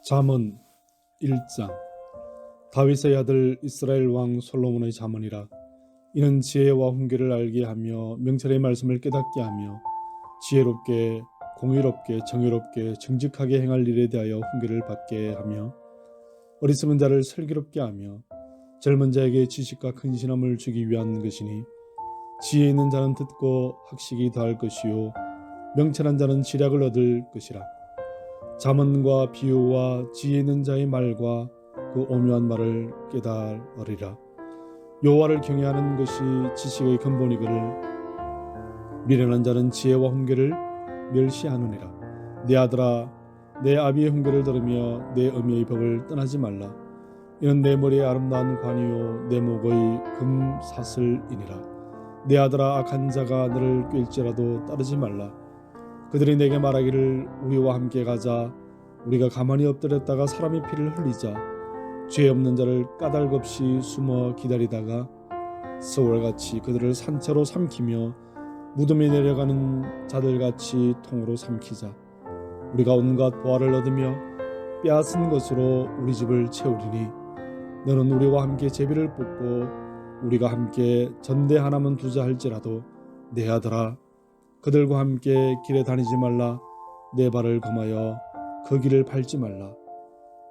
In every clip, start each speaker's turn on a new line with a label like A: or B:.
A: 잠언 1장. 다윗의 아들 이스라엘 왕 솔로몬의 잠언이라. 이는 지혜와 훈계를 알게 하며 명철의 말씀을 깨닫게 하며 지혜롭게 공의롭게 정의롭게 정직하게 행할 일에 대하여 훈계를 받게 하며 어리석은 자를 슬기롭게 하며 젊은 자에게 지식과 근신함을 주기 위한 것이니, 지혜 있는 자는 듣고 학식이 더할 것이요 명철한 자는 지략을 얻을 것이라. 잠언과 비유와 지혜 있는 자의 말과 그 오묘한 말을 깨달으리라. 여호와를 경외하는 것이 지식의 근본이거늘 미련한 자는 지혜와 훈계를 멸시하느니라. 내 아들아, 내 아비의 훈계를 들으며 내 어미의 법을 떠나지 말라. 이는 내 머리에 아름다운 관이요 내 목의 금사슬이니라. 내 아들아, 악한 자가 너를 꾀일지라도 따르지 말라. 그들이 내게 말하기를 우리와 함께 가자. 우리가 가만히 엎드렸다가 사람의 피를 흘리자. 죄 없는 자를 까닭 없이 숨어 기다리다가 서울같이 그들을 산채로 삼키며 무덤에 내려가는 자들같이 통으로 삼키자. 우리가 온갖 보화를 얻으며 빼앗은 것으로 우리 집을 채우리니, 너는 우리와 함께 제비를 뽑고 우리가 함께 전대 하나만 두자 할지라도 내 아들아, 그들과 함께 길에 다니지 말라. 내 발을 금하여 그 길을 밟지 말라.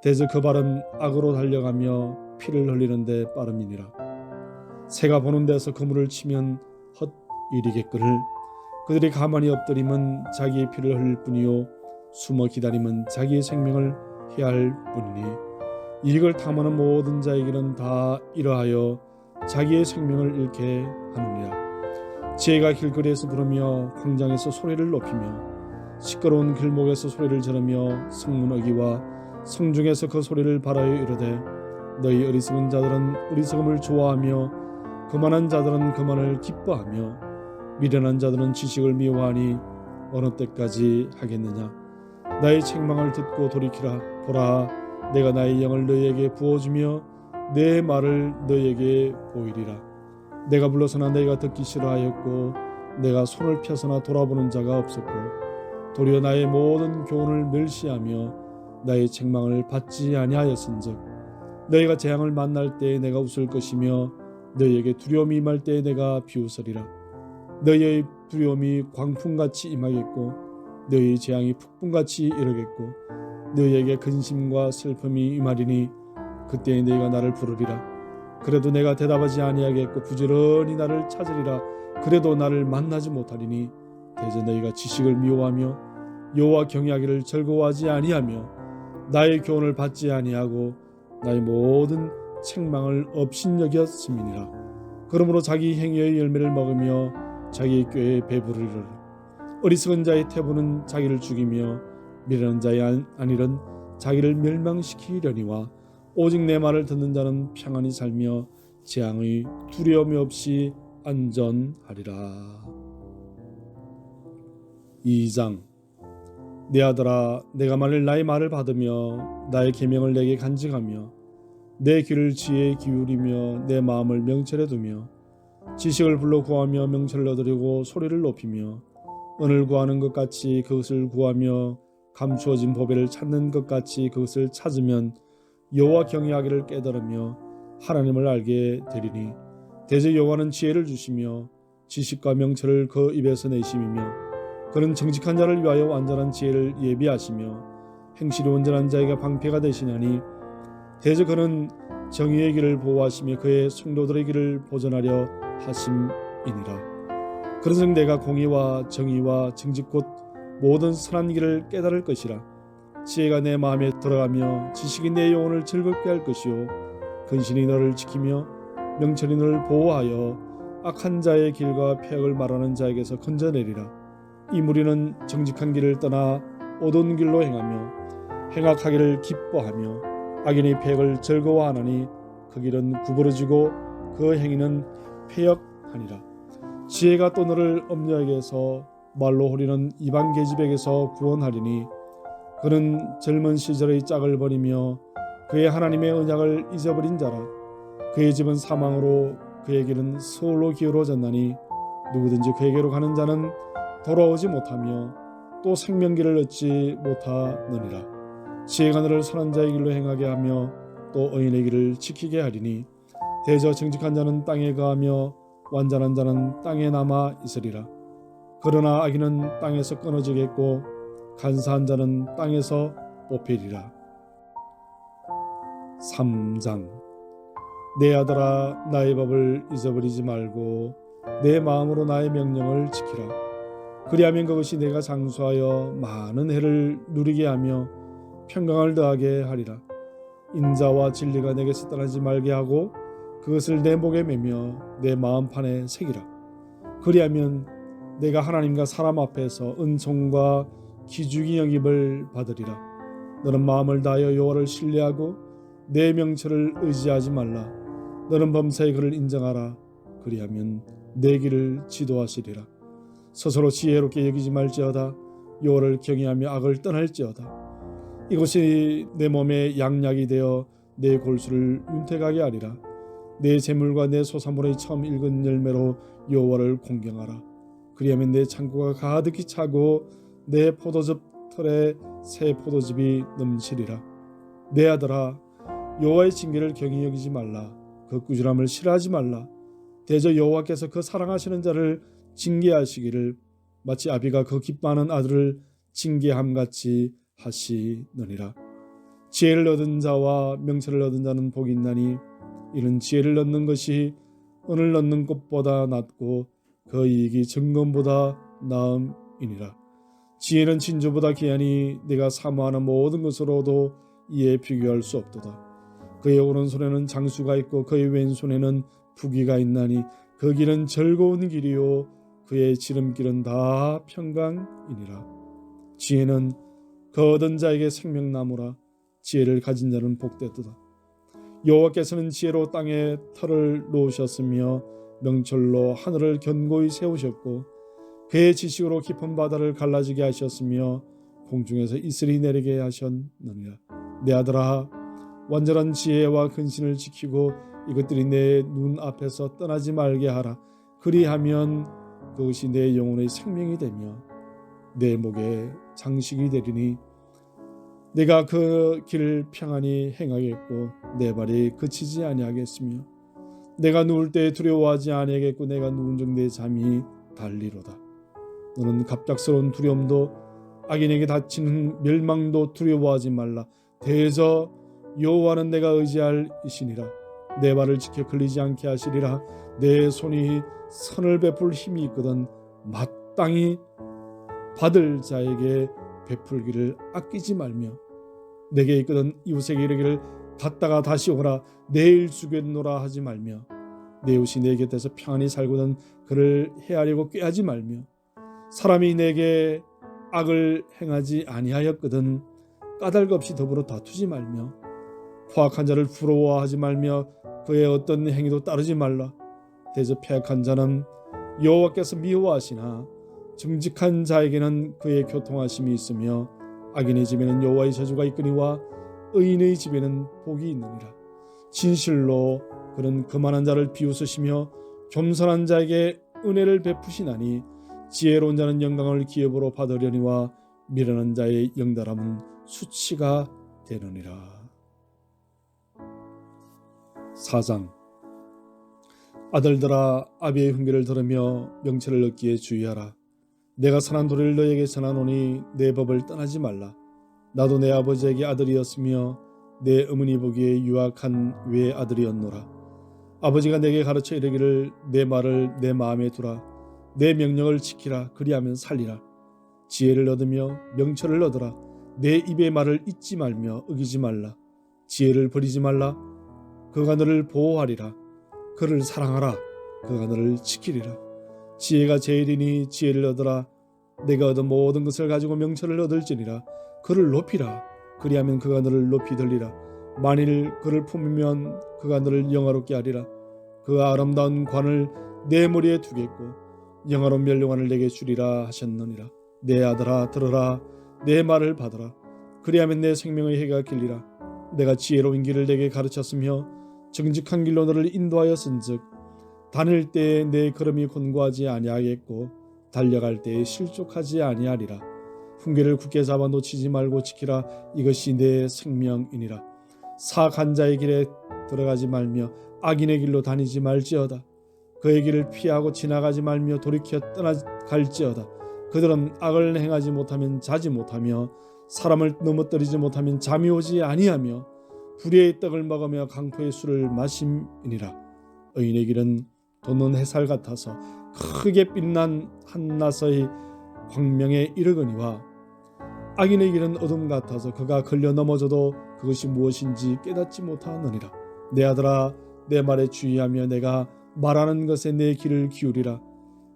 A: 대저 그 발은 악으로 달려가며 피를 흘리는데 빠름이니라. 새가 보는 데서 그물을 치면 헛일이겠거늘 그들이 가만히 엎드리면 자기의 피를 흘릴 뿐이요 숨어 기다리면 자기의 생명을 해할 뿐이니, 이익을 탐하는 모든 자에게는 다 이러하여 자기의 생명을 잃게 하느니라. 지혜가 길거리에서 부르며 광장에서 소리를 높이며 시끄러운 길목에서 소리를 지르며 성문 어기와 성중에서 그 소리를 발하여 이르되, 너희 어리석은 자들은 어리석음을 좋아하며 교만한 자들은 교만을 기뻐하며 미련한 자들은 지식을 미워하니 어느 때까지 하겠느냐. 나의 책망을 듣고 돌이키라. 보라, 내가 나의 영을 너희에게 부어주며 내 말을 너희에게 보이리라. 내가 불러서나 너희가 듣기 싫어하였고 내가 손을 펴서나 돌아보는 자가 없었고, 도리어 나의 모든 교훈을 멸시하며 나의 책망을 받지 아니하였은즉, 너희가 재앙을 만날 때에 내가 웃을 것이며 너희에게 두려움이 임할 때에 내가 비웃으리라. 너희의 두려움이 광풍같이 임하겠고 너희의 재앙이 폭풍같이 이르겠고 너희에게 근심과 슬픔이 임하리니, 그때에 너희가 나를 부르리라. 그래도 내가 대답하지 아니하겠고 부지런히 나를 찾으리라. 그래도 나를 만나지 못하리니, 대저 너희가 지식을 미워하며 여호와 경외하기를 즐거워하지 아니하며 나의 교훈을 받지 아니하고 나의 모든 책망을 업신여겼음이니라. 그러므로 자기 행위의 열매를 먹으며 자기의 꾀에 배부르리라. 어리석은 자의 태부는 자기를 죽이며 미련한 자의 안일은 자기를 멸망시키려니와, 오직 내 말을 듣는 자는 평안히 살며 재앙의 두려움이 없이 안전하리라. 2장. 내 아들아, 내가 만일 나의 말을 받으며 나의 계명을 내게 간직하며 내 귀를 지혜에 기울이며 내 마음을 명철에 두며 지식을 불러 구하며 명철을 얻으려고 소리를 높이며 은을 구하는 것 같이 그것을 구하며 감추어진 보배를 찾는 것 같이 그것을 찾으면 여호와 경외하기를 깨달으며 하나님을 알게 되리니, 대저 여호와는 지혜를 주시며 지식과 명철을 그 입에서 내심이며 그는 정직한 자를 위하여 완전한 지혜를 예비하시며 행실이 온전한 자에게 방패가 되시나니, 대저 그는 정의의 길을 보호하시며 그의 성도들의 길을 보전하려 하심이니라. 그런즉 내가 공의와 정의와 정직 곧 모든 선한 길을 깨달을 것이라. 지혜가 내 마음에 들어가며 지식이 내 영혼을 즐겁게 할 것이요 근신이 너를 지키며 명철이 너를 보호하여 악한 자의 길과 폐역을 말하는 자에게서 건져내리라. 이 무리는 정직한 길을 떠나 어두운 길로 행하며 행악하기를 기뻐하며 악인의 폐역을 즐거워하나니, 그 길은 구부러지고 그 행위는 폐역하니라. 지혜가 또 너를 엄녀에게서 말로 호리는 이방 계집에게서 구원하리니, 그는 젊은 시절의 짝을 버리며 그의 하나님의 언약을 잊어버린 자라. 그의 집은 사망으로 그의 길은 서울로 기울어졌나니, 누구든지 그에게로 가는 자는 돌아오지 못하며 또 생명길을 얻지 못하느니라. 지혜가 너를 선한 자의 길로 행하게 하며 또 의인의 길을 지키게 하리니 대저 정직한 자는 땅에 거하며 완전한 자는 땅에 남아 있으리라. 그러나 악인은 땅에서 끊어지겠고 간사한 자는 땅에서 뽑히리라. 3장. 내 아들아, 나의 법을 잊어버리지 말고 내 마음으로 나의 명령을 지키라. 그리하면 그것이 내가 장수하여 많은 해를 누리게 하며 평강을 더하게 하리라. 인자와 진리가 내게서 떠나지 말게 하고 그것을 내 목에 매며 내 마음판에 새기라. 그리하면 내가 하나님과 사람 앞에서 은총과 기중이 영입을 받으리라. 너는 마음을 다하여 여호와를 신뢰하고 내 명철을 의지하지 말라. 너는 범사의 그를 인정하라. 그리하면 내 길을 지도하시리라. 스스로 지혜롭게 여기지 말지어다. 여호와를 경외하며 악을 떠날지어다. 이것이 내 몸에 양약이 되어 내 골수를 윤택하게 하리라. 내 재물과 내 소산물의 처음 익은 열매로 여호와를 공경하라. 그리하면 내 창고가 가득히 차고 내 포도즙 털에 새 포도즙이 넘치리라. 내 아들아, 여호와의 징계를 경히 여기지 말라. 그 꾸준함을 싫어하지 말라. 대저 여호와께서 그 사랑하시는 자를 징계하시기를 마치 아비가 그 기뻐하는 아들을 징계함같이 하시느니라. 지혜를 얻은 자와 명철을 얻은 자는 복이 있나니 이는 지혜를 얻는 것이 은을 얻는 것보다 낫고 그 이익이 정금보다 나음이니라. 지혜는 진주보다 귀하니 네가 사모하는 모든 것으로도 이에 비교할 수 없도다. 그의 오른손에는 장수가 있고 그의 왼손에는 부귀가 있나니 그 길은 즐거운 길이요 그의 지름길은 다 평강이니라. 지혜는 그 얻은 자에게 생명나무라. 지혜를 가진 자는 복되도다. 여호와께서는 지혜로 땅에 터를 놓으셨으며 명철로 하늘을 견고히 세우셨고 그의 지식으로 깊은 바다를 갈라지게 하셨으며 공중에서 이슬이 내리게 하셨느니라. 내 아들아, 완전한 지혜와 근신을 지키고 이것들이 내 눈 앞에서 떠나지 말게 하라. 그리하면 그것이 내 영혼의 생명이 되며 내 목에 장식이 되리니 내가 그 길을 평안히 행하겠고 내 발이 그치지 아니하겠으며 내가 누울 때 두려워하지 아니하겠고 내가 누운 즉 내 잠이 달리로다. 너는 갑작스러운 두려움도 악인에게 닥치는 멸망도 두려워하지 말라. 대저 여호와는 내가 의지할 이시니라. 내 발을 지켜 걸리지 않게 하시리라. 내 손이 선을 베풀 힘이 있거든 마땅히 받을 자에게 베풀기를 아끼지 말며 내게 있거든 이웃에게 이르기를 갔다가 다시 오라. 내일 주겠노라 하지 말며 내 이웃이 내 곁에서 평안히 살고는 그를 해하려고 꾀하지 말며 사람이 내게 악을 행하지 아니하였거든 까닭 없이 더불어 다투지 말며 포악한 자를 부러워하지 말며 그의 어떤 행위도 따르지 말라. 대저 패악한 자는 여호와께서 미워하시나 정직한 자에게는 그의 교통하심이 있으며 악인의 집에는 여호와의 저주가 있거니와 의인의 집에는 복이 있느니라. 진실로 그는 거만한 자를 비웃으시며 겸손한 자에게 은혜를 베푸시나니 지혜로운 자는 영광을 기업으로 받으려니와 미련한 자의 영달함은 수치가 되느니라. 4장. 아들들아, 아비의 훈계를 들으며 명철을 얻기에 주의하라. 내가 선한 도리를 너에게 전하노니 내 법을 떠나지 말라. 나도 내 아버지에게 아들이었으며 내 어머니 보기에 유악한 외아들이었노라. 아버지가 내게 가르쳐 이르기를 내 말을 내 마음에 두라. 내 명령을 지키라. 그리하면 살리라. 지혜를 얻으며 명철을 얻으라. 내 입의 말을 잊지 말며 어기지 말라. 지혜를 버리지 말라. 그가 너를 보호하리라. 그를 사랑하라. 그가 너를 지키리라. 지혜가 제일이니 지혜를 얻으라. 내가 얻은 모든 것을 가지고 명철을 얻을지니라. 그를 높이라. 그리하면 그가 너를 높이 들리라. 만일 그를 품으면 그가 너를 영화롭게 하리라. 그 아름다운 관을 내 머리에 두겠고 영화로운 멸류관을 내게 주리라 하셨느니라. 내 아들아, 들으라. 내 말을 받으라. 그리하면 내 생명의 해가 길리라. 내가 지혜로운 길을 내게 가르쳤으며 정직한 길로 너를 인도하였은즉 다닐 때에 내 걸음이 곤고하지 아니하겠고 달려갈 때에 실족하지 아니하리라. 훈계를 굳게 잡아 놓치지 말고 지키라. 이것이 내 생명이니라. 사악한 자의 길에 들어가지 말며 악인의 길로 다니지 말지어다. 그의 길을 피하고 지나가지 말며 돌이켜 떠나갈지어다. 그들은 악을 행하지 못하면 자지 못하며 사람을 넘어뜨리지 못하면 잠이 오지 아니하며 불의의 떡을 먹으며 강포의 술을 마심이니라. 의인의 길은 돋는 햇살 같아서 크게 빛난 한낮의 광명에 이르거니와 악인의 길은 어둠 같아서 그가 걸려 넘어져도 그것이 무엇인지 깨닫지 못하느니라. 내 아들아, 내 말에 주의하며 내가 말하는 것에 내 귀를 기울이라.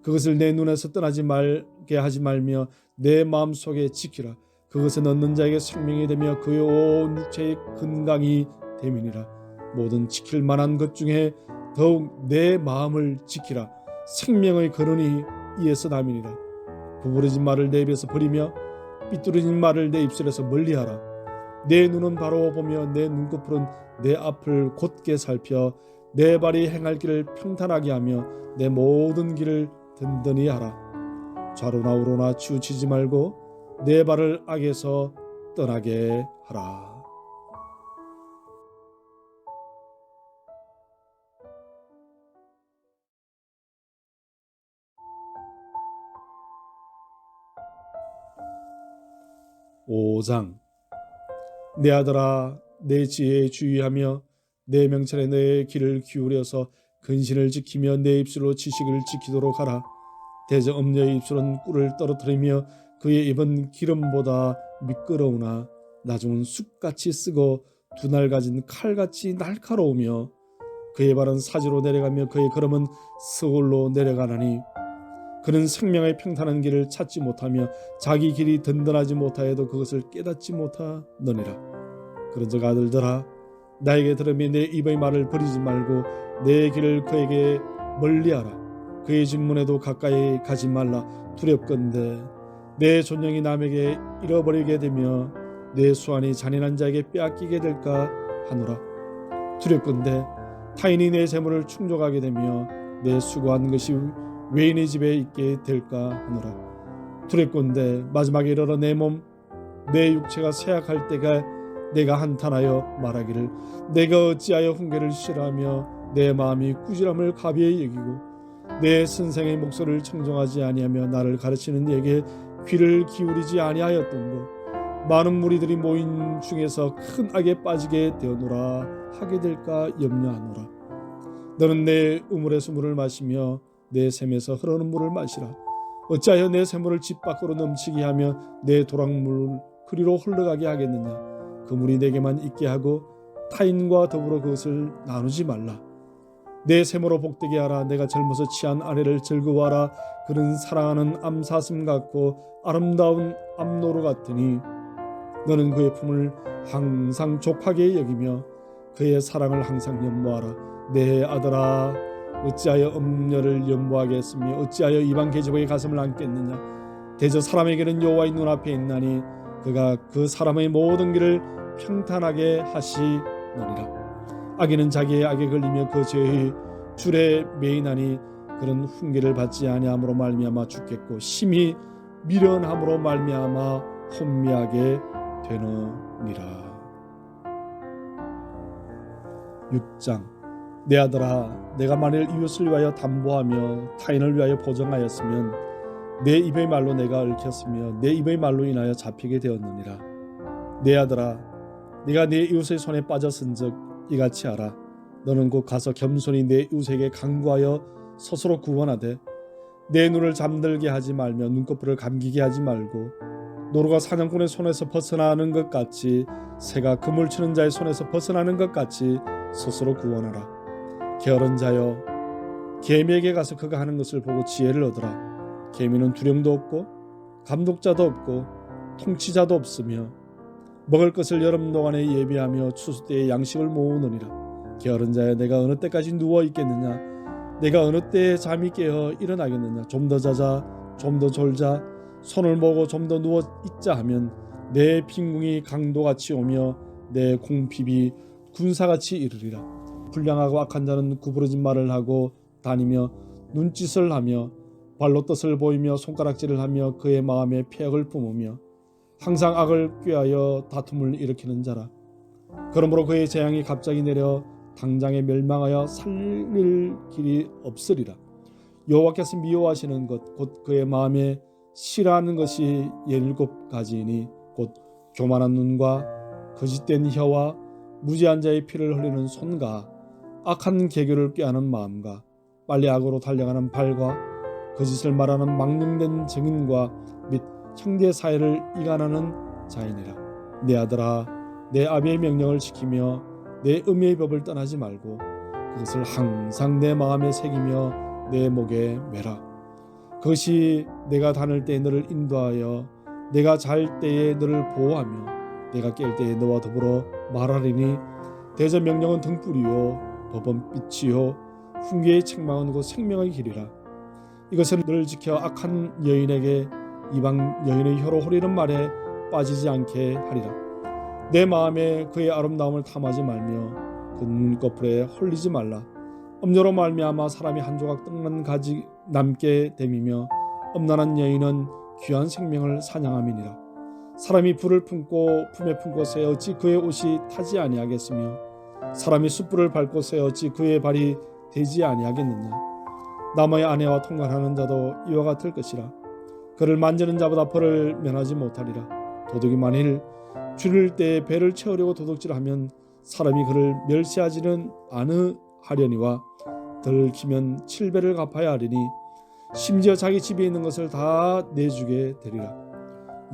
A: 그것을 내 눈에서 떠나지 말게 하지 말며 내 마음속에 지키라. 그것은 얻는 자에게 생명이 되며 그의 온 육체의 건강이 됨이니라. 모든 지킬 만한 것 중에 더욱 내 마음을 지키라. 생명의 근원이 이에서 남이니라. 부부러진 말을 내 입에서 버리며 삐뚤어진 말을 내 입술에서 멀리하라. 내 눈은 바로 보며 내 눈꺼풀은 내 앞을 곧게 살펴 내 발이 행할 길을 평탄하게 하며 내 모든 길을 든든히 하라. 좌로나 우로나 치우치지 말고 내 발을 악에서 떠나게 하라. 오장. 내 아들아, 내 지혜에 주의하며 내 명철에 내 귀를 기울여서 근신을 지키며 내 입술로 지식을 지키도록 하라. 대저 음녀의 입술은 꿀을 떨어뜨리며 그의 입은 기름보다 미끄러우나 나중은 쑥같이 쓰고 두 날 가진 칼같이 날카로우며 그의 발은 사지로 내려가며 그의 걸음은 스올로 내려가나니 그는 생명의 평탄한 길을 찾지 못하며 자기 길이 든든하지 못하여도 그것을 깨닫지 못하느니라. 그런즉 아들들아, 나에게 들으며 내 입의 말을 버리지 말고 내 길을 그에게 멀리하라. 그의 질문에도 가까이 가지 말라. 두렵건대 내 존영이 남에게 잃어버리게 되며 내 수완이 잔인한 자에게 빼앗기게 될까 하노라. 두렵건대 타인이 내 재물을 충족하게 되며 내 수고한 것이 외인의 집에 있게 될까 하노라. 두렵건대 마지막에 이르러 내 몸 내 육체가 쇠약할 때가 내가 한탄하여 말하기를 내가 어찌하여 훈계를 싫어하며 내 마음이 꾸지람을 가비히 여기고 내 선생의 목소리를 청정하지 아니하며 나를 가르치는 이에게 귀를 기울이지 아니하였던고. 많은 무리들이 모인 중에서 큰 악에 빠지게 되어노라 하게 될까 염려하노라. 너는 내 우물의 수물을 마시며 내 샘에서 흐르는 물을 마시라. 어찌하여 내 샘물을 집 밖으로 넘치게 하며 내 도랑물을 그리로 흘러가게 하겠느냐. 그 물이 내게만 있게 하고 타인과 더불어 그것을 나누지 말라. 내 샘으로 복되게 하라. 내가 젊어서 취한 아내를 즐거워하라. 그는 사랑하는 암사슴 같고 아름다운 암노루 같으니 너는 그의 품을 항상 족하게 여기며 그의 사랑을 항상 연모하라. 내 아들아, 어찌하여 음녀를 연모하게 했으며 어찌하여 이방 계집의 가슴을 안겠느냐. 대저 사람에게는 여호와의 눈앞에 있나니 그가 그 사람의 모든 길을 평탄하게 하시느니라. 악인은 자기의 악에 걸리며 그 죄의 줄에 매이나니 그는 훈계를 받지 아니함으로 말미암아 죽겠고 심히 미련함으로 말미암아 혼미하게 되느니라. 6장. 내 아들아, 내가 만일 이웃을 위하여 담보하며 타인을 위하여 보정하였으면 내 입의 말로 내가 얽혔으며 내 입의 말로 인하여 잡히게 되었느니라. 내 아들아, 네가 내 이웃의 손에 빠졌은즉 이같이 하라. 너는 곧 가서 겸손히 내 이웃에게 간구하여 스스로 구원하되 내 눈을 잠들게 하지 말며 눈꺼풀을 감기게 하지 말고 노루가 사냥꾼의 손에서 벗어나는 것 같이 새가 그물 치는 자의 손에서 벗어나는 것 같이 스스로 구원하라. 게으른 자여, 개미에게 가서 그가 하는 것을 보고 지혜를 얻으라. 개미는 두령도 없고 감독자도 없고 통치자도 없으며 먹을 것을 여름 동안에 예비하며 추수 때에 양식을 모으느니라. 게으른 자여, 내가 어느 때까지 누워 있겠느냐. 내가 어느 때에 잠이 깨어 일어나겠느냐. 좀 더 자자, 좀 더 졸자, 손을 모으고 좀 더 누워 있자 하면 내 빈궁이 강도같이 오며 내 궁핍이 군사같이 이르리라. 불량하고 악한 자는 구부러진 말을 하고 다니며 눈짓을 하며 발로 뜻을 보이며 손가락질을 하며 그의 마음에 폐역을 뿜으며 항상 악을 꾀하여 다툼을 일으키는 자라. 그러므로 그의 재앙이 갑자기 내려 당장에 멸망하여 살릴 길이 없으리라. 여호와께서 미워하시는 것 곧 그의 마음에 싫어하는 것이 17가지이니 곧 교만한 눈과 거짓된 혀와 무지한 자의 피를 흘리는 손과 악한 계교를 꾀하는 마음과 빨리 악으로 달려가는 발과 거짓을 말하는 망령된 증인과 및 형제 사이를 이간하는 자이니라. 내 아들아, 내 아비의 명령을 지키며 내 의의 법을 떠나지 말고 그것을 항상 내 마음에 새기며 내 목에 매라. 그것이 내가 다닐 때에 너를 인도하여 내가 잘 때에 너를 보호하며 내가 깰 때에 너와 더불어 말하리니 대저 명령은 등불이요 법은 빛이요 훈계의 책망은 곧 생명의 길이라. 이것은 너를 지켜 악한 여인에게 이방 여인의 혀로 호리는 말에 빠지지 않게 하리라. 내 마음에 그의 아름다움을 탐하지 말며 그 눈꺼풀에 홀리지 말라. 음료로 말미암아 사람이 한 조각 떡만 가지 남게 됨이며 음란한 여인은 귀한 생명을 사냥함이니라. 사람이 불을 품고 품에 품고 새 어찌 그의 옷이 타지 아니하겠으며 사람이 숯불을 밟고 새 어찌 그의 발이 되지 아니하겠느냐. 남의 아내와 통관하는 자도 이와 같을 것이라. 그를 만지는 자보다 벌을 면하지 못하리라. 도둑이 만일 줄일 때에 배를 채우려고 도둑질하면 사람이 그를 멸시하지는 않으하려니와 들키면 7배를 갚아야 하리니 심지어 자기 집에 있는 것을 다 내주게 되리라.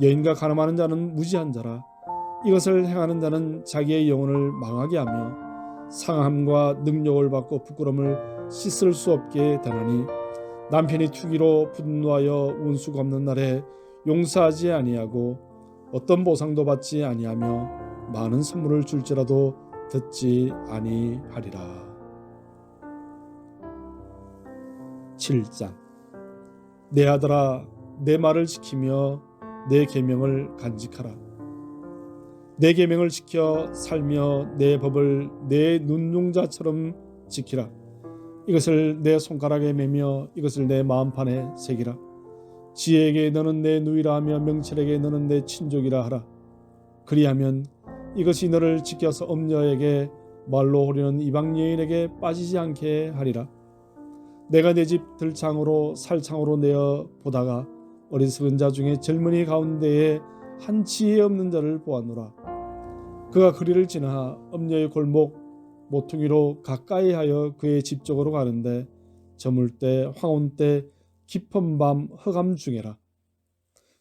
A: 여인과 가늠하는 자는 무지한 자라. 이것을 행하는 자는 자기의 영혼을 망하게 하며 상함과 능욕을 받고 부끄러움을 씻을 수 없게 되나니 남편이 투기로 분노하여 원수가 없는 날에 용서하지 아니하고 어떤 보상도 받지 아니하며 많은 선물을 줄지라도 듣지 아니하리라. 7장. 내 아들아, 내 말을 지키며 내 계명을 간직하라. 내 계명을 지켜 살며 내 법을 내 눈동자처럼 지키라. 이것을 내 손가락에 매며 이것을 내 마음판에 새기라. 지혜에게 너는 내 누이라 하며 명철에게 너는 내 친족이라 하라. 그리하면 이것이 너를 지켜서 엄녀에게 말로 호리는 이방 여인에게 빠지지 않게 하리라. 내가 내 집 들창으로 살창으로 내어 보다가 어리석은 자 중에 젊은이 가운데에 한 지혜 없는 자를 보았노라. 그가 거리를 지나 엄녀의 골목 모퉁이로 가까이 하여 그의 집 쪽으로 가는데 저물 때 황혼 때 깊은 밤 허감 중에라.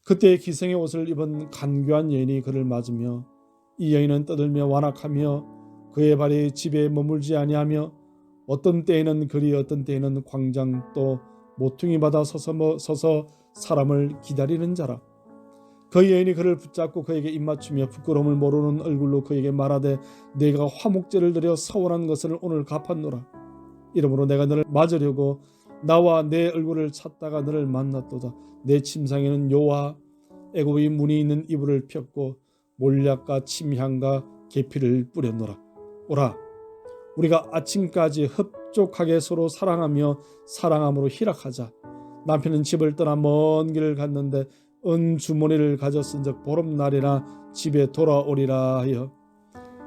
A: 그때 기생의 옷을 입은 간교한 여인이 그를 맞으며 이 여인은 떠들며 완악하며 그의 발이 집에 머물지 아니하며 어떤 때에는 거리 어떤 때에는 광장 또 모퉁이 바다 서서 사람을 기다리는 자라. 그 여인이 그를 붙잡고 그에게 입맞추며 부끄러움을 모르는 얼굴로 그에게 말하되 내가 화목제를 드려 서원한 것을 오늘 갚았노라. 이러므로 내가 너를 맞으려고 나와 내 얼굴을 찾다가 너를 만났도다. 내 침상에는 요와 애굽의 무늬 있는 이불을 폈고 몰약과 침향과 계피를 뿌렸노라. 오라, 우리가 아침까지 흡족하게 서로 사랑하며 사랑함으로 희락하자. 남편은 집을 떠나 먼 길을 갔는데 은 주머니를 가졌은즉 보름날이나 집에 돌아오리라 하여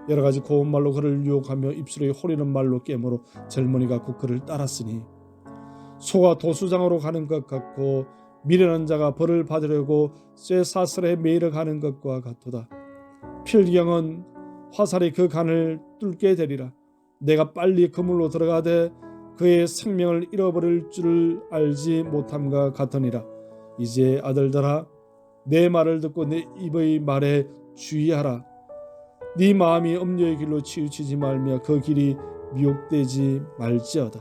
A: 여러 가지 고운 말로 그를 유혹하며 입술에 호리는 말로 깨물어 젊은이가 곧 그를 따랐으니 소가 도수장으로 가는 것 같고 미련한 자가 벌을 받으려고 쇠사슬에 매이러 가는 것과 같도다. 필경은 화살이 그 간을 뚫게 되리라. 내가 빨리 그물로 들어가되 그의 생명을 잃어버릴 줄을 알지 못함과 같으니라. 이제 아들들아, 내 말을 듣고 내 입의 말에 주의하라. 네 마음이 음녀의 길로 치우치지 말며 그 길이 미혹되지 말지어다.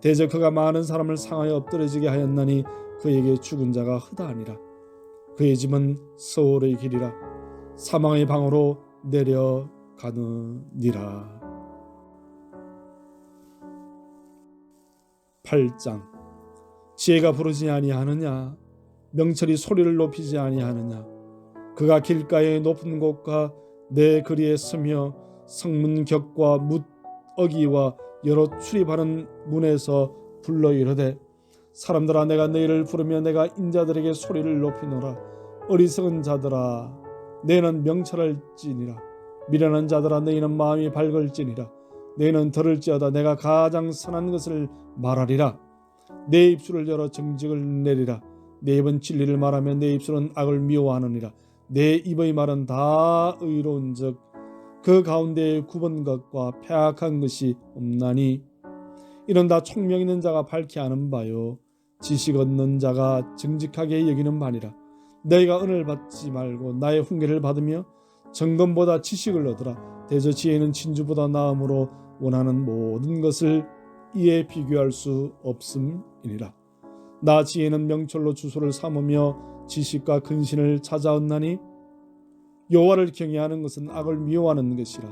A: 대저 그가 많은 사람을 상하여 엎드러지게 하였나니 그에게 죽은 자가 허다하니라. 그의 집은 서울의 길이라 사망의 방으로 내려가느니라. 8장. 지혜가 부르지 아니하느냐? 명철이 소리를 높이지 아니하느냐? 그가 길가의 높은 곳과 내 거리에 서며 성문 격과 뭇 어기와 여러 출입하는 문에서 불러 이르되 사람들아, 내가 너희를 부르며 내가 인자들에게 소리를 높이노라. 어리석은 자들아 너희는 명철할지니라. 미련한 자들아 너희는 마음이 밝을지니라. 너희는 들을지어다 내가 가장 선한 것을 말하리라. 내 입술을 열어 정직을 내리라. 내 입은 진리를 말하며 내 입술은 악을 미워하느니라. 내 입의 말은 다 의로운즉 그 가운데에 굽은 것과 패악한 것이 없나니 이는 다 총명 있는 자가 밝히 아는 바요 지식 얻는 자가 정직하게 여기는 바니라. 너희가 은혜를 받지 말고 나의 훈계를 받으며 정금보다 지식을 얻으라. 대저 지혜는 진주보다 나음으로 원하는 모든 것을 이에 비교할 수 없음이니라. 나 지혜는 명철로 주소를 삼으며 지식과 근신을 찾아 얻나니 여호와를 경외하는 것은 악을 미워하는 것이라.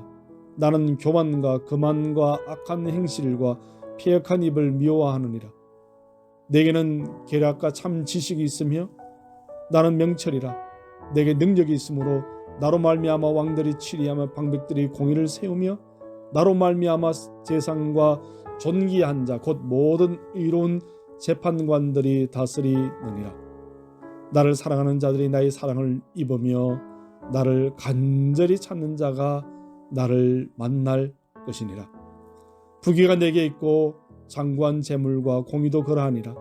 A: 나는 교만과 거만과 악한 행실과 패역한 입을 미워하느니라. 내게는 계략과 참 지식이 있으며 나는 명철이라. 내게 능력이 있으므로 나로 말미암아 왕들이 치리하며 방백들이 공의를 세우며 나로 말미암아 재상과 존귀한 자 곧 모든 의로운 재판관들이 다스리느니라. 나를 사랑하는 자들이 나의 사랑을 입으며 나를 간절히 찾는 자가 나를 만날 것이니라. 부귀가 내게 있고 장구한 재물과 공의도 그러하니라.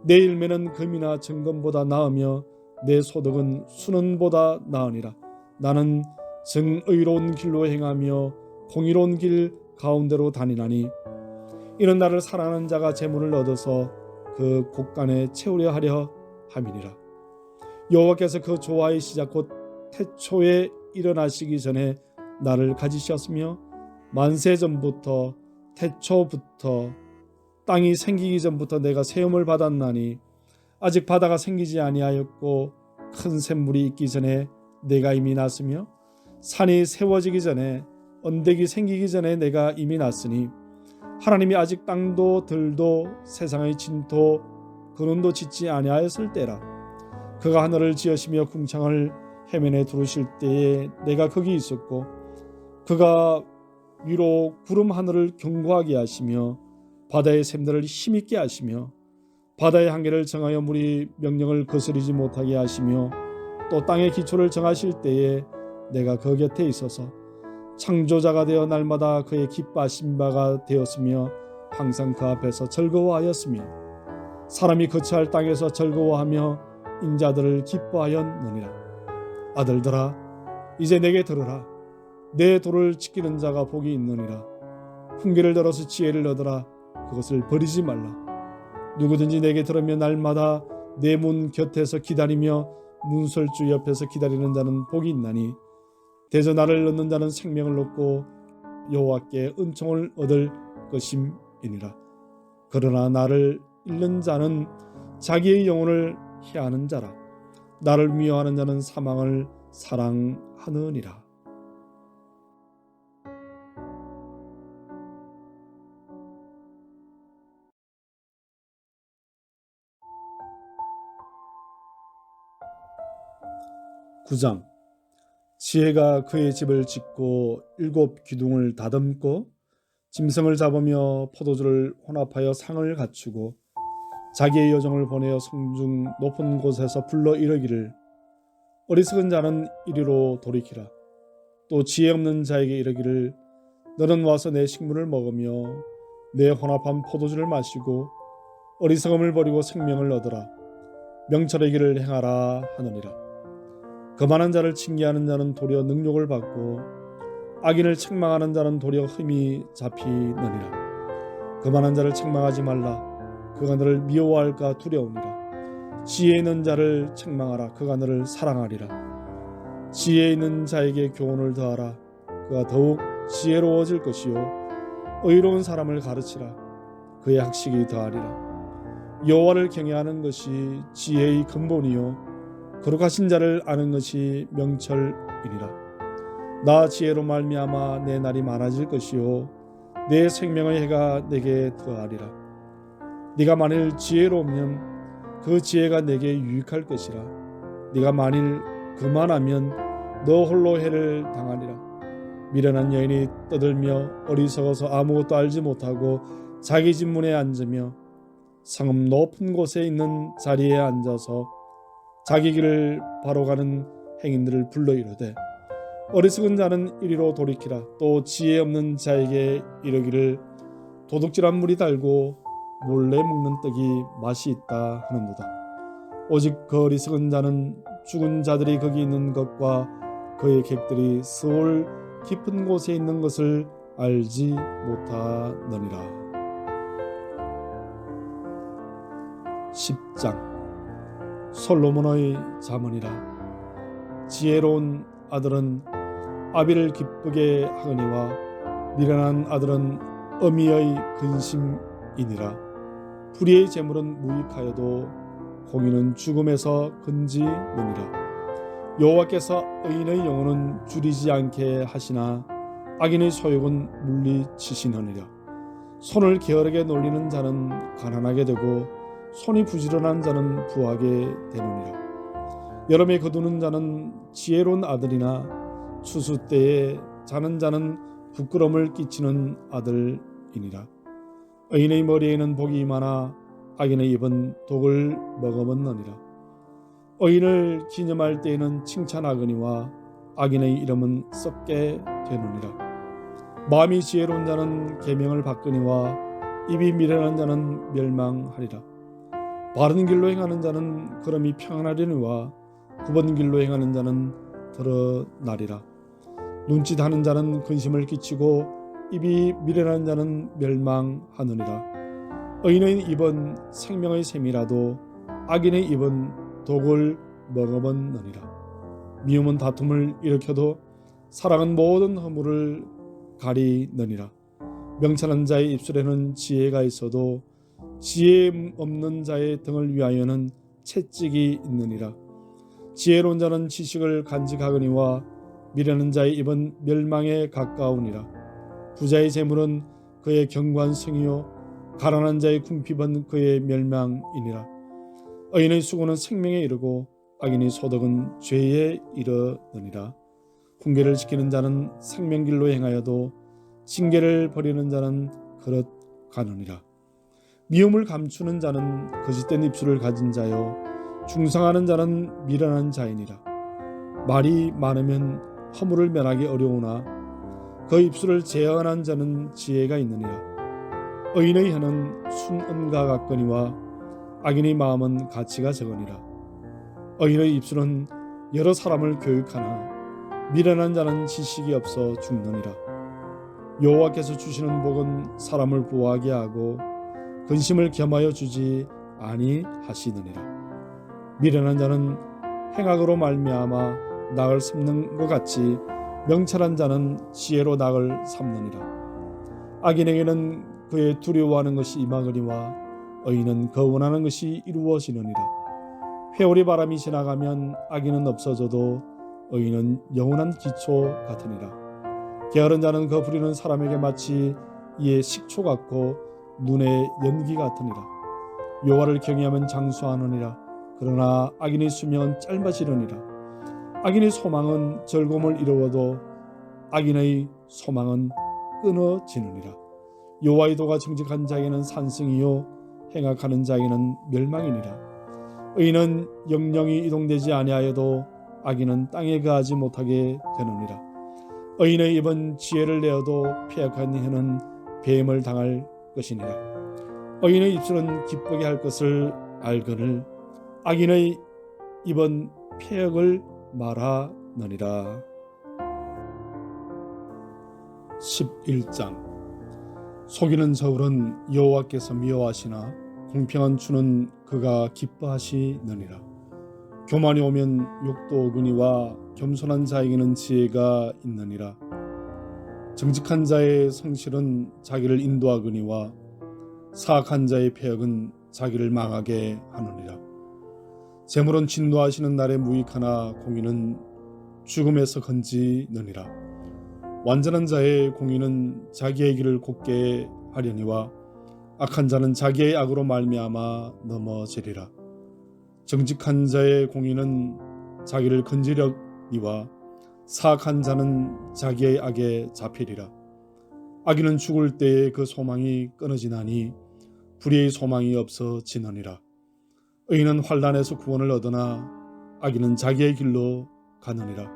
A: 내 일매는 금이나 정금보다 나으며 내 소득은 순은보다 나으니라. 나는 정의로운 길로 행하며 공의로운 길 가운데로 다니나니 이는 나를 사랑하는 자가 재물을 얻어서 그 곳간에 채우려 하려 함이니라. 여호와께서 그 조화의 시작 곧 태초에 일어나시기 전에 나를 가지셨으며 만세 전부터 태초부터 땅이 생기기 전부터 내가 세움을 받았나니 아직 바다가 생기지 아니하였고 큰 샘물이 있기 전에 내가 이미 났으며 산이 세워지기 전에 언덕이 생기기 전에 내가 이미 났으니 하나님이 아직 땅도 들도 세상의 진토 근원도 짓지 아니하였을 때라. 그가 하늘을 지으시며 궁창을 해면에 두르실 때에 내가 거기 있었고 그가 위로 구름 하늘을 견고하게 하시며 바다의 샘들을 힘있게 하시며 바다의 한계를 정하여 물이 명령을 거스르지 못하게 하시며 또 땅의 기초를 정하실 때에 내가 그 곁에 있어서 창조자가 되어 날마다 그의 기뻐하신 바가 되었으며 항상 그 앞에서 즐거워하였으며 사람이 거처할 땅에서 즐거워하며 인자들을 기뻐하였느니라. 아들들아 이제 내게 들으라. 내 도를 지키는 자가 복이 있느니라. 훈계를 들어서 지혜를 얻으라. 그것을 버리지 말라. 누구든지 내게 들으며 날마다 내 문 곁에서 기다리며 문설주 옆에서 기다리는 자는 복이 있나니 대저 나를 얻는 자는 생명을 얻고 여호와께 은총을 얻을 것임이니라. 그러나 나를 잃는 자는 자기의 영혼을 해하는 자라. 나를 미워하는 자는 사망을 사랑하느니라. 구장 지혜가 그의 집을 짓고 7 기둥을 다듬고 짐승을 잡으며 포도주를 혼합하여 상을 갖추고 자기의 여종을 보내어 성중 높은 곳에서 불러 이르기를 어리석은 자는 이리로 돌이키라. 또 지혜 없는 자에게 이르기를 너는 와서 내 식물을 먹으며 내 혼합한 포도주를 마시고 어리석음을 버리고 생명을 얻으라. 명철의 길을 행하라 하느니라. 거만한 자를 징계하는 자는 도리어 능욕을 받고 악인을 책망하는 자는 도리어 흠이 잡히느니라. 거만한 자를 책망하지 말라. 그가 너를 미워할까 두려우니라. 지혜 있는 자를 책망하라. 그가 너를 사랑하리라. 지혜 있는 자에게 교훈을 더하라. 그가 더욱 지혜로워질 것이요 의로운 사람을 가르치라. 그의 학식이 더하리라. 여호와를 경외하는 것이 지혜의 근본이요 거룩하신 자를 아는 것이 명철이니라. 나 지혜로 말미암아 내 날이 많아질 것이요 내 생명의 해가 내게 더하리라. 네가 만일 지혜로우면 그 지혜가 내게 유익할 것이라. 네가 만일 그만하면 너 홀로 해를 당하리라. 미련한 여인이 떠들며 어리석어서 아무것도 알지 못하고 자기 집 문에 앉으며 성읍 높은 곳에 있는 자리에 앉아서 자기 길을 바로 가는 행인들을 불러 이르되 어리석은 자는 이리로 돌이키라. 또 지혜 없는 자에게 이르기를 도둑질한 물이 달고 몰래 먹는 떡이 맛이 있다 하는도다. 오직 그 어리석은 자는 죽은 자들이 거기 있는 것과 그의 객들이 스올 깊은 곳에 있는 것을 알지 못하느니라. 10장 솔로몬의 잠언이라. 지혜로운 아들은 아비를 기쁘게 하거니와 미련한 아들은 어미의 근심이니라. 불의의 재물은 무익하여도 공의는 죽음에서 건지느니라. 여호와께서 의인의 영혼은 줄이지 않게 하시나 악인의 소욕은 물리치시느니라. 손을 게으르게 놀리는 자는 가난하게 되고 손이 부지런한 자는 부하게 되느니라. 여름에 거두는 자는 지혜로운 아들이나 추수 때에 자는 자는 부끄러움을 끼치는 아들이니라. 의인의 머리에는 복이 많아 악인의 입은 독을 머금었느니라. 의인을 기념할 때에는 칭찬하거니와 악인의 이름은 썩게 되느니라. 마음이 지혜로운 자는 계명을 받거니와 입이 미련한 자는 멸망하리라. 바른 길로 행하는 자는 걸음이 평안하려니와 굽은 길로 행하는 자는 드러나리라. 눈짓하는 자는 근심을 끼치고 입이 미련한 자는 멸망하느니라. 의인의 입은 생명의 샘이라도 악인의 입은 독을 머금었느니라. 미움은 다툼을 일으켜도 사랑은 모든 허물을 가리느니라. 명철한 자의 입술에는 지혜가 있어도 지혜 없는 자의 등을 위하여는 채찍이 있느니라. 지혜로운 자는 지식을 간직하거니와 미련한 자의 입은 멸망에 가까우니라. 부자의 재물은 그의 경관성이요 가난한 자의 궁핍은 그의 멸망이니라. 의인의 수고는 생명에 이르고 악인의 소득은 죄에 이르느니라. 훈계를 지키는 자는 생명길로 행하여도 징계를 버리는 자는 그릇 가느니라. 미움을 감추는 자는 거짓된 입술을 가진 자요 중상하는 자는 미련한 자이니라. 말이 많으면 허물을 면하기 어려우나 그 입술을 제한한 자는 지혜가 있느니라. 의인의 혀는 순은과 같거니와 악인의 마음은 가치가 적으니라. 의인의 입술은 여러 사람을 교육하나 미련한 자는 지식이 없어 죽느니라. 여호와께서 주시는 복은 사람을 보호하게 하고 근심을 겸하여 주지 아니하시느니라. 미련한 자는 행악으로 말미암아 낙을 씹는 것 같이 명철한 자는 지혜로 낙을 삼느니라. 악인에게는 그의 두려워하는 것이 임하거니와 의인은 그 원하는 것이 이루어지느니라. 회오리 바람이 지나가면 악인은 없어져도 의인은 영원한 기초 같으니라. 게으른 자는 그 부리는 사람에게 마치 이에 식초 같고 눈에 연기 같으니라. 여호와를 경외하면 장수하느니라. 그러나 악인의 수명은 짧아지느니라. 악인의 소망은 즐거움을 이루어도 악인의 소망은 끊어지느니라. 여호와의 도가 정직한 자에게는 산승이요 행악하는 자에게는 멸망이니라. 의인은 영영이 이동되지 아니하여도 악인은 땅에 거하지 못하게 되느니라. 의인의 입은 지혜를 내어도 패역한 혀는 배임을 당할 것이니라. 의인의 입술은 기쁘게 할 것을 알거늘 악인의 입은 패역을 말하느니라. 11장 속이는 저울은 여호와께서 미워하시나 공평한 주는 그가 기뻐하시느니라. 교만이 오면 욕도 오거니와 겸손한 자에게는 지혜가 있느니라. 정직한 자의 성실은 자기를 인도하거니와 사악한 자의 패역은 자기를 망하게 하느니라. 재물은 진노하시는 날에 무익하나 공의는 죽음에서 건지느니라. 완전한 자의 공의는 자기의 길을 곧게 하려니와 악한 자는 자기의 악으로 말미암아 넘어지리라. 정직한 자의 공의는 자기를 건지려니와 사악한 자는 자기의 악에 잡히리라. 악인은 죽을 때에 그 소망이 끊어지나니 불의의 소망이 없어지느니라. 의인은 환난에서 구원을 얻으나 악인은 자기의 길로 가느니라.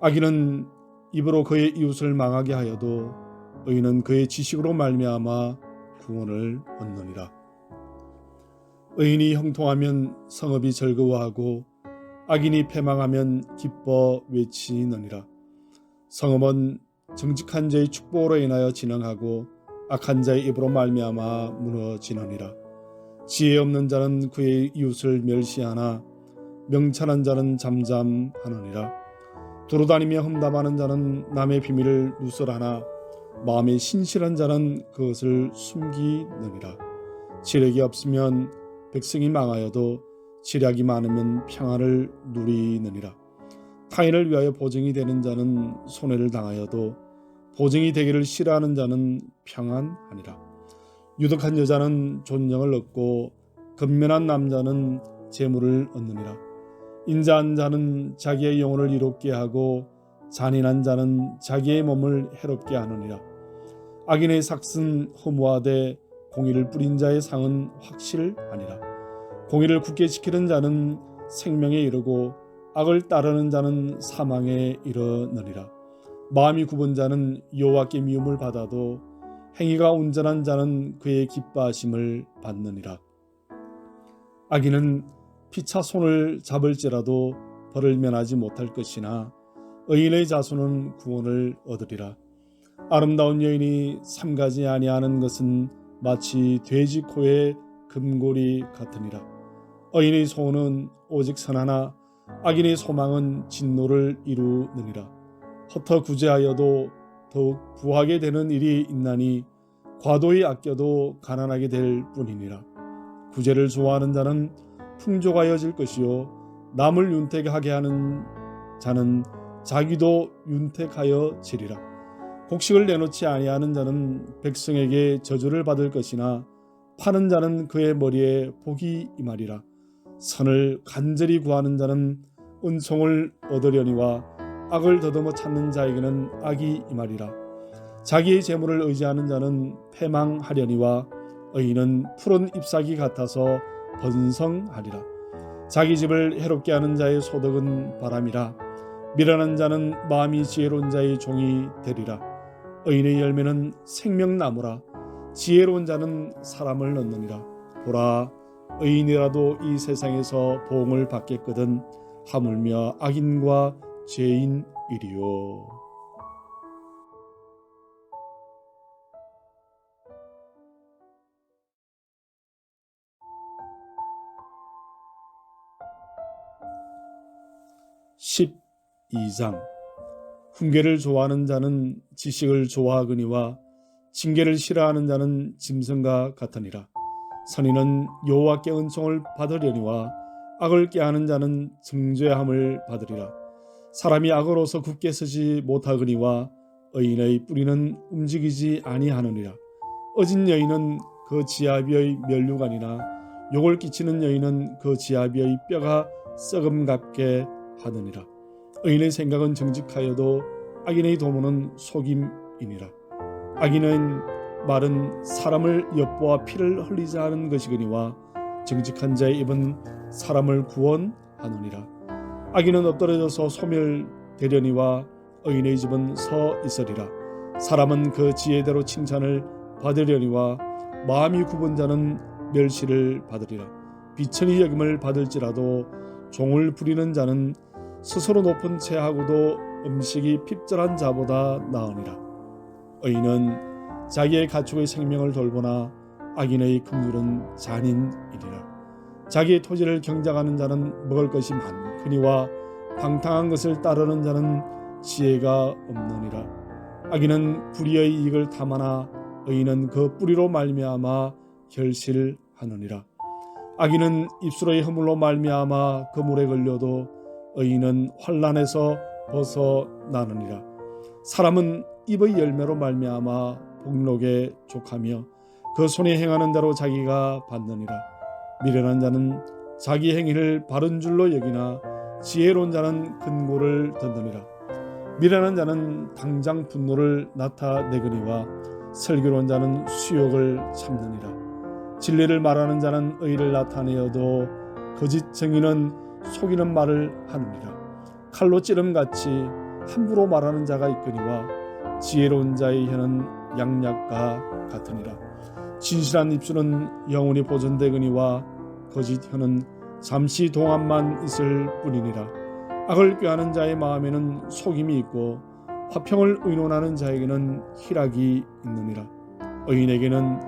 A: 악인은 입으로 그의 이웃을 망하게 하여도 의인은 그의 지식으로 말미암아 구원을 얻느니라. 의인이 형통하면 성읍이 즐거워하고 악인이 패망하면 기뻐 외치느니라. 성읍은 정직한 자의 축복으로 인하여 진흥하고 악한 자의 입으로 말미암아 무너지느니라. 지혜 없는 자는 그의 이웃을 멸시하나 명철한 자는 잠잠하느니라. 두루다니며 험담하는 자는 남의 비밀을 누설하나 마음에 신실한 자는 그것을 숨기느니라. 지력이 없으면 백성이 망하여도 지략이 많으면 평안을 누리느니라. 타인을 위하여 보증이 되는 자는 손해를 당하여도 보증이 되기를 싫어하는 자는 평안하니라. 유득한 여자는 존경을 얻고 근면한 남자는 재물을 얻느니라. 인자한 자는 자기의 영혼을 이롭게 하고 잔인한 자는 자기의 몸을 해롭게 하느니라. 악인의 삭은 허무하되 공의를 뿌린 자의 상은 확실하니라. 공의를 굳게 지키는 자는 생명에 이르고 악을 따르는 자는 사망에 이르느니라. 마음이 굽은 자는 여호와께 미움을 받아도 행위가 온전한 자는 그의 기뻐하심을 받느니라. 악인은 피차 손을 잡을지라도 벌을 면하지 못할 것이나 의인의 자손은 구원을 얻으리라. 아름다운 여인이 삼가지 아니하는 것은 마치 돼지 코의 금고리 같으니라. 의인의 소원은 오직 선하나 악인의 소망은 진노를 이루느니라. 헛터 구제하여도 더욱 부하게 되는 일이 있나니 과도히 아껴도 가난하게 될 뿐이니라. 구제를 좋아하는 자는 풍족하여질 것이요 남을 윤택하게 하는 자는 자기도 윤택하여 지리라. 곡식을 내놓지 아니하는 자는 백성에게 저주를 받을 것이나 파는 자는 그의 머리에 복이 임하리라. 선을 간절히 구하는 자는 은총을 얻으려니와 악을 더듬어 찾는 자에게는 악이 임하리라. 자기의 재물을 의지하는 자는 패망하려니와 의인은 푸른 잎사귀 같아서 번성하리라. 자기 집을 해롭게 하는 자의 소득은 바람이라. 미련한 자는 마음이 지혜로운 자의 종이 되리라. 의인의 열매는 생명나무라. 지혜로운 자는 사람을 얻느니라. 보라, 의인이라도 이 세상에서 보응을 받겠거든 하물며 악인과 죄인이리요. (12장) 훈계를 좋아하는 자는 지식을 좋아하거니와 징계를 싫어하는 자는 짐승과 같으니라. 선인은 여호와께 은총을 받으려니와 악을 꾀하는 자는 정죄함을 받으리라. 사람이 악으로서 굳게 서지 못하거니와 의인의 뿌리는 움직이지 아니하느니라. 어진 여인은 그 지아비의 면류관이나 욕을 끼치는 여인은 그 지아비의 뼈가 썩음 같게 하느니라. 의인의 생각은 정직하여도 악인의 도모는 속임이니라. 악인의 말은 사람을 엿보아 피를 흘리자 하는 것이거니와 정직한 자의 입은 사람을 구원하느니라. 악인은 엎드러져서 소멸되려니와 의인의 집은 서 있으리라. 사람은 그 지혜대로 칭찬을 받으려니와 마음이 굽은 자는 멸시를 받으리라. 비천히 여김을 받을지라도 종을 부리는 자는 스스로 높은 채하고도 음식이 핍절한 자보다 나으니라. 의인은 자기의 가축의 생명을 돌보나 악인의 긍휼은 잔인이니라. 자기의 토지를 경작하는 자는 먹을 것이 많거니와 방탕한 것을 따르는 자는 지혜가 없느니라. 악인은 불의의 이익을 탐하나 의인은 그 뿌리로 말미암아 결실하느니라. 악인은 입술의 허물로 말미암아 그물에 걸려도 의인은 환난에서 벗어나느니라. 사람은 입의 열매로 말미암아 복록에 족하며 그 손이 행하는 대로 자기가 받느니라. 미련한 자는 자기 행위를 바른 줄로 여기나 지혜로운 자는 근고를 던드니라. 미련한 자는 당장 분노를 나타내거니와 슬기로운 자는 수욕을 참느니라. 진리를 말하는 자는 의를 나타내어도 거짓 정의는 속이는 말을 하느니라. 칼로 찌름같이 함부로 말하는 자가 있거니와 지혜로운 자의 혀는 양약과 같으니라. 진실한 입술은 영원히 보존되거니와 거짓 혀는 잠시 동안만 있을 뿐이니라. 악을 꾀하는 자의 마음에는 속임이 있고 화평을 의논하는 자에게는 희락이 있느니라. 의인에게는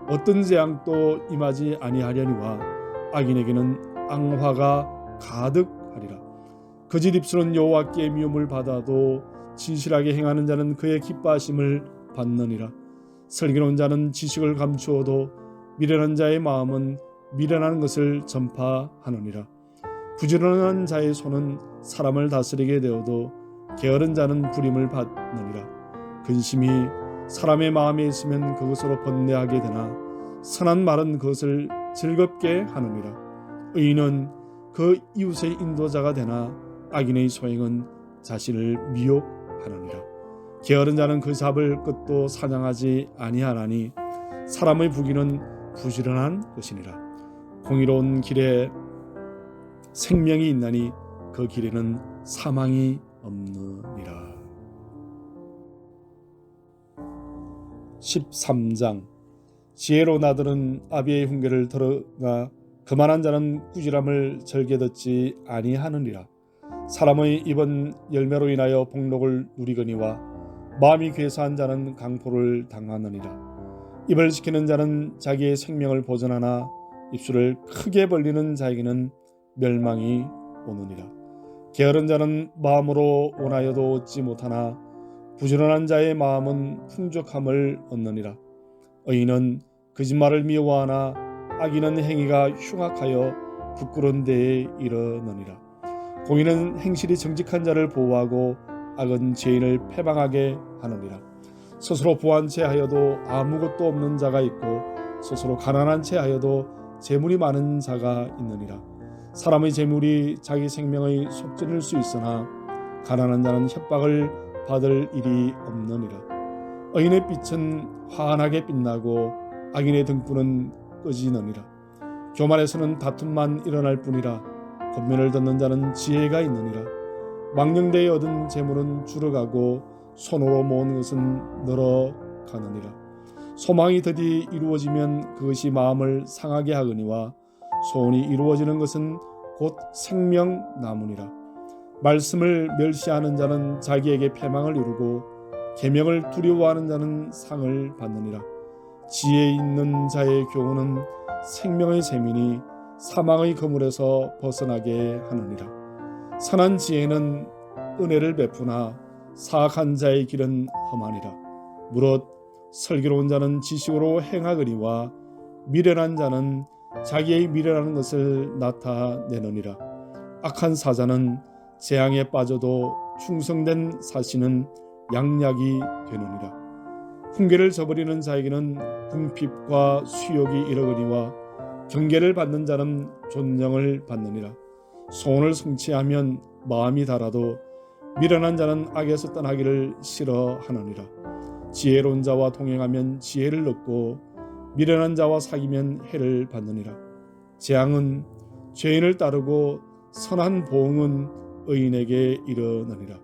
A: 어떤 재앙도 임하지 아니하려니와 악인에게는 앙화가 가득하리라. 거짓 입술은 여호와께 미움을 받아도 진실하게 행하는 자는 그의 기뻐하심을 받느니라. 슬기로운 자는 지식을 감추어도 미련한 자의 마음은 미련한 것을 전파하느니라. 부지런한 자의 손은 사람을 다스리게 되어도 게으른 자는 부림을 받느니라. 근심이 사람의 마음에 있으면 그것으로 번뇌하게 되나 선한 말은 그것을 즐겁게 하느니라. 의인은 그 이웃의 인도자가 되나 악인의 소행은 자신을 미혹하느니라. 게으른 자는 그 잡을 것도 사냥하지 아니하나니 사람의 부귀는 부지런한 것이니라. 공의로운 길에 생명이 있나니 그 길에는 사망이 없느니라. 13장. 지혜로 나들은 아비의 훈계를 들어가 그만한 자는 꾸지람을 절개 듣지 아니하느니라. 사람의 입은 열매로 인하여 복록을 누리거니와 마음이 괴사한 자는 강포를 당하느니라. 입을 지키는 자는 자기의 생명을 보존하나 입술을 크게 벌리는 자에게는 멸망이 오느니라. 게으른 자는 마음으로 원하여도 얻지 못하나 부지런한 자의 마음은 풍족함을 얻느니라. 의인은 거짓말을 미워하나 악인은 행위가 흉악하여 부끄러운 데에 이르느니라. 공의는 행실이 정직한 자를 보호하고 악은 죄인을 패방하게 하느니라. 스스로 부한 채 하여도 아무것도 없는 자가 있고 스스로 가난한 채 하여도 재물이 많은 자가 있느니라. 사람의 재물이 자기 생명의 속죄일 수 있으나 가난한 자는 협박을 받을 일이 없느니라. 의인의 빛은 환하게 빛나고 악인의 등불은 꺼지느니라. 교만에서는 다툼만 일어날 뿐이라 권면을 듣는 자는 지혜가 있느니라. 망령되이 얻은 재물은 줄어가고 손으로 모은 것은 늘어가느니라. 소망이 드디 이루어지면 그것이 마음을 상하게 하거니와 소원이 이루어지는 것은 곧 생명나무니라. 말씀을 멸시하는 자는 자기에게 패망을 이루고 계명을 두려워하는 자는 상을 받느니라. 지혜 있는 자의 교훈은 생명의 셈이니 사망의 그물에서 벗어나게 하느니라. 선한 지혜는 은혜를 베푸나 사악한 자의 길은 험하니라. 무릇 슬기로운 자는 지식으로 행하거니와 미련한 자는 자기의 미련한 것을 나타내느니라. 악한 사자는 재앙에 빠져도 충성된 사신은 양약이 되느니라. 훈계를 저버리는 자에게는 궁핍과 수욕이 이르거니와 경계를 받는 자는 존경을 받느니라. 소원을 성취하면 마음이 달아도 미련한 자는 악에서 떠나기를 싫어하느니라. 지혜로운 자와 동행하면 지혜를 얻고 미련한 자와 사귀면 해를 받느니라. 재앙은 죄인을 따르고 선한 보응은 의인에게 이르느니라.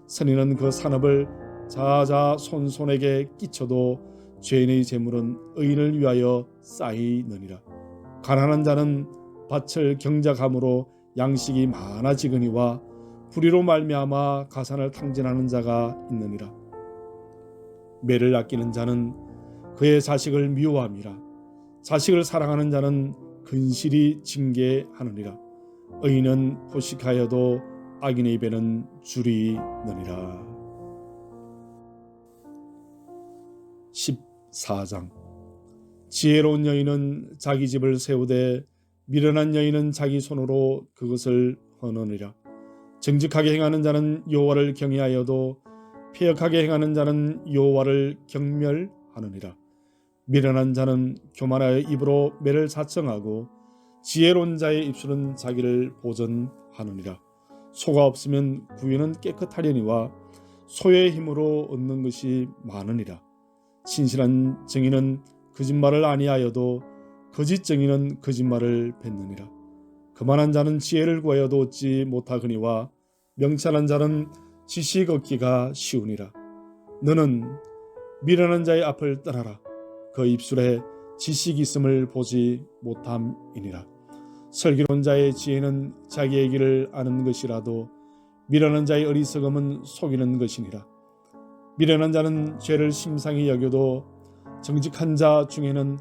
A: 선인은 그 산업을 자자손손에게 끼쳐도 죄인의 재물은 의인을 위하여 쌓이느니라. 가난한 자는 밭을 경작함으로 양식이 많아지거니와 불의로 말미암아 가산을 탕진하는 자가 있느니라. 매를 아끼는 자는 그의 자식을 미워함이라. 자식을 사랑하는 자는 근실히 징계하느니라. 의인은 포식하여도 악인의 입에는 줄이 느니라. 14장. 지혜로운 여인은 자기 집을 세우되 미련한 여인은 자기 손으로 그것을 허느니라. 정직하게 행하는 자는 여호와를 경외하여도 패역하게 행하는 자는 여호와를 경멸하느니라. 미련한 자는 교만하여 입으로 매를 자청하고 지혜로운 자의 입술은 자기를 보전하느니라. 소가 없으면 구유는 깨끗하려니와 소의 힘으로 얻는 것이 많으니라. 신실한 정의는 거짓말을 아니하여도 거짓 정의는 거짓말을 뱉느니라. 거만한 자는 지혜를 구하여도 얻지 못하거니와 명철한 자는 지식 얻기가 쉬우니라. 너는 미련한 자의 앞을 떠나라. 그 입술에 지식이 있음을 보지 못함이니라. 슬기로운 자의 지혜는 자기의 길을 아는 것이라도 미련한 자의 어리석음은 속이는 것이니라. 미련한 자는 죄를 심상히 여겨도 정직한 자 중에는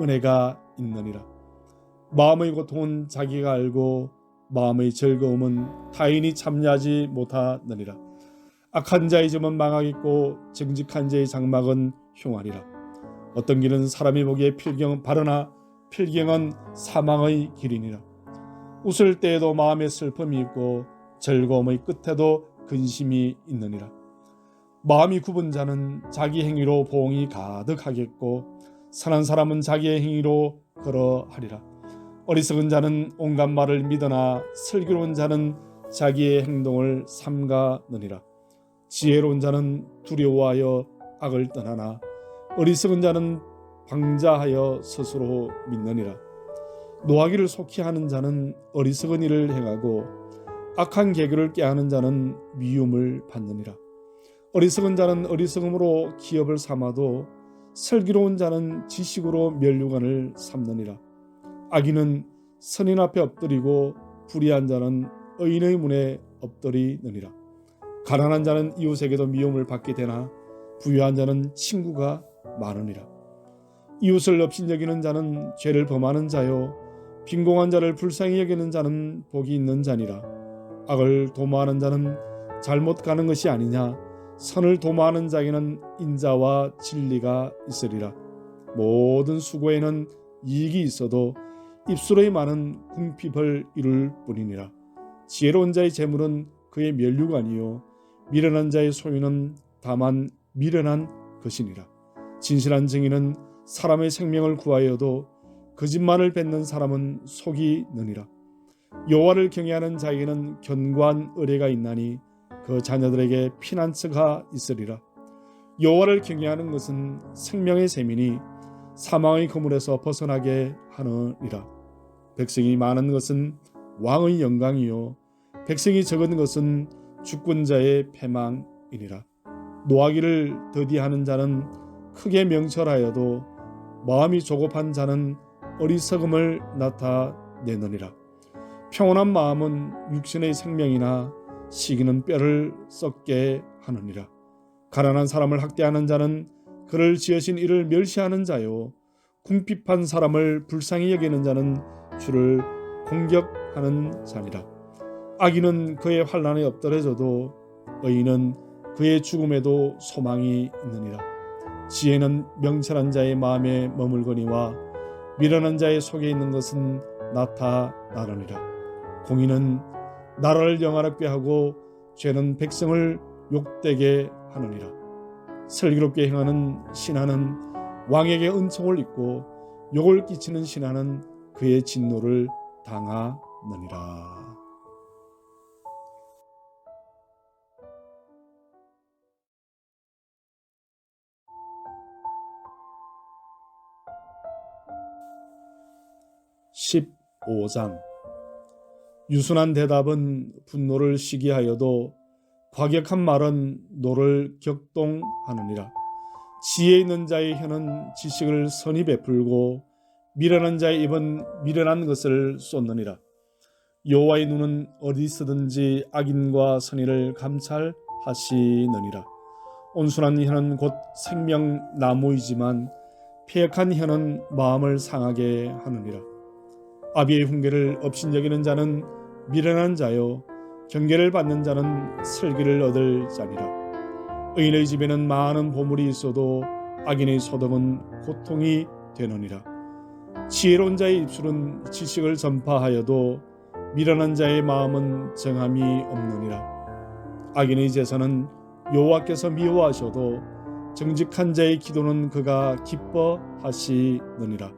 A: 은혜가 있느니라. 마음의 고통은 자기가 알고 마음의 즐거움은 타인이 참여하지 못하느니라. 악한 자의 점은 망하겠고 정직한 자의 장막은 흉하리라. 어떤 길은 사람이 보기에 바르나 필경은 사망의 길이니라. 웃을 때에도 마음에 슬픔이 있고 즐거움의 끝에도 근심이 있느니라. 마음이 굽은 자는 자기 행위로 보응이 가득하겠고 선한 사람은 자기의 행위로 걸어하리라. 어리석은 자는 온갖 말을 믿으나 슬기로운 자는 자기의 행동을 삼가느니라. 지혜로운 자는 두려워하여 악을 떠나나 어리석은 자는 방자하여 스스로 믿느니라. 노하기를 속히 하는 자는 어리석은 일을 행하고 악한 계교를 꾀하는 자는 미움을 받느니라. 어리석은 자는 어리석음으로 기업을 삼아도 슬기로운 자는 지식으로 면류관을 삼느니라. 악인은 선인 앞에 엎드리고 불의한 자는 의인의 문에 엎드리느니라. 가난한 자는 이웃에게도 미움을 받게 되나 부유한 자는 친구가 많으니라. 이웃을 업신여기는 자는 죄를 범하는 자요 빈공한 자를 불쌍히 여기는 자는 복이 있는 자니라. 악을 도모하는 자는 잘못 가는 것이 아니냐. 선을 도모하는 자에게는 인자와 진리가 있으리라. 모든 수고에는 이익이 있어도 입술의 많은 궁핍을 이룰 뿐이니라. 지혜로운 자의 재물은 그의 면류관이요 미련한 자의 소유는 다만 미련한 것이니라. 진실한 증인은 사람의 생명을 구하여도 거짓말을 뱉는 사람은 속이 느니라. 여호와를 경외하는 자에게는 견고한 의뢰가 있나니 그 자녀들에게 피난처가 있으리라. 여호와를 경외하는 것은 생명의 셈이니 사망의 그물에서 벗어나게 하느니라. 백성이 많은 것은 왕의 영광이요 백성이 적은 것은 주권자의 패망이니라. 노하기를 더디하는 자는 크게 명철하여도 마음이 조급한 자는 어리석음을 나타내느니라. 평온한 마음은 육신의 생명이나 시기는 뼈를 썩게 하느니라. 가난한 사람을 학대하는 자는 그를 지으신 이를 멸시하는 자요 궁핍한 사람을 불쌍히 여기는 자는 주를 공격하는 자니라. 악인은 그의 환난에 엎드려져도 의인은 그의 죽음에도 소망이 있느니라. 지혜는 명철한 자의 마음에 머물거니와 미련한 자의 속에 있는 것은 나타나느니라. 공의는 나라를 영화롭게 하고 죄는 백성을 욕되게 하느니라. 슬기롭게 행하는 신하는 왕에게 은총을 입고 욕을 끼치는 신하는 그의 진노를 당하느니라. (15장) 유순한 대답은 분노를 시기하여도 과격한 말은 노를 격동하느니라. 지혜 있는 자의 혀는 지식을 선히 베풀고 미련한 자의 입은 미련한 것을 쏟느니라. 여호와의 눈은 어디서든지 악인과 선의를 감찰하시느니라. 온순한 혀는 곧 생명나무이지만 패역한 혀는 마음을 상하게 하느니라. 아비의 훈계를 업신여기는 자는 미련한 자요 경계를 받는 자는 슬기를 얻을 자니라. 의인의 집에는 많은 보물이 있어도 악인의 소득은 고통이 되느니라. 지혜로운 자의 입술은 지식을 전파하여도 미련한 자의 마음은 정함이 없느니라. 악인의 제사는 여호와께서 미워하셔도 정직한 자의 기도는 그가 기뻐하시느니라.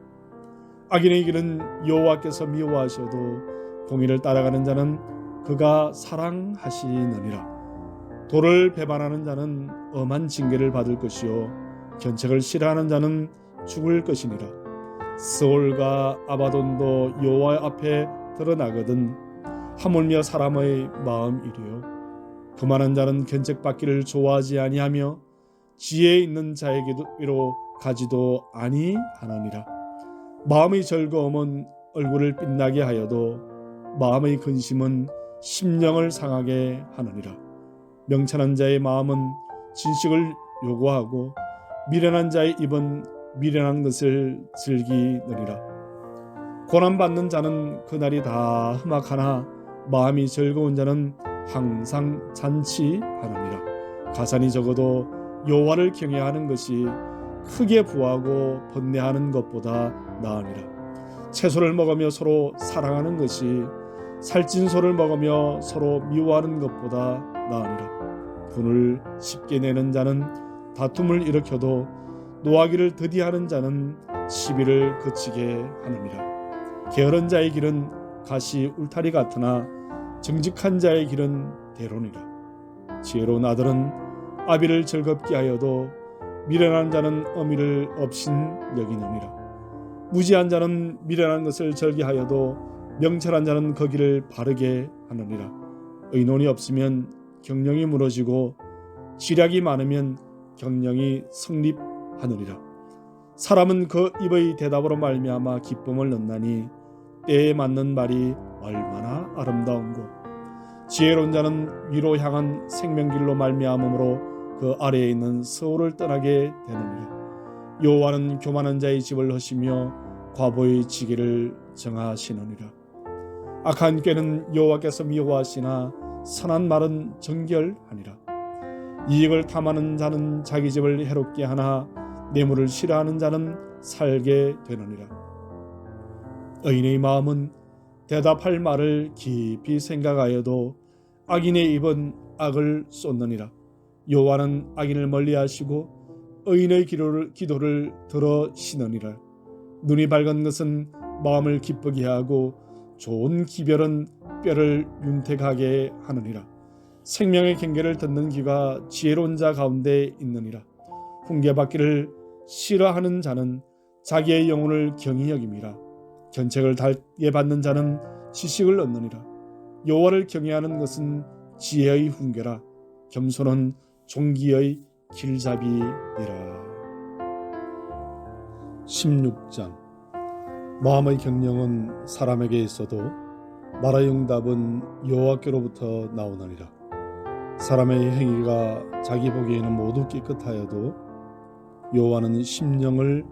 A: 악인의 길은 여호와께서 미워하셔도 공의를 따라가는 자는 그가 사랑하시느니라. 도를 배반하는 자는 엄한 징계를 받을 것이요 견책을 싫어하는 자는 죽을 것이니라. 스올과 아바돈도 여호와 앞에 드러나거든 하물며 사람의 마음이리요. 교만한 자는 견책받기를 좋아하지 아니하며 지혜 있는 자에게로 가지도 아니하느니라. 마음의 즐거움은 얼굴을 빛나게 하여도 마음의 근심은 심령을 상하게 하느니라. 명철한 자의 마음은 진식을 요구하고 미련한 자의 입은 미련한 것을 즐기느니라. 고난받는 자는 그날이 다 흠악하나 마음이 즐거운 자는 항상 잔치하느니라. 가산이 적어도 여호와를 경외하는 것이 크게 부하고 번뇌하는 것보다 나으니라. 채소를 먹으며 서로 사랑하는 것이 살찐 소를 먹으며 서로 미워하는 것보다 나으니라. 분을 쉽게 내는 자는 다툼을 일으켜도 노하기를 더디하는 자는 시비를 그치게 하느니라. 게으른 자의 길은 가시 울타리 같으나 정직한 자의 길은 대로니라. 지혜로운 아들은 아비를 즐겁게 하여도 미련한 자는 어미를 업신 여기느니라. 무지한 자는 미련한 것을 절개하여도 명철한 자는 거기를 바르게 하느니라. 의논이 없으면 경영이 무너지고 지략이 많으면 경영이 성립하느니라. 사람은 그 입의 대답으로 말미암아 기쁨을 얻나니 때에 맞는 말이 얼마나 아름다운고 지혜로운 자는 위로 향한 생명길로 말미암음으로 그 아래에 있는 서울을 떠나게 되느니라. 여호와는 교만한 자의 집을 허시며 과부의 지기를 정하시느니라. 악한 꾀는 여호와께서 미워하시나 선한 말은 정결하니라. 이익을 탐하는 자는 자기 집을 해롭게 하나 뇌물을 싫어하는 자는 살게 되느니라. 의인의 마음은 대답할 말을 깊이 생각하여도 악인의 입은 악을 쏟느니라. 여호와는 악인을 멀리하시고 의인의 기도를 들으시느니라. 눈이 밝은 것은 마음을 기쁘게 하고 좋은 기별은 뼈를 윤택하게 하느니라. 생명의 경계를 듣는 귀가 지혜로운 자 가운데 있느니라. 훈계받기를 싫어하는 자는 자기의 영혼을 경히 여김이라. 견책을 달게 받는 자는 지식을 얻느니라. 여호와를 경외하는 것은 지혜의 훈계라. 겸손은 종기의 길잡이니라. 16장. 마음의 경영은 사람에게 있어도 말의 응답은 여호와께로부터 나오느니라. 사람의 행위가 자기 보기에는 모두 깨끗하여도 여호와는 심령을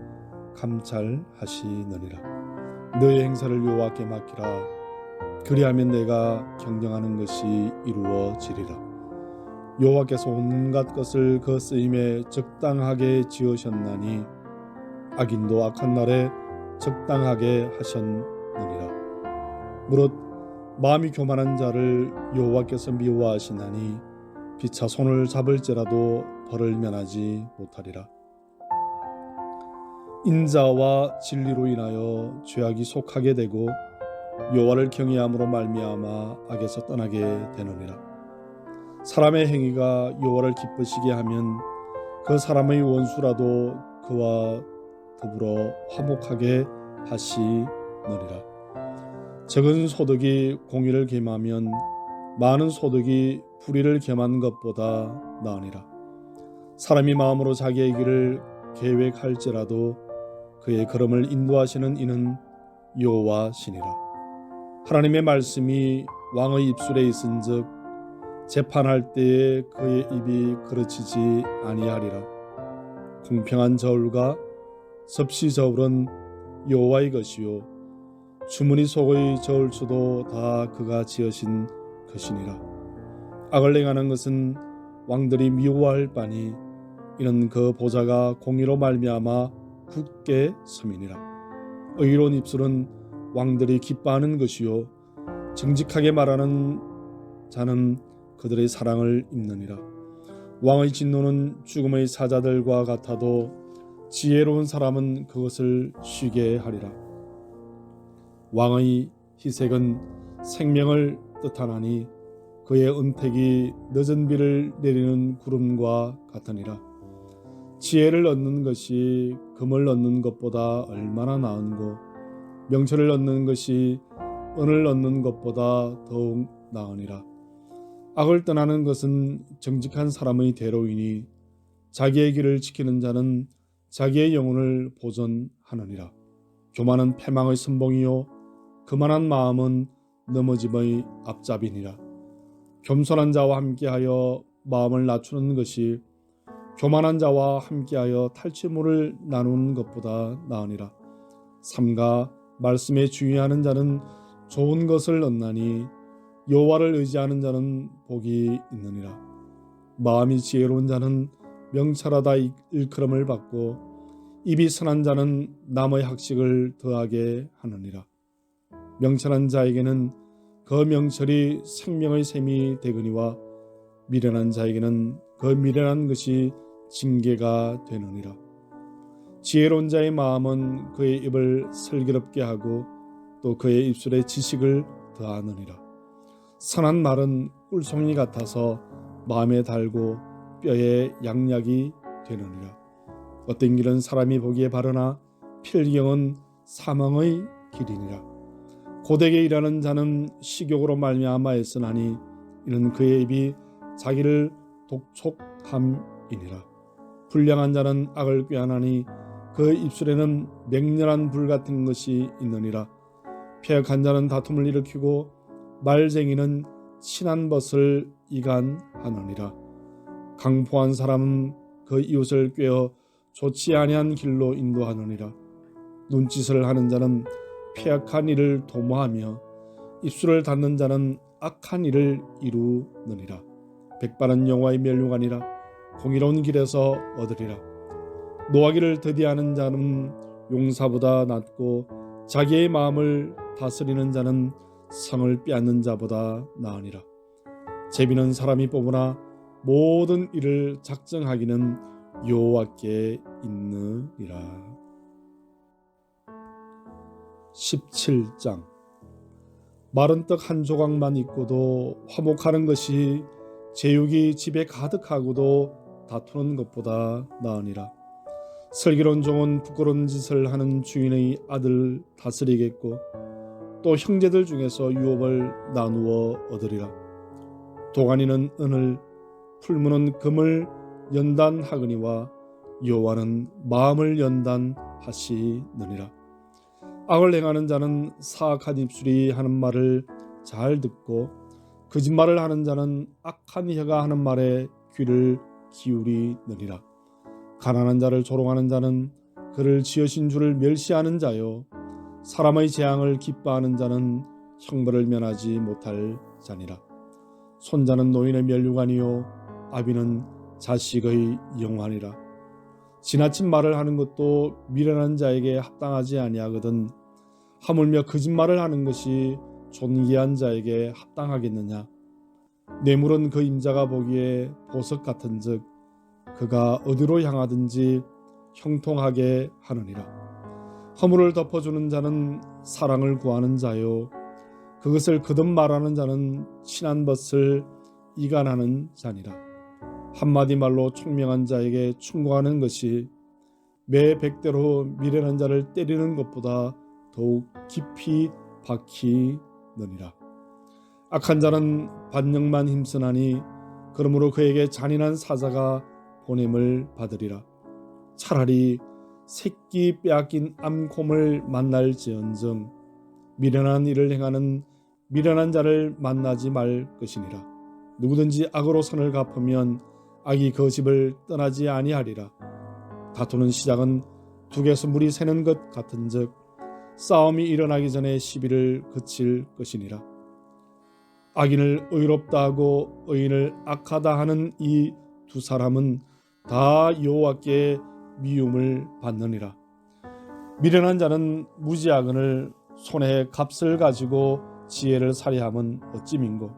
A: 감찰하시느니라. 너의 행사를 여호와께 맡기라. 그리하면 내가 경영하는 것이 이루어지리라. 여호와께서 온갖 것을 그 쓰임에 적당하게 지으셨나니 악인도 악한 날에 적당하게 하셨느니라. 무릇 마음이 교만한 자를 여호와께서 미워하시나니 피차 손을 잡을지라도 벌을 면하지 못하리라. 인자와 진리로 인하여 죄악이 속하게 되고 여호와를 경외함으로 말미암아 악에서 떠나게 되느니라. 사람의 행위가 여호와를 기쁘시게 하면 그 사람의 원수라도 그와 더불어 화목하게 하시느니라. 적은 소득이 공의를 겸하면 많은 소득이 불의를 겸한 것보다 나으니라. 사람이 마음으로 자기의 길을 계획할지라도 그의 걸음을 인도하시는 이는 여호와시니라. 하나님의 말씀이 왕의 입술에 있은즉 재판할 때에 그의 입이 그르치지 아니하리라. 공평한 저울과 섭씨 저울은 여호와의 것이요 주머니 속의 저울수도 다 그가 지으신 것이니라. 악을 행하는 것은 왕들이 미워할 바니 이는 그 보좌가 공의로 말미암아 굳게 섬이니라. 의로운 입술은 왕들이 기뻐하는 것이요 정직하게 말하는 자는 그들의 사랑을 입느니라. 왕의 진노는 죽음의 사자들과 같아도 지혜로운 사람은 그것을 쉬게 하리라. 왕의 희색은 생명을 뜻하나니 그의 은택이 늦은 비를 내리는 구름과 같으니라. 지혜를 얻는 것이 금을 얻는 것보다 얼마나 나은고 명철을 얻는 것이 은을 얻는 것보다 더욱 나으니라. 악을 떠나는 것은 정직한 사람의 대로이니 자기의 길을 지키는 자는 자기의 영혼을 보존하느니라. 교만은 패망의 선봉이요 거만한 마음은 넘어짐의 앞잡이니라. 겸손한 자와 함께하여 마음을 낮추는 것이 교만한 자와 함께하여 탈취물을 나누는 것보다 나으니라. 삼가 말씀에 주의하는 자는 좋은 것을 얻나니 여호와를 의지하는 자는 복이 있느니라. 마음이 지혜로운 자는 명철하다 일컬음을 받고 입이 선한 자는 남의 학식을 더하게 하느니라. 명철한 자에게는 그 명철이 생명의 샘이 되거니와 미련한 자에게는 그 미련한 것이 징계가 되느니라. 지혜로운 자의 마음은 그의 입을 슬기롭게 하고 또 그의 입술에 지식을 더하느니라. 선한 말은 꿀송이 같아서 마음에 달고 뼈에 양약이 되느니라. 어떤 길은 사람이 보기에 바르나 필경은 사망의 길이니라. 고되게 일하는 자는 식욕으로 말미암아 애쓰나니 이는 그의 입이 자기를 독촉함이니라. 불량한 자는 악을 꾀하나니 그 입술에는 맹렬한 불 같은 것이 있느니라. 패역한 자는 다툼을 일으키고 말쟁이는 친한 벗을 이간하느니라. 강포한 사람은 그 이웃을 꾀어 좋지 아니한 길로 인도하느니라. 눈짓을 하는 자는 패악한 일을 도모하며 입술을 닫는 자는 악한 일을 이루느니라. 백발은 여호와의 멸류관이라 공의로운 길에서 얻으리라. 노하기를 더디하는 자는 용사보다 낫고 자기의 마음을 다스리는 자는 성을 빼앗는 자보다 나으니라. 제비는 사람이 뽑으나 모든 일을 작정하기는 여호와께 있느니라. 17장. 마른 떡 한 조각만 있고도 화목하는 것이 제육이 집에 가득하고도 다투는 것보다 나으니라. 슬기로운 종은 부끄러운 짓을 하는 주인의 아들 다스리겠고 또 형제들 중에서 유업을 나누어 얻으리라. 도가니는 은을 풀무는 금을 연단하거니와 여호와는 마음을 연단하시느니라. 악을 행하는 자는 사악한 입술이 하는 말을 잘 듣고 거짓말을 하는 자는 악한 혀가 하는 말에 귀를 기울이느니라. 가난한 자를 조롱하는 자는 그를 지으신 주를 멸시하는 자요 사람의 재앙을 기뻐하는 자는 형벌을 면하지 못할 자니라. 손자는 노인의 멸류관이요 아비는 자식의 영환이라. 지나친 말을 하는 것도 미련한 자에게 합당하지 아니하거든 하물며 거짓말을 하는 것이 존귀한 자에게 합당하겠느냐. 뇌물은 그 임자가 보기에 보석 같은즉 그가 어디로 향하든지 형통하게 하느니라. 허물을 덮어주는 자는 사랑을 구하는 자요 그것을 거듭 말하는 자는 친한 벗을 이간하는 자니라. 한마디 말로 총명한 자에게 충고하는 것이 매 백대로 미련한 자를 때리는 것보다 더욱 깊이 박히느니라. 악한 자는 반역만 힘쓰나니 그러므로 그에게 잔인한 사자가 보냄을 받으리라. 차라리 새끼 빼앗긴 암곰을 만날지언정 미련한 일을 행하는 미련한 자를 만나지 말 것이니라. 누구든지 악으로 선을 갚으면 악이 그 집을 떠나지 아니하리라. 다투는 시작은 둑에서 물이 새는 것 같은즉 싸움이 일어나기 전에 시비를 그칠 것이니라. 악인을 의롭다 하고 의인을 악하다 하는 이 두 사람은 다 여호와께 미움을 받느니라. 미련한 자는 무지하거늘 손에 값을 가지고 지혜를 살해함은 어찌민고.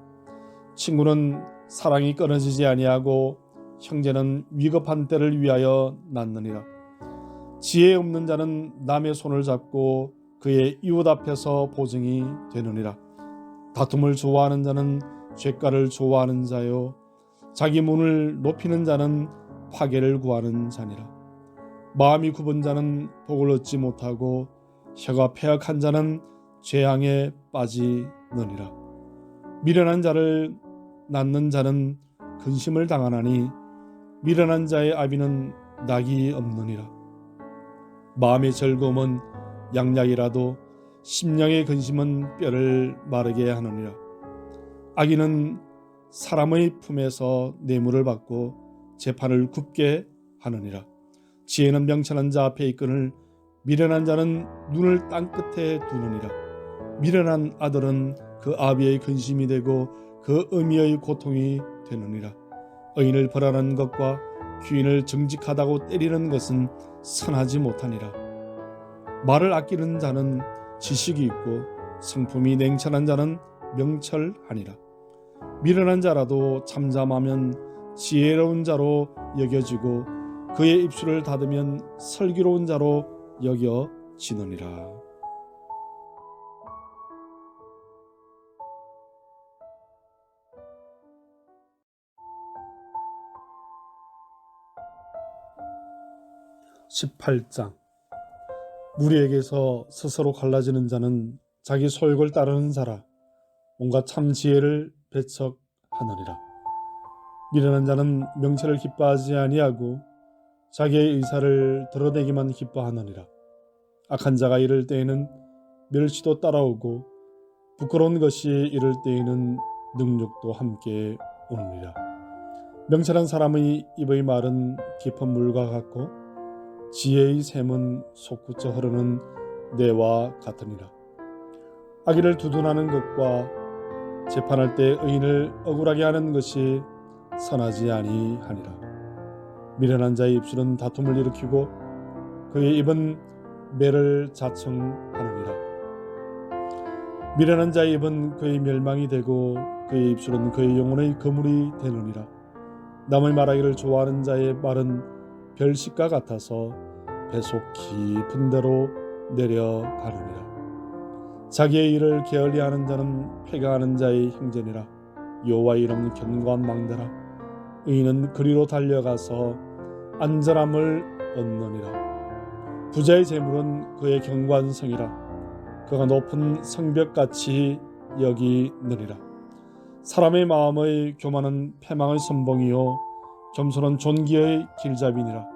A: 친구는 사랑이 끊어지지 아니하고 형제는 위급한 때를 위하여 낳느니라. 지혜 없는 자는 남의 손을 잡고 그의 이웃 앞에서 보증이 되느니라. 다툼을 좋아하는 자는 죄가를 좋아하는 자요 자기 문을 높이는 자는 파괴를 구하는 자니라. 마음이 굽은 자는 복을 얻지 못하고 혀가 패역한 자는 재앙에 빠지느니라. 미련한 자를 낳는 자는 근심을 당하나니 미련한 자의 아비는 낙이 없느니라. 마음의 즐거움은 양약이라도 심령의 근심은 뼈를 마르게 하느니라. 악인은 사람의 품에서 뇌물을 받고 재판을 굽게 하느니라. 지혜는 명철한 자 앞에 이끈을 미련한 자는 눈을 땅끝에 두느니라. 미련한 아들은 그 아비의 근심이 되고 그 어미의 고통이 되느니라. 의인을 벌하는 것과 귀인을 정직하다고 때리는 것은 선하지 못하니라. 말을 아끼는 자는 지식이 있고 성품이 냉철한 자는 명철하니라. 미련한 자라도 잠잠하면 지혜로운 자로 여겨지고 그의 입술을 닫으면 슬기로운 자로 여겨지느니라. (18장) 무리에게서 스스로 갈라지는 자는 자기 소욕을 따르는 자라. 온갖 참 지혜를 배척하느니라. 미련한 자는 명철을 기뻐하지 아니하고 자기의 의사를 드러내기만 기뻐하느니라. 악한 자가 이를 때에는 멸시도 따라오고 부끄러운 것이 이를 때에는 능력도 함께 오느니라. 명철한 사람의 입의 말은 깊은 물과 같고 지혜의 샘은 솟구쳐 흐르는 뇌와 같으니라. 악인을 두둔하는 것과 재판할 때 의인을 억울하게 하는 것이 선하지 아니하니라. 미련한 자의 입술은 다툼을 일으키고 그의 입은 매를 자청하느니라. 미련한 자의 입은 그의 멸망이 되고 그의 입술은 그의 영혼의 거물이 되느니라. 남의 말하기를 좋아하는 자의 말은 별식과 같아서 배속 깊은 데로 내려가느니라. 자기의 일을 게을리하는 자는 폐가하는 자의 형제니라. 여호와의 이름은 견고한 망대라. 의인은 그리로 달려가서 안전함을 얻느니라. 부자의 재물은 그의 견고한 성이라. 그가 높은 성벽같이 여기느니라. 사람의 마음의 교만은 패망의 선봉이요 겸손은 존귀의 길잡이니라.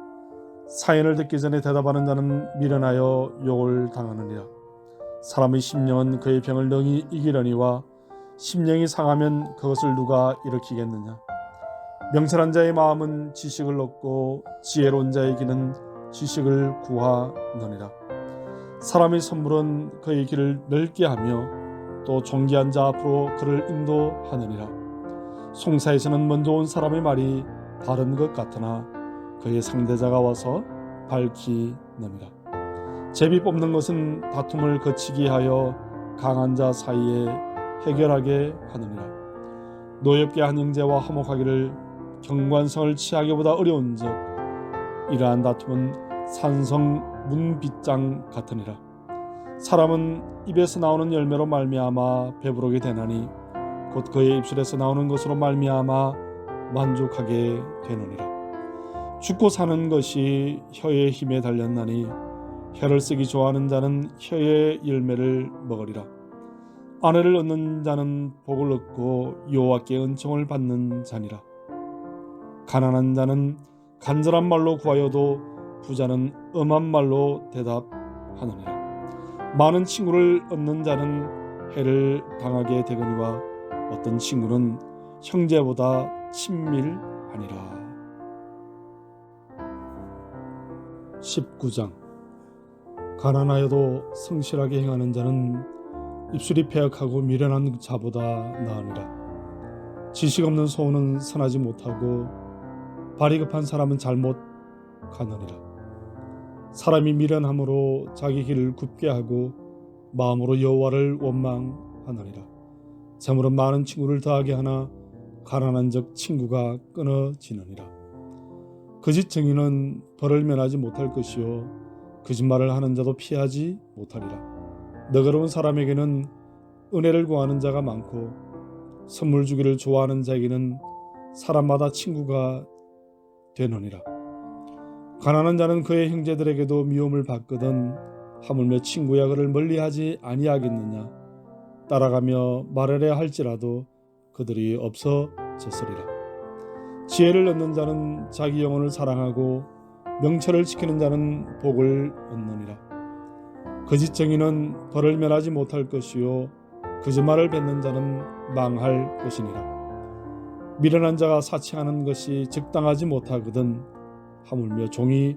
A: 사연을 듣기 전에 대답하는 자는 미련하여 욕을 당하느니라. 사람의 심령은 그의 병을 능히 이기려니와 심령이 상하면 그것을 누가 일으키겠느냐. 명철한 자의 마음은 지식을 얻고 지혜로운 자의 길은 지식을 구하느니라. 사람의 선물은 그의 길을 넓게 하며 또 존귀한 자 앞으로 그를 인도하느니라. 송사에서는 먼저 온 사람의 말이 바른 것 같으나 그의 상대자가 와서 밝히느니라. 제비 뽑는 것은 다툼을 거치게 하여 강한 자 사이에 해결하게 하느니라. 노엽게 한 형제와 화목하기를 경관성을 취하기보다 어려운즉 이러한 다툼은 산성 문빗장 같으니라. 사람은 입에서 나오는 열매로 말미암아 배부르게 되나니 곧 그의 입술에서 나오는 것으로 말미암아 만족하게 되느니라. 죽고 사는 것이 혀의 힘에 달렸나니 혀를 쓰기 좋아하는 자는 혀의 열매를 먹으리라. 아내를 얻는 자는 복을 얻고 여호와께 은총을 받는 자니라. 가난한 자는 간절한 말로 구하여도 부자는 엄한 말로 대답하느니라. 많은 친구를 얻는 자는 해를 당하게 되거니와 어떤 친구는 형제보다 친밀하니라. 19장 가난하여도 성실하게 행하는 자는 입술이 패역하고 미련한 자보다 나으니라. 지식 없는 소원은 선하지 못하고 발이 급한 사람은 잘못 가느니라. 사람이 미련함으로 자기 길을 굽게 하고 마음으로 여호와를 원망하느니라. 재물은 많은 친구를 더하게 하나 가난한 적 친구가 끊어지느니라. 거짓 증인은 벌을 면하지 못할 것이요 거짓말을 하는 자도 피하지 못하리라. 너그러운 사람에게는 은혜를 구하는 자가 많고 선물 주기를 좋아하는 자에게는 사람마다 친구가 되느니라. 가난한 자는 그의 형제들에게도 미움을 받거든 하물며 친구야 그를 멀리하지 아니하겠느냐. 따라가며 말하려 할지라도 그들이 없어졌으리라. 지혜를 얻는 자는 자기 영혼을 사랑하고 명철을 지키는 자는 복을 얻느니라. 거짓 정의는 벌을 면하지 못할 것이요 거짓말을 뱉는 자는 망할 것이니라. 미련한 자가 사칭하는 것이 적당하지 못하거든 하물며 종이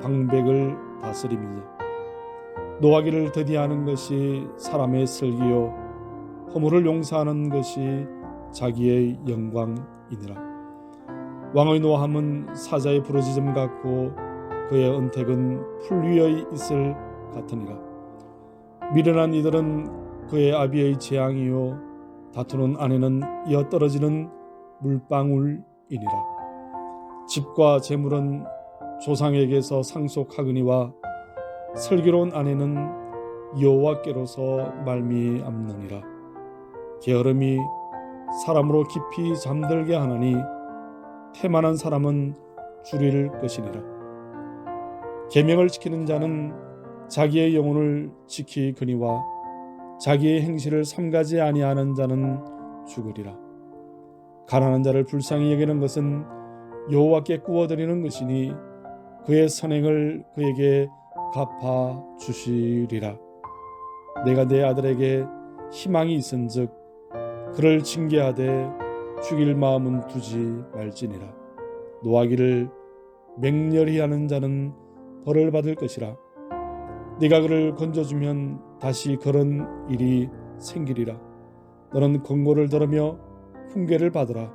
A: 방백을 다스림이냐. 노하기를 더디하는 것이 사람의 슬기요 허물을 용서하는 것이 자기의 영광이니라. 왕의 노함은 사자의 부르짖음 같고 그의 은택은 풀 위에 있을 같으니라. 미련한 이들은 그의 아비의 재앙이요 다투는 아내는 이어 떨어지는 물방울이니라. 집과 재물은 조상에게서 상속하거니와 슬기로운 아내는 여호와께로서 말미암느니라. 게으름이 사람으로 깊이 잠들게 하나니 태만한 사람은 줄일 것이니라. 계명을 지키는 자는 자기의 영혼을 지키거니와 자기의 행실을 삼가지 아니하는 자는 죽으리라. 가난한 자를 불쌍히 여기는 것은 여호와께 구워드리는 것이니 그의 선행을 그에게 갚아 주시리라. 내가 내 아들에게 희망이 있은즉 그를 징계하되 죽일 마음은 두지 말지니라. 노하기를 맹렬히 하는 자는 벌을 받을 것이라. 네가 그를 건져주면 다시 그런 일이 생기리라. 너는 권고를 들으며 훈계를 받으라.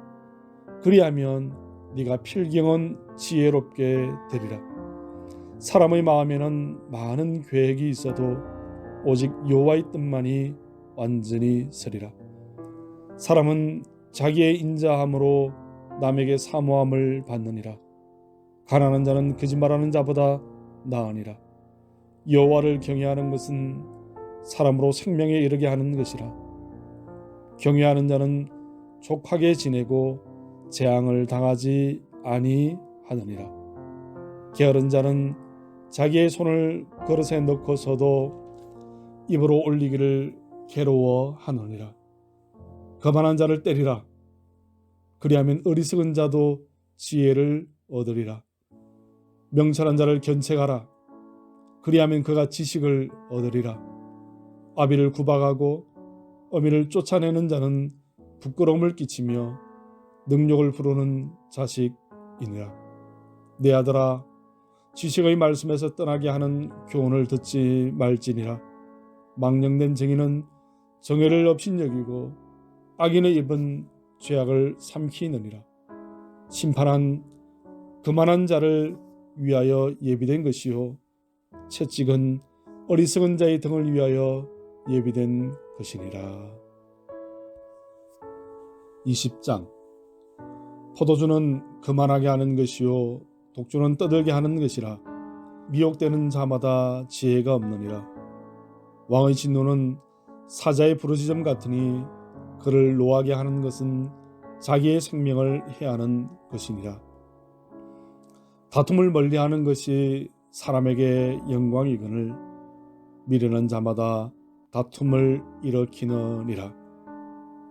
A: 그리하면 네가 필경은 지혜롭게 되리라. 사람의 마음에는 많은 계획이 있어도 오직 여호와의 뜻만이 완전히 서리라. 사람은 자기의 인자함으로 남에게 사모함을 받느니라. 가난한 자는 거짓말하는 자보다 나으니라. 여호와를 경외하는 것은 사람으로 생명에 이르게 하는 것이라. 경외하는 자는 족하게 지내고 재앙을 당하지 아니하느니라. 게으른 자는 자기의 손을 그릇에 넣고서도 입으로 올리기를 괴로워하느니라. 거만한 자를 때리라. 그리하면 어리석은 자도 지혜를 얻으리라. 명철한 자를 견책하라. 그리하면 그가 지식을 얻으리라. 아비를 구박하고 어미를 쫓아내는 자는 부끄러움을 끼치며 능욕을 부르는 자식이니라. 내 아들아, 지식의 말씀에서 떠나게 하는 교훈을 듣지 말지니라. 망령된 정의는 정의를 업신여기고 악인의 입은 죄악을 삼키느니라. 심판한 교만한 자를 위하여 예비된 것이요 채찍은 어리석은 자의 등을 위하여 예비된 것이니라. 20장. 포도주는 거만하게 하는 것이요 독주는 떠들게 하는 것이라. 미혹되는 자마다 지혜가 없느니라. 왕의 진노는 사자의 부르짖음 같으니 그를 노하게 하는 것은 자기의 생명을 해하는 것이니라. 다툼을 멀리하는 것이 사람에게 영광이거늘 미련한 자마다 다툼을 일으키느니라.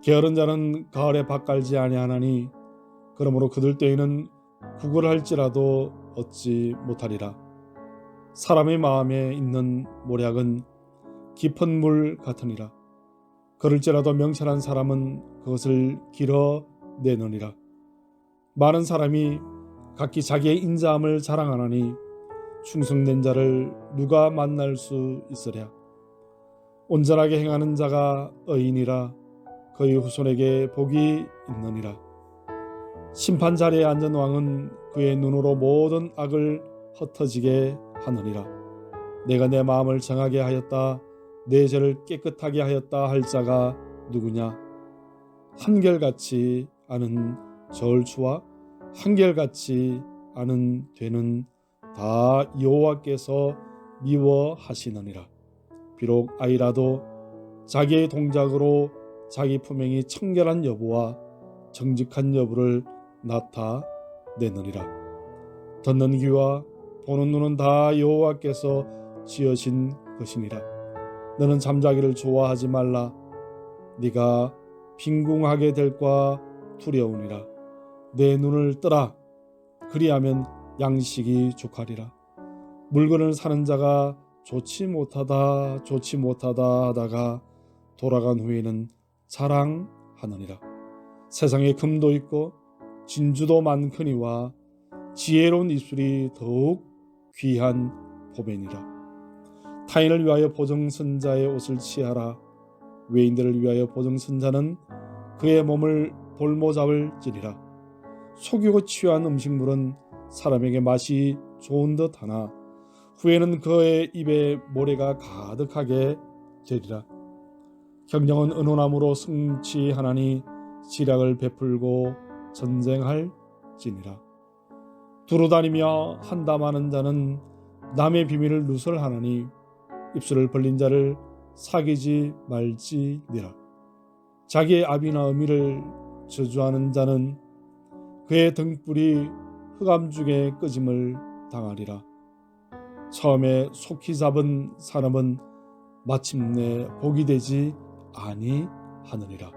A: 게으른 자는 가을에 밭 갈지 아니하나니 그러므로 그들 때에는 구걸할지라도 얻지 못하리라. 사람의 마음에 있는 모략은 깊은 물 같으니라. 그럴지라도 명철한 사람은 그것을 길어내느니라. 많은 사람이 각기 자기의 인자함을 자랑하나니 충성된 자를 누가 만날 수 있으랴. 온전하게 행하는 자가 의인이라. 그의 후손에게 복이 있느니라. 심판 자리에 앉은 왕은 그의 눈으로 모든 악을 흩어지게 하느니라. 내가 내 마음을 정하게 하였다, 내 죄를 깨끗하게 하였다 할 자가 누구냐? 한결같이 아는 저울추와 한결같이 아는 되는 다 여호와께서 미워하시느니라. 비록 아이라도 자기의 동작으로 자기 품행이 청결한 여부와 정직한 여부를 나타내느니라. 듣는 귀와 보는 눈은 다 여호와께서 지으신 것이니라. 너는 잠자기를 좋아하지 말라. 네가 빈궁하게 될까 두려우니라. 내 눈을 뜨라. 그리하면 양식이 족하리라. 물건을 사는 자가 좋지 못하다 하다가 돌아간 후에는 자랑하느니라. 세상에 금도 있고 진주도 많거니와 지혜로운 입술이 더욱 귀한 보배니라. 타인을 위하여 보정선자의 옷을 취하라. 외인들을 위하여 보정선자는 그의 몸을 볼모잡을지니라. 속이고 취한 음식물은 사람에게 맛이 좋은 듯하나 후에는 그의 입에 모래가 가득하게 되리라. 경영은 은호나무로 승치하나니 지략을 베풀고 전쟁할지니라. 두루다니며 한담하는 자는 남의 비밀을 누설하나니 입술을 벌린 자를 사귀지 말지니라. 자기의 아비나 어미를 저주하는 자는 그의 등불이 흑암중에 끄짐을 당하리라. 처음에 속히 잡은 사람은 마침내 복이 되지 아니하느니라.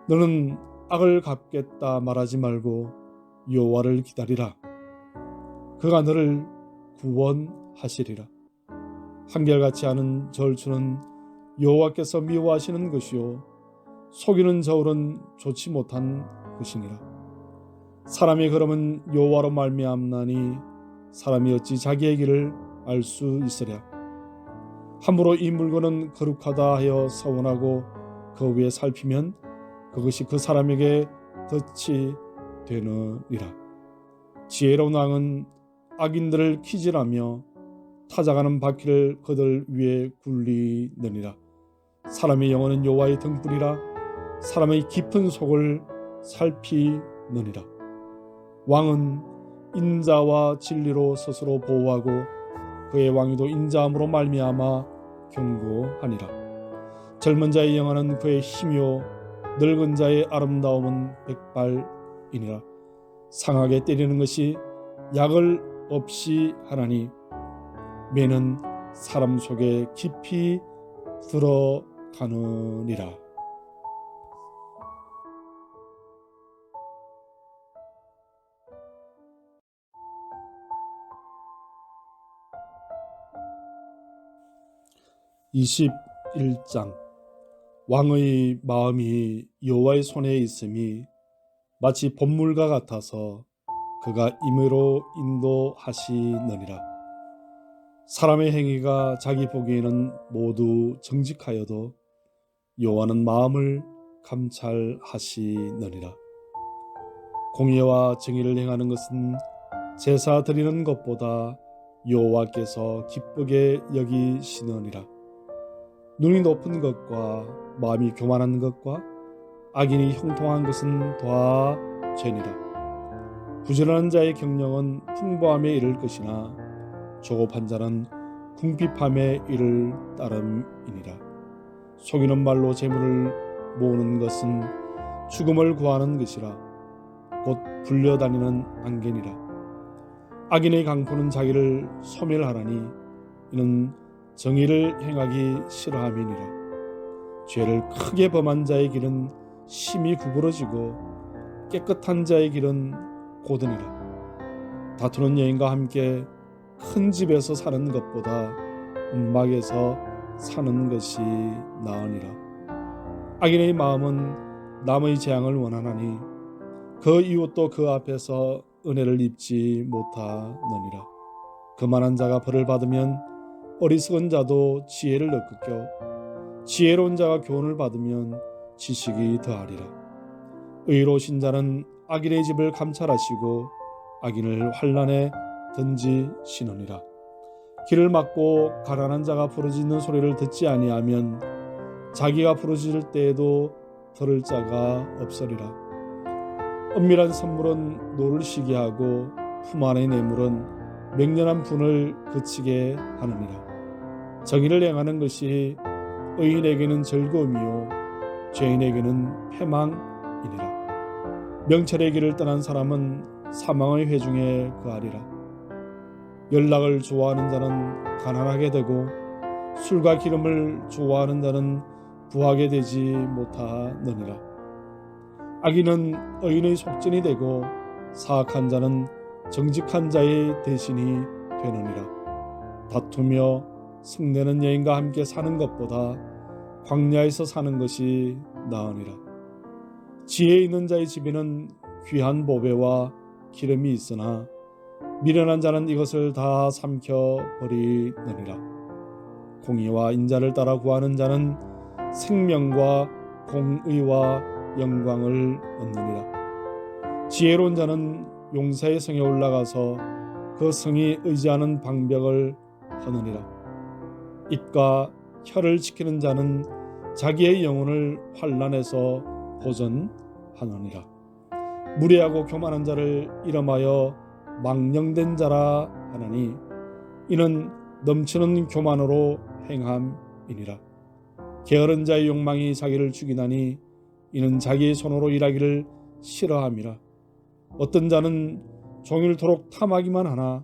A: 너는 악을 갚겠다 말하지 말고 여호와를 기다리라. 그가 너를 구원하시리라. 한결같이 하는 절투는 여호와께서 미워하시는 것이요 속이는 저울은 좋지 못한 것이니라. 사람의 걸음은 여호와로 말미암나니 사람이 어찌 자기의 길을 알 수 있으랴. 함부로 이 물건은 거룩하다 하여 서원하고 그 위에 살피면 그것이 그 사람에게 덫이 되느니라. 지혜로운 왕은 악인들을 키질하며 타작하는 바퀴를 그들 위에 굴리느니라. 사람의 영혼은 여호와의 등불이라. 사람의 깊은 속을 살피느니라. 왕은 인자와 진리로 스스로 보호하고 그의 왕위도 인자함으로 말미암아 견고하니라. 젊은 자의 영화는 그의 힘이요 늙은 자의 아름다움은 백발이니라. 상하게 때리는 것이 약을 없이 하나니 매는 사람 속에 깊이 들어가느니라. (21장) 왕의 마음이 여호와의 손에 있음이 마치 봇물과 같아서 그가 임의로 인도하시느니라. 사람의 행위가 자기 보기에는 모두 정직하여도 여호와는 마음을 감찰하시느니라. 공의와 정의를 행하는 것은 제사 드리는 것보다 여호와께서 기쁘게 여기시느니라. 눈이 높은 것과 마음이 교만한 것과 악인이 형통한 것은 다 죄니라. 부지런한 자의 경영은 풍부함에 이를 것이나 조급한 자는 궁핍함에 이를 따름이니라. 속이는 말로 재물을 모으는 것은 죽음을 구하는 것이라. 곧 불려다니는 안개니라. 악인의 강포는 자기를 소멸하라니 이는 정의를 행하기 싫어함이니라. 죄를 크게 범한 자의 길은 심히 구부러지고 깨끗한 자의 길은 고드니라. 다투는 여인과 함께 큰 집에서 사는 것보다 움막에서 사는 것이 나으니라. 악인의 마음은 남의 재앙을 원하나니 그 이웃도 그 앞에서 은혜를 입지 못하느니라. 거만한 자가 벌을 받으면 어리석은 자도 지혜를 엿극겨 지혜로운 자가 교훈을 받으면 지식이 더하리라. 의로우신 자는 악인의 집을 감찰하시고 악인을 환난에 던지시느니라. 길을 막고 가난한 자가 부르짖는 소리를 듣지 아니하면 자기가 부르짖을 때에도 들을 자가 없으리라. 은밀한 선물은 노를 쉬게 하고 품 안의 뇌물은 맹렬한 분을 그치게 하느니라. 정의를 행하는 것이 의인에게는 즐거움이요 죄인에게는 패망이니라. 명철의 길을 떠난 사람은 사망의 회중에 거하리라. 연락을 좋아하는 자는 가난하게 되고 술과 기름을 좋아하는 자는 부하게 되지 못하느니라. 악인은 의인의 속전이 되고 사악한 자는 정직한 자의 대신이 되느니라. 다투며 승내는 여인과 함께 사는 것보다 광야에서 사는 것이 나으니라. 지혜 있는 자의 집에는 귀한 보배와 기름이 있으나 미련한 자는 이것을 다 삼켜 버리느니라. 공의와 인자를 따라 구하는 자는 생명과 공의와 영광을 얻느니라. 지혜로운 자는 용사의 성에 올라가서 그 성이 의지하는 방벽을 허느니라. 입과 혀를 지키는 자는 자기의 영혼을 환난에서 보전하느니라. 무례하고 교만한 자를 이름하여 망령된 자라 하나니 이는 넘치는 교만으로 행함이니라. 게으른 자의 욕망이 자기를 죽이나니 이는 자기의 손으로 일하기를 싫어함이라. 어떤 자는 종일토록 탐하기만 하나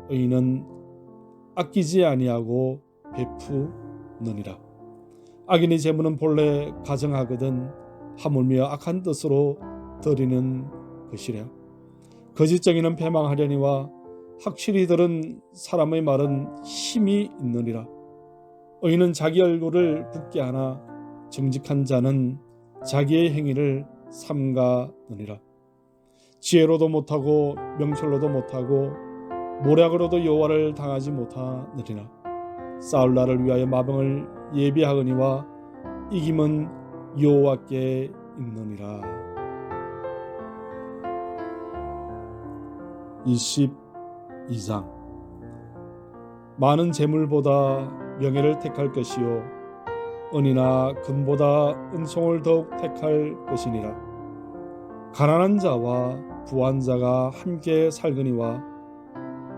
A: 의인은 아끼지 아니하고 베푸느니라. 악인의 재물은 본래 가정하거든 하물며 악한 뜻으로 드리는 것이랴. 거짓정의는 패망하려니와 확실히 들은 사람의 말은 힘이 있느니라. 의인은 자기 얼굴을 붓게 하나 정직한 자는 자기의 행위를 삼가느니라. 지혜로도 못하고 명철로도 못하고 모략으로도 여호와를 당하지 못하느니라. 싸울 날을 위하여 마병을 예비하거니와 이김은 여호와께 있느니라. 22장. 많은 재물보다 명예를 택할 것이요 은이나 금보다 은총을 더욱 택할 것이니라. 가난한 자와 부한 자가 함께 살거니와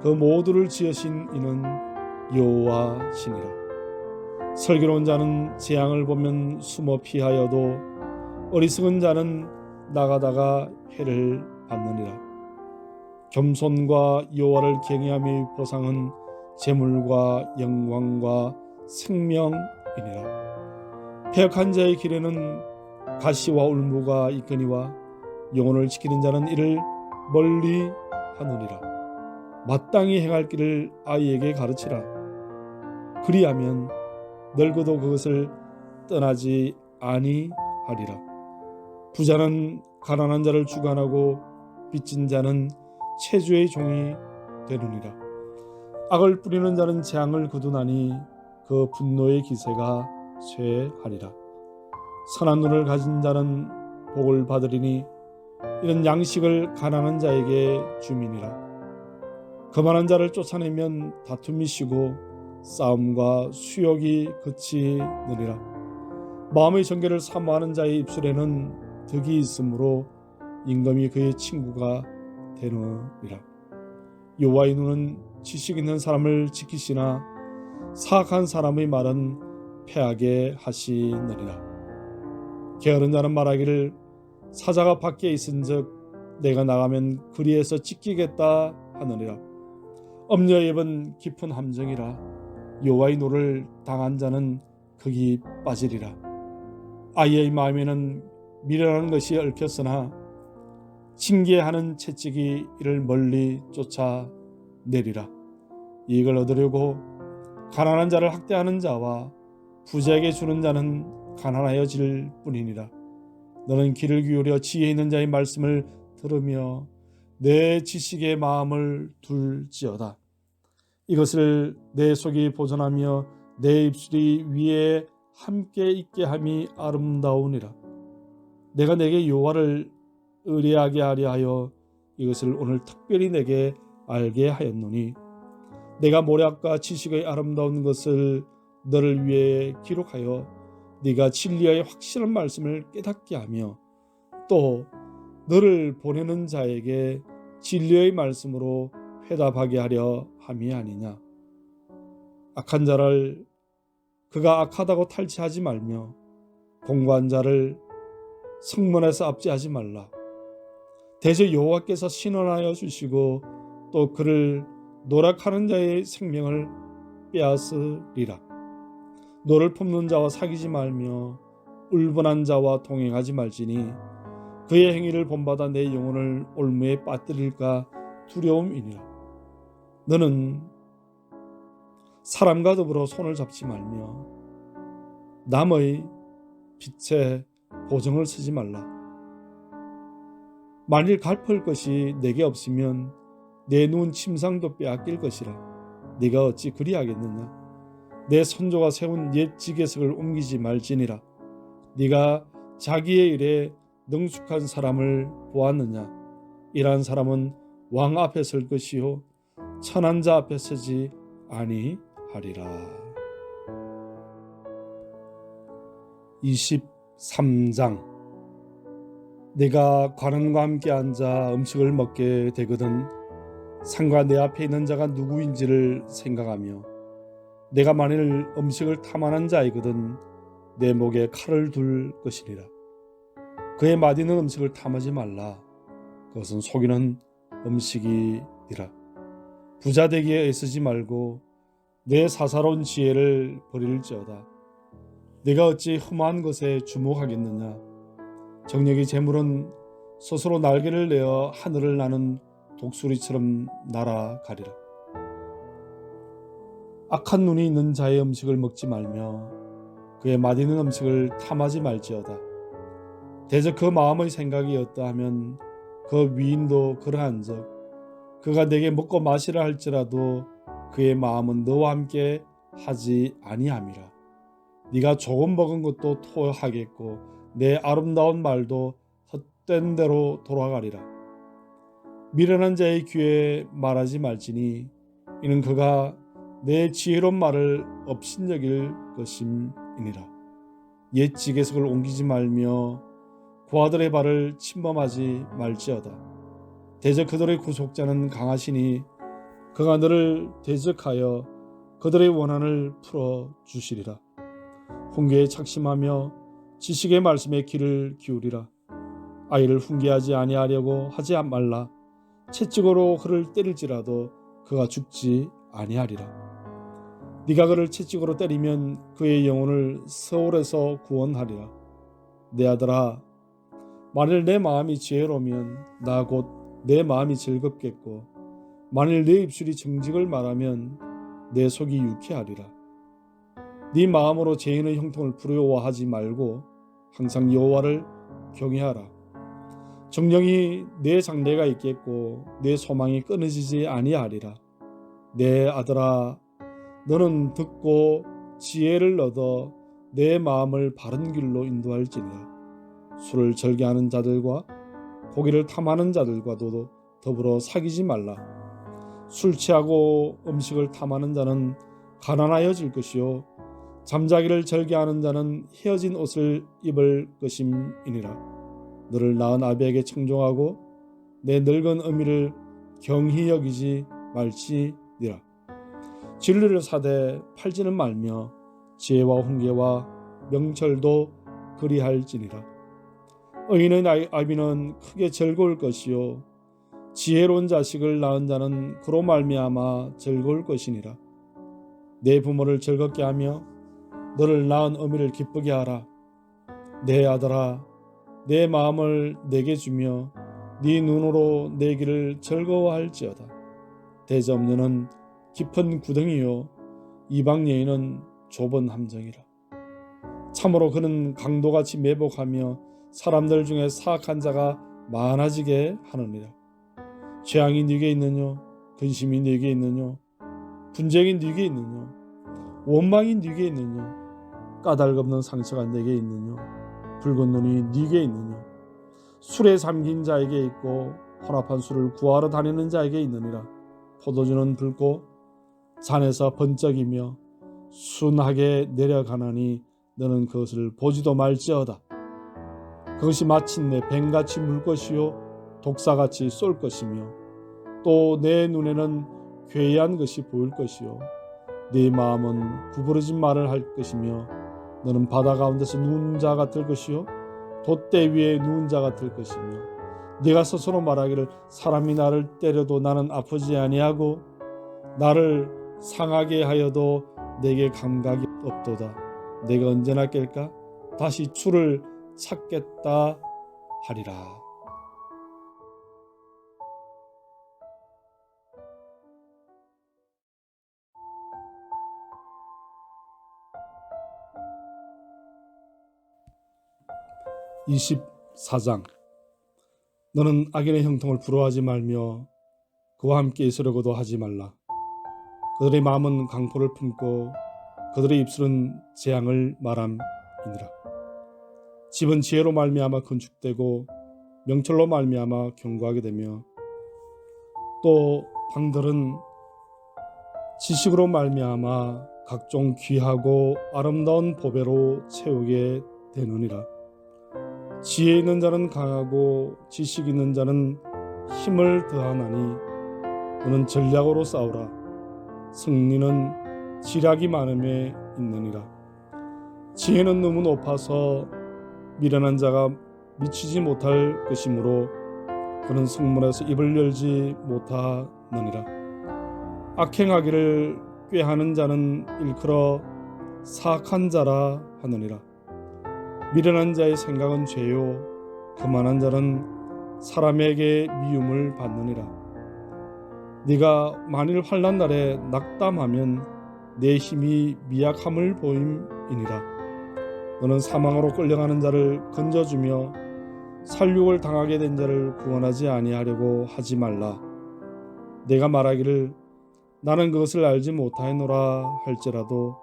A: 그 모두를 지으신 이는 여호와시니라. 슬기로운 자는 재앙을 보면 숨어 피하여도 어리석은 자는 나가다가 해를 받느니라. 겸손과 여호와를 경외함의 보상은 재물과 영광과 생명이니라. 패역한 자의 길에는 가시와 울무가 있거니와 영혼을 지키는 자는 이를 멀리 하느니라. 마땅히 행할 길을 아이에게 가르치라. 그리하면 늙어도 그것을 떠나지 아니하리라. 부자는 가난한 자를 주관하고 빚진 자는 체주의 종이 되느니라. 악을 뿌리는 자는 재앙을 거두나니 그 분노의 기세가 쇠하리라. 선한 눈을 가진 자는 복을 받으리니 이는 양식을 가난한 자에게 줌이니라. 거만한 자를 쫓아내면 다툼이 쉬고 싸움과 수욕이 그치느니라. 마음의 정결을 사모하는 자의 입술에는 덕이 있으므로 임금이 그의 친구가 되느니라. 여호와의 눈은 지식 있는 사람을 지키시나 사악한 사람의 말은 패하게 하시느니라. 게으른 자는 말하기를 사자가 밖에 있은즉 내가 나가면 그리에서 찢기겠다 하느니라. 엄녀의 입은 깊은 함정이라. 여호와의 노를 당한 자는 거기 빠지리라. 아이의 마음에는 미련한 것이 얽혔으나 징계하는 채찍이 이를 멀리 쫓아내리라. 이익을 얻으려고 가난한 자를 학대하는 자와 부자에게 주는 자는 가난하여질 뿐이니라. 너는 귀를 기울여 지혜 있는 자의 말씀을 들으며 내 지식의 마음을 둘지어다. 이것을 내 속이 보존하며 내 입술이 위에 함께 있게 함이 아름다우니라. 내가 내게 여호와를 의뢰하게 하려 하여 이것을 오늘 특별히 내게 알게 하였노니 내가 모략과 지식의 아름다운 것을 너를 위해 기록하여 네가 진리의 확실한 말씀을 깨닫게 하며 또 너를 보내는 자에게 진리의 말씀으로 회답하게 하려 함이 아니냐. 악한 자를 그가 악하다고 탈취하지 말며 공고한 자를 성문에서 압제하지 말라. 대저 여호와께서 신원하여 주시고 또 그를 노력하는 자의 생명을 빼앗으리라. 너를 품는 자와 사귀지 말며 울분한 자와 동행하지 말지니 그의 행위를 본받아 내 영혼을 올무에 빠뜨릴까 두려움이니라. 너는 사람과 더불어 손을 잡지 말며 남의 빛에 보증을 서지 말라. 만일 갚을 것이 내게 없으면 내 눈 침상도 빼앗길 것이라. 네가 어찌 그리하겠느냐. 내 선조가 세운 옛 지계석을 옮기지 말지니라. 네가 자기의 일에 능숙한 사람을 보았느냐. 이러한 사람은 왕 앞에 설 것이요 천한 자 앞에 서지 아니하리라. 23장. 내가 관원과 함께 앉아 음식을 먹게 되거든 상과 내 앞에 있는 자가 누구인지를 생각하며 내가 만일 음식을 탐하는 자이거든 내 목에 칼을 둘 것이니라. 그의 맛있는 음식을 탐하지 말라. 그것은 속이는 음식이니라. 부자 되기에 애쓰지 말고 내 사사로운 지혜를 버릴지어다. 내가 어찌 흠한 것에 주목하겠느냐. 정력이 재물은 스스로 날개를 내어 하늘을 나는 독수리처럼 날아가리라. 악한 눈이 있는 자의 음식을 먹지 말며 그의 맛있는 음식을 탐하지 말지어다. 대저 그 마음의 생각이 어떠하면 그 위인도 그러한즉 그가 내게 먹고 마시라 할지라도 그의 마음은 너와 함께 하지 아니함이라. 네가 조금 먹은 것도 토하겠고 내 아름다운 말도 헛된 대로 돌아가리라. 미련한 자의 귀에 말하지 말지니 이는 그가 내 지혜로운 말을 업신여길 것임이니라. 옛 지계석을 옮기지 말며 고아들의 발을 침범하지 말지어다. 대적 그들의 구속자는 강하시니 그가 너를 대적하여 그들의 원한을 풀어주시리라. 훈계에 착심하며 지식의 말씀에 귀를 기울이라. 아이를 훈계하지 아니하려고 하지 말라. 채찍으로 그를 때릴지라도 그가 죽지 아니하리라. 네가 그를 채찍으로 때리면 그의 영혼을 서울에서 구원하리라. 내 아들아, 만일 내 마음이 지혜로우면 나 곧 내 마음이 즐겁겠고 만일 내 입술이 정직을 말하면 내 속이 유쾌하리라. 네 마음으로 죄인의 형통을 부러워하지 말고 항상 여호와를 경외하라. 정령이 내 장래가 있겠고 내 소망이 끊어지지 아니하리라. 내 아들아, 너는 듣고 지혜를 얻어 내 마음을 바른 길로 인도할지니라. 술을 즐겨하는 자들과 고기를 탐하는 자들과도 더불어 사귀지 말라. 술 취하고 음식을 탐하는 자는 가난하여질 것이요 잠자기를 즐겨하는 자는 헤어진 옷을 입을 것임이니라. 너를 낳은 아비에게 청종하고 내 늙은 어미를 경히 여기지 말지니라. 진리를 사되 팔지는 말며 지혜와 훈계와 명철도 그리할지니라. 의인의 아비는 크게 즐거울 것이요 지혜로운 자식을 낳은 자는 그로 말미암아 즐거울 것이니라. 내 부모를 즐겁게 하며 너를 낳은 어미를 기쁘게 하라. 내 아들아, 내 마음을 내게 주며 네 눈으로 내 길을 즐거워할지어다. 대접녀는 깊은 구덩이요 이방 여인은 좁은 함정이라. 참으로 그는 강도같이 매복하며 사람들 중에 사악한 자가 많아지게 하느니라. 재앙이 네게 있느뇨? 근심이 네게 있느뇨? 분쟁이 네게 있느뇨? 원망이 네게 있느뇨? 까닭없는 상처가 네게 있느뇨? 붉은 눈이 네게 있느뇨? 술에 잠긴 자에게 있고 혼합한 술을 구하러 다니는 자에게 있느니라. 포도주는 붉고 잔에서 번쩍이며 순하게 내려가나니 너는 그것을 보지도 말지어다. 그것이 마침내 뱀같이 물 것이요 독사같이 쏠 것이며 또 내 눈에는 괴이한 것이 보일 것이요 네 마음은 구부러진 말을 할 것이며 너는 바다 가운데서 누운 자 같을 것이요 돛대 위에 누운 자 같을 것이며 네가 스스로 말하기를 사람이 나를 때려도 나는 아프지 아니하고 나를 상하게 하여도 내게 감각이 없도다. 내가 언제나 깰까? 다시 주를 찾겠다 하리라. (24장) 너는 악인의 형통을 부러워하지 말며 그와 함께 있으려고도 하지 말라. 그들의 마음은 강포를 품고 그들의 입술은 재앙을 말함이니라. 집은 지혜로 말미암아 건축되고 명철로 말미암아 견고하게 되며 또 방들은 지식으로 말미암아 각종 귀하고 아름다운 보배로 채우게 되느니라. 지혜 있는 자는 강하고 지식 있는 자는 힘을 더하나니 너는 전략으로 싸우라. 승리는 지략이 많음에 있느니라. 지혜는 너무 높아서 미련한 자가 미치지 못할 것이므로 그는 성문에서 입을 열지 못하느니라. 악행하기를 꾀하는 자는 일컬어 사악한 자라 하느니라. 미련한 자의 생각은 죄요 교만한 자는 사람에게 미움을 받느니라. 네가 만일 환난 날에 낙담하면 내 힘이 미약함을 보임이니라. 너는 사망으로 끌려가는 자를 건져주며 살육을 당하게 된 자를 구원하지 아니하려고 하지 말라. 내가 말하기를 나는 그것을 알지 못하노라 할지라도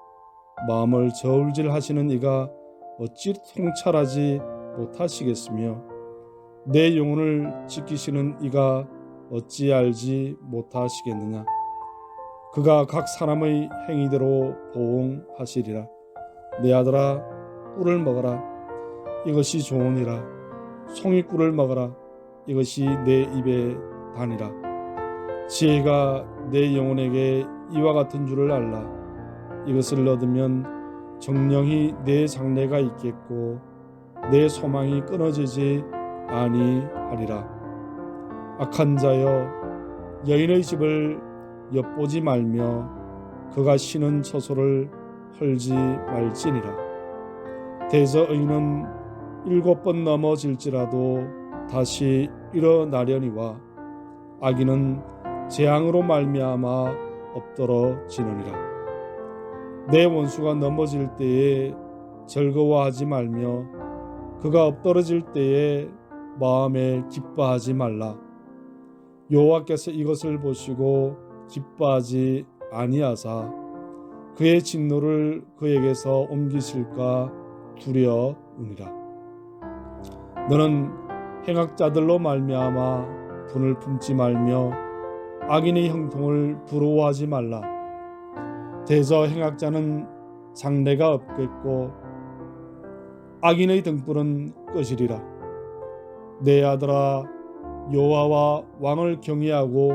A: 마음을 저울질하시는 이가 어찌 통찰하지 못하시겠으며 내 영혼을 지키시는 이가 어찌 알지 못하시겠느냐. 그가 각 사람의 행위대로 보응하시리라. 내 아들아 꿀을 먹어라. 이것이 좋으니라. 송이꿀을 먹어라. 이것이 내 입에 다니라. 지혜가 내 영혼에게 이와 같은 줄을 알라. 이것을 얻으면 정령이 내 장래가 있겠고 내 소망이 끊어지지 아니하리라. 악한 자여 여인의 집을 엿보지 말며 그가 쉬는 처소를 헐지 말지니라. 대저 의인은 7번 넘어질지라도 다시 일어나려니와 악인은 재앙으로 말미암아 엎드러지느니라. 내 원수가 넘어질 때에 즐거워하지 말며 그가 엎드러질 때에 마음에 기뻐하지 말라. 여호와께서 이것을 보시고 기뻐하지 아니하사 그의 진노를 그에게서 옮기실까 두려우니라. 너는 행악자들로 말미암아 분을 품지 말며 악인의 형통을 부러워하지 말라. 대저 행악자는 장래가 없겠고 악인의 등불은 꺼지리라. 내 아들아 여호와와 왕을 경외하고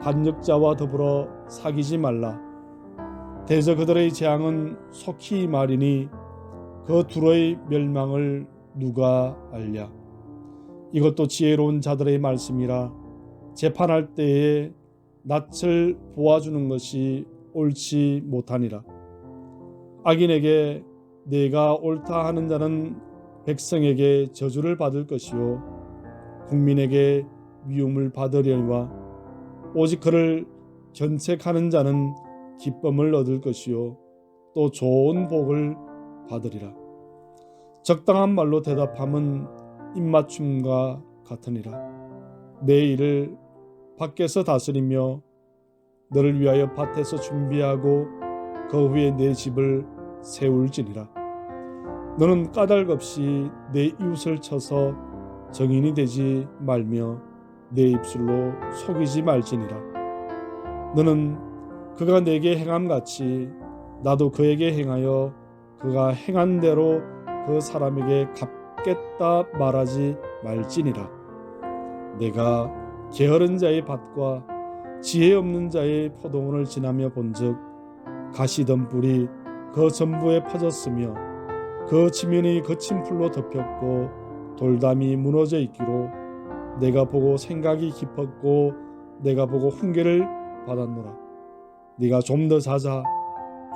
A: 반역자와 더불어 사귀지 말라. 대저 그들의 재앙은 속히 말이니 그 둘의 멸망을 누가 알랴. 이것도 지혜로운 자들의 말씀이라. 재판할 때에 낯을 보아주는 것이 옳지 못하니라. 악인에게 내가 옳다 하는 자는 백성에게 저주를 받을 것이요 국민에게 미움을 받으려니와 오직 그를 견책하는 자는 기쁨을 얻을 것이요 또 좋은 복을 받으리라. 적당한 말로 대답함은 입맞춤과 같으니라. 내 일을 밖에서 다스리며 너를 위하여 밭에서 준비하고 그 후에 내 집을 세울지니라. 너는 까닭 없이 내 이웃을 쳐서 정인이 되지 말며 내 입술로 속이지 말지니라. 너는 그가 내게 행함같이 나도 그에게 행하여 그가 행한 대로 그 사람에게 갚겠다 말하지 말지니라. 내가 게으른 자의 밭과 지혜 없는 자의 포도원을 지나며 본즉 가시던 뿔이 그 전부에 퍼졌으며 그 지면이 거친 풀로 덮였고 돌담이 무너져 있기로 내가 보고 생각이 깊었고 내가 보고 훈계를 받았노라. 네가 좀 더 자자,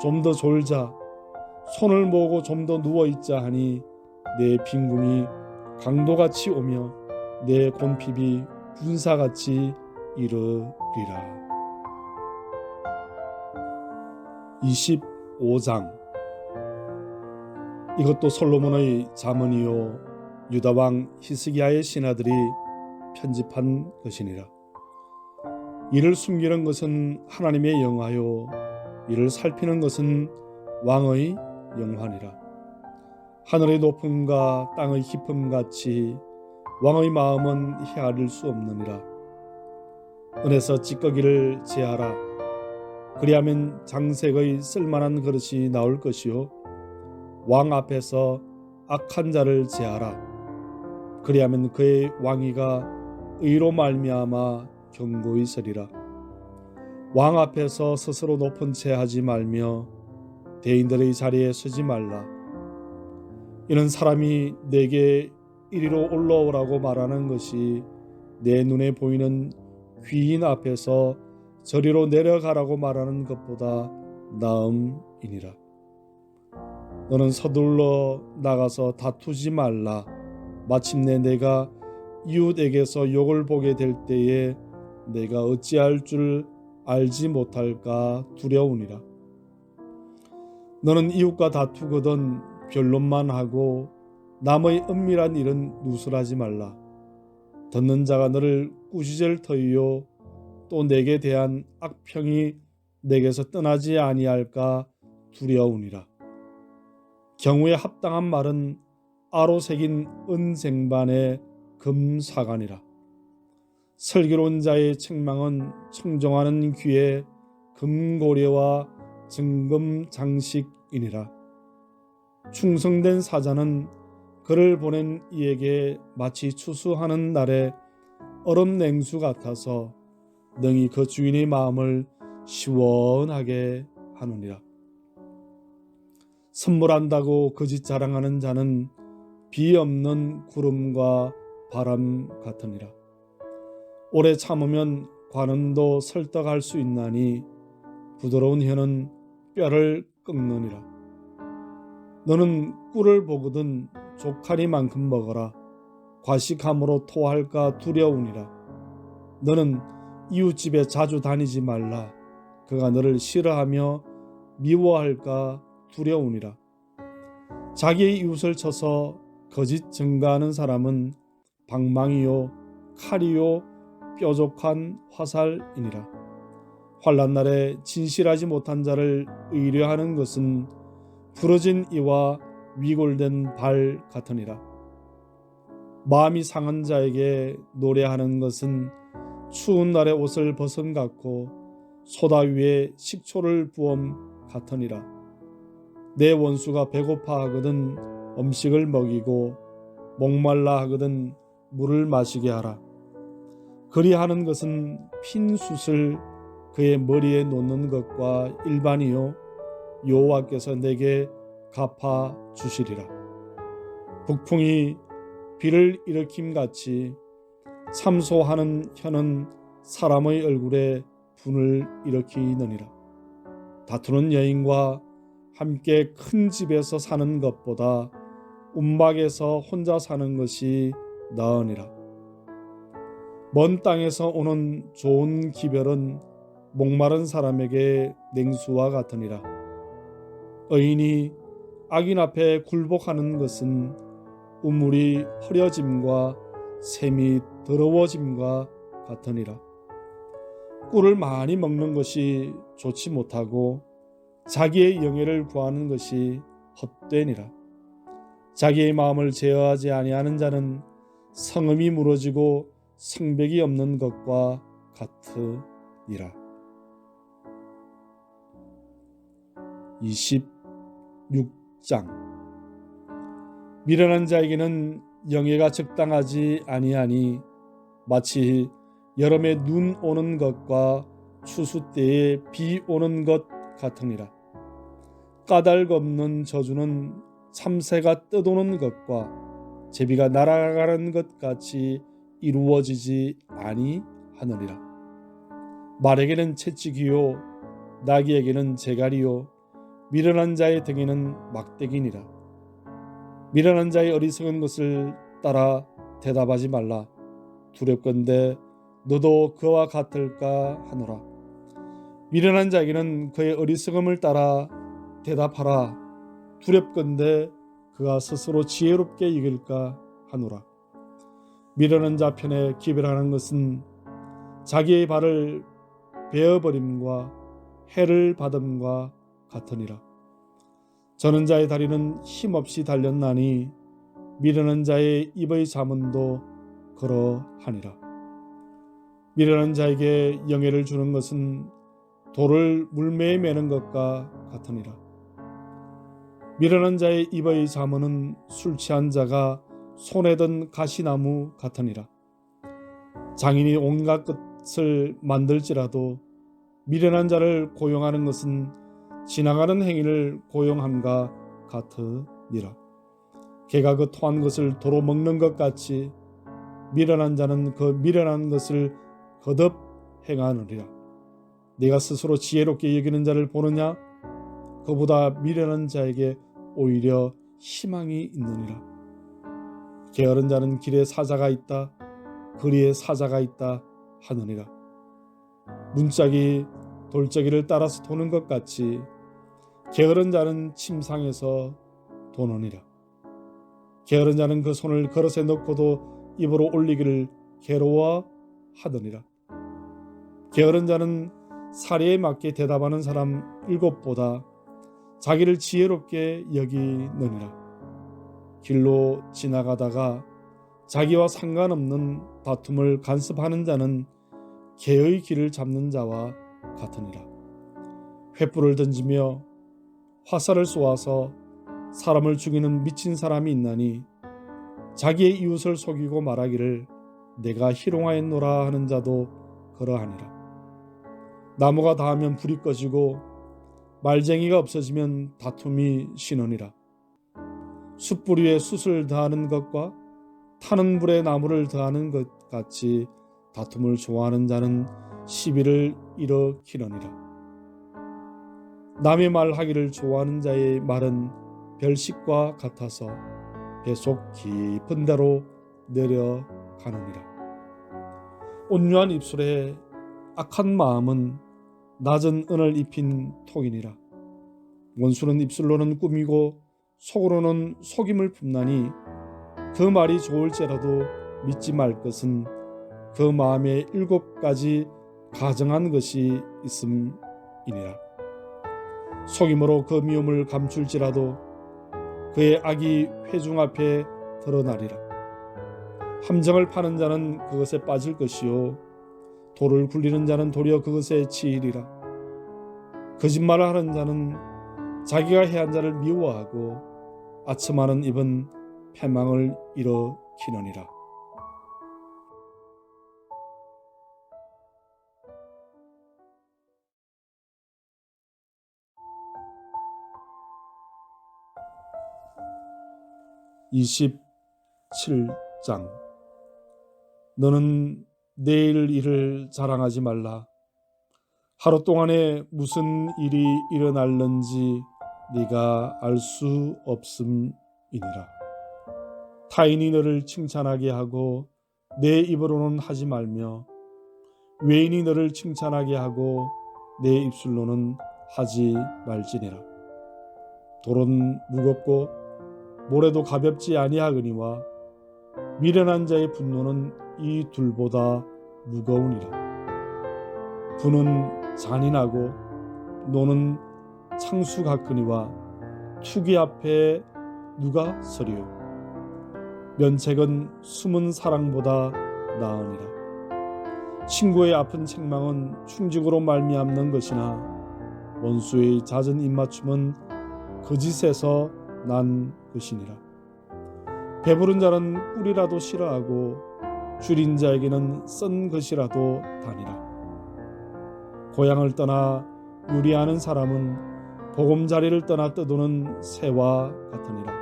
A: 좀 더 졸자, 손을 모으고 좀 더 누워있자 하니 내 빈궁이 강도같이 오며 내 곤핍이 군사같이 이르리라. 25장. 이것도 솔로몬의 잠언이요 유다왕 히스기야의 신하들이 편집한 것이니라. 이를 숨기는 것은 하나님의 영화요 이를 살피는 것은 왕의 영화니라. 하늘의 높음과 땅의 깊음 같이 왕의 마음은 헤아릴 수 없느니라. 은에서 찌꺼기를 제하라. 그리하면 장색의 쓸만한 그릇이 나올 것이요 왕 앞에서 악한 자를 제하라. 그리하면 그의 왕위가 의로 말미암아 견고히 서리라. 왕 앞에서 스스로 높은 채 하지 말며 대인들의 자리에 서지 말라. 이는 사람이 내게 이리로 올라오라고 말하는 것이 내 눈에 보이는 귀인 앞에서 저리로 내려가라고 말하는 것보다 나음이니라. 너는 서둘러 나가서 다투지 말라. 마침내 내가 이웃에게서 욕을 보게 될 때에 내가 어찌할 줄 알지 못할까 두려우니라. 너는 이웃과 다투거든 변론만 하고 남의 은밀한 일은 누설하지 말라. 듣는 자가 너를 꾸짖을 터이요 또 내게 대한 악평이 내게서 떠나지 아니할까 두려우니라. 경우에 합당한 말은 아로 새긴 은쟁반의 금사관이라. 슬기로운 자의 책망은 청정하는 귀에 금고려와 증금 장식이니라. 충성된 사자는 그를 보낸 이에게 마치 추수하는 날에 얼음 냉수 같아서 능히 그 주인의 마음을 시원하게 하느니라. 선물한다고 거짓 자랑하는 자는 비 없는 구름과 바람 같으니라. 오래 참으면 관원도 설득할 수 있나니 부드러운 혀는 뼈를 꺾느니라. 너는 꿀을 보거든 족하리만큼 먹어라. 과식함으로 토할까 두려우니라. 너는 이웃집에 자주 다니지 말라. 그가 너를 싫어하며 미워할까 두려우니라. 자기의 이웃을 쳐서 거짓 증가하는 사람은 방망이요 칼이요 뾰족한 화살이니라. 환난 날에 진실하지 못한 자를 의뢰하는 것은 부러진 이와 위골된 발 같으니라. 마음이 상한 자에게 노래하는 것은 추운 날에 옷을 벗은 같고 소다 위에 식초를 부음 같으니라. 내 원수가 배고파 하거든 음식을 먹이고 목말라 하거든 물을 마시게 하라. 그리하는 것은 핀 숯을 그의 머리에 놓는 것과 일반이요 여호와께서 내게 갚아 주시리라. 북풍이 비를 일으킴같이 참소하는 혀는 사람의 얼굴에 분을 일으키느니라. 다투는 여인과 함께 큰 집에서 사는 것보다 움막에서 혼자 사는 것이 나으니라. 먼 땅에서 오는 좋은 기별은 목마른 사람에게 냉수와 같으니라. 의인이 악인 앞에 굴복하는 것은 우물이 흐려짐과 샘이 더러워짐과 같으니라. 꿀을 많이 먹는 것이 좋지 못하고 자기의 영예를 구하는 것이 헛되니라. 자기의 마음을 제어하지 아니하는 자는 성음이 무너지고 성벽이 없는 것과 같으니라. 26장. 미련한 자에게는 영예가 적당하지 아니하니 마치 여름에 눈 오는 것과 추수 때에 비 오는 것 같으니라. 까닭 없는 저주는 참새가 떠도는 것과 제비가 날아가는 것 같이 이루어지지 아니하느니라. 말에게는 채찍이요 나귀에게는 재갈이요 미련한 자의 등에는 막대기니라. 미련한 자의 어리석은 것을 따라 대답하지 말라. 두렵건대 너도 그와 같을까 하노라. 미련한 자에게는 그의 어리석음을 따라 대답하라. 두렵건대 그가 스스로 지혜롭게 이길까 하노라. 미련한 자 편에 기별하는 것은 자기의 발을 베어버림과 해를 받음과 같으니라. 저는 자의 다리는 힘없이 달렸나니 미련한 자의 입의 잠언도 그러하니라. 미련한 자에게 영예를 주는 것은 돌을 물매에 매는 것과 같으니라. 미련한 자의 입의 잠언은 술 취한 자가 손에 든 가시나무 같으니라. 장인이 온갖 것을 만들지라도 미련한 자를 고용하는 것은 지나가는 행인을 고용함과 같으니라. 개가 그 토한 것을 도로 먹는 것 같이 미련한 자는 그 미련한 것을 거듭 행하느니라. 네가 스스로 지혜롭게 여기는 자를 보느냐? 그보다 미련한 자에게 오히려 희망이 있느니라. 게으른 자는 길에 사자가 있다, 거리에 사자가 있다 하느니라. 문짝이 돌적이를 따라서 도는 것 같이 게으른 자는 침상에서 도느니라. 게으른 자는 그 손을 그릇에 넣고도 입으로 올리기를 괴로워하느니라. 게으른 자는 사리에 맞게 대답하는 사람 7보다 자기를 지혜롭게 여기느니라. 길로 지나가다가 자기와 상관없는 다툼을 간섭하는 자는 개의 길을 잡는 자와 같으니라. 횃불을 던지며 화살을 쏘아서 사람을 죽이는 미친 사람이 있나니 자기의 이웃을 속이고 말하기를 내가 희롱하였노라 하는 자도 그러하니라. 나무가 닿으면 불이 꺼지고 말쟁이가 없어지면 다툼이 신원이라. 숯불 위에 숯을 더하는 것과 타는 불에 나무를 더하는 것 같이 다툼을 좋아하는 자는 시비를 일으키느니라. 남의 말하기를 좋아하는 자의 말은 별식과 같아서 배속 깊은 데로 내려가느니라. 온유한 입술에 악한 마음은 낮은 은을 입힌 톡이니라. 원수는 입술로는 꾸미고 속으로는 속임을 품나니 그 말이 좋을지라도 믿지 말 것은 그 마음에 7가지 가정한 것이 있음이니라. 속임으로 그 미움을 감출지라도 그의 악이 회중 앞에 드러나리라. 함정을 파는 자는 그것에 빠질 것이요 돌을 굴리는 자는 도리어 그것에 치이리라. 거짓말을 하는 자는 자기가 해한 자를 미워하고 아첨하는 입은 패망을 일으키느니라. (27장) 너는 내일 일을 자랑하지 말라. 하루 동안에 무슨 일이 일어날는지 네가 알 수 없음이니라. 타인이 너를 칭찬하게 하고 내 입으로는 하지 말며 외인이 너를 칭찬하게 하고 내 입술로는 하지 말지니라. 돌은 무겁고 모래도 가볍지 아니하거니와 미련한 자의 분노는 이 둘보다 무거우니라. 분은 잔인하고 노는 창수 같거니와 투기 앞에 누가 서리요. 면책은 숨은 사랑보다 나으니라. 친구의 아픈 책망은 충직으로 말미암는 것이나 원수의 잦은 입맞춤은 거짓에서 난 것이니라. 배부른 자는 꿀이라도 싫어하고 줄인 자에게는 쓴 것이라도 다니라. 고향을 떠나 유리하는 사람은 보금자리를 떠나 떠도는 새와 같으니라.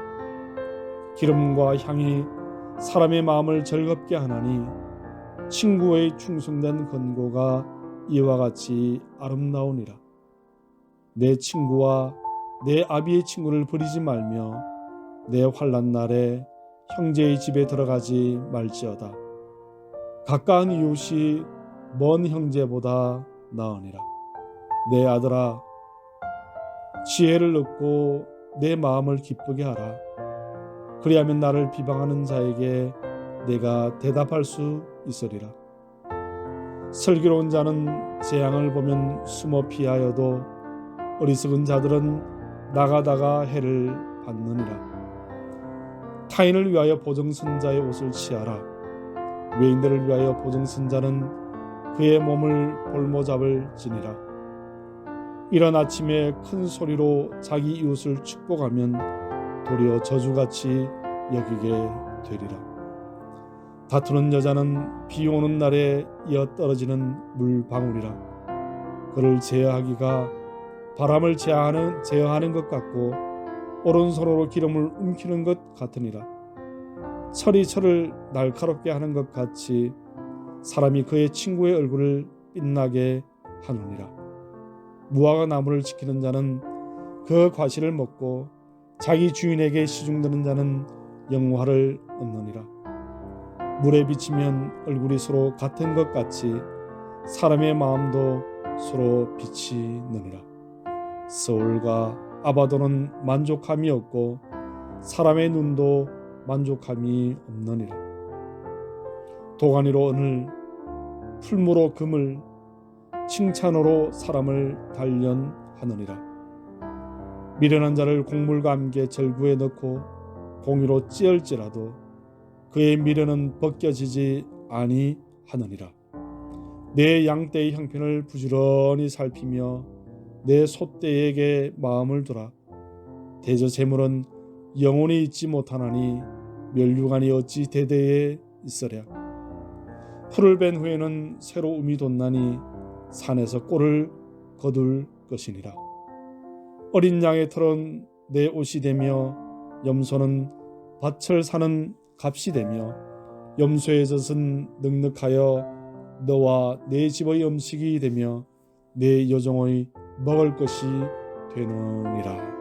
A: 기름과 향이 사람의 마음을 즐겁게 하나니 친구의 충성된 권고가 이와 같이 아름다우니라. 내 친구와 내 아비의 친구를 버리지 말며 내 환난 날에 형제의 집에 들어가지 말지어다. 가까운 이웃이 먼 형제보다 나으니라. 내 아들아, 지혜를 얻고 내 마음을 기쁘게 하라. 그리하면 나를 비방하는 자에게 내가 대답할 수 있으리라. 슬기로운 자는 재앙을 보면 숨어 피하여도 어리석은 자들은 나가다가 해를 받느니라. 타인을 위하여 보정선자의 옷을 취하라. 외인들을 위하여 보정선자는 그의 몸을 볼모잡을 지니라. 이런 아침에 큰 소리로 자기 이웃을 축복하면 도리어 저주같이 여기게 되리라. 다투는 여자는 비 오는 날에 이어 떨어지는 물방울이라. 그를 제어하기가 바람을 제어하는 것 같고 오른손으로 기름을 움키는 것 같으니라. 철이 철을 날카롭게 하는 것 같이 사람이 그의 친구의 얼굴을 빛나게 하느니라. 무화과 나무를 지키는 자는 그 과실을 먹고 자기 주인에게 시중드는 자는 영화를 얻느니라. 물에 비치면 얼굴이 서로 같은 것 같이 사람의 마음도 서로 빛이 느니라. 서울과 아바도는 만족함이 없고 사람의 눈도 만족함이 없느니라. 도가니로 은을, 풀무로 금을, 칭찬으로 사람을 단련하느니라. 미련한 자를 곡물과 함께 절구에 넣고 공유로 찌을지라도 그의 미련은 벗겨지지 아니하느니라. 내 양떼의 형편을 부지런히 살피며 내 소떼에게 마음을 두라. 대저 재물은 영원히 있지 못하나니 멸류관이 어찌 대대에 있으랴. 풀을 벤 후에는 새로움이 돋나니 산에서 꼴을 거둘 것이니라. 어린 양의 털은 내 옷이 되며 염소는 밭을 사는 값이 되며 염소의 젖은 넉넉하여 너와 내 집의 음식이 되며 내 여종의 먹을 것이 되느니라.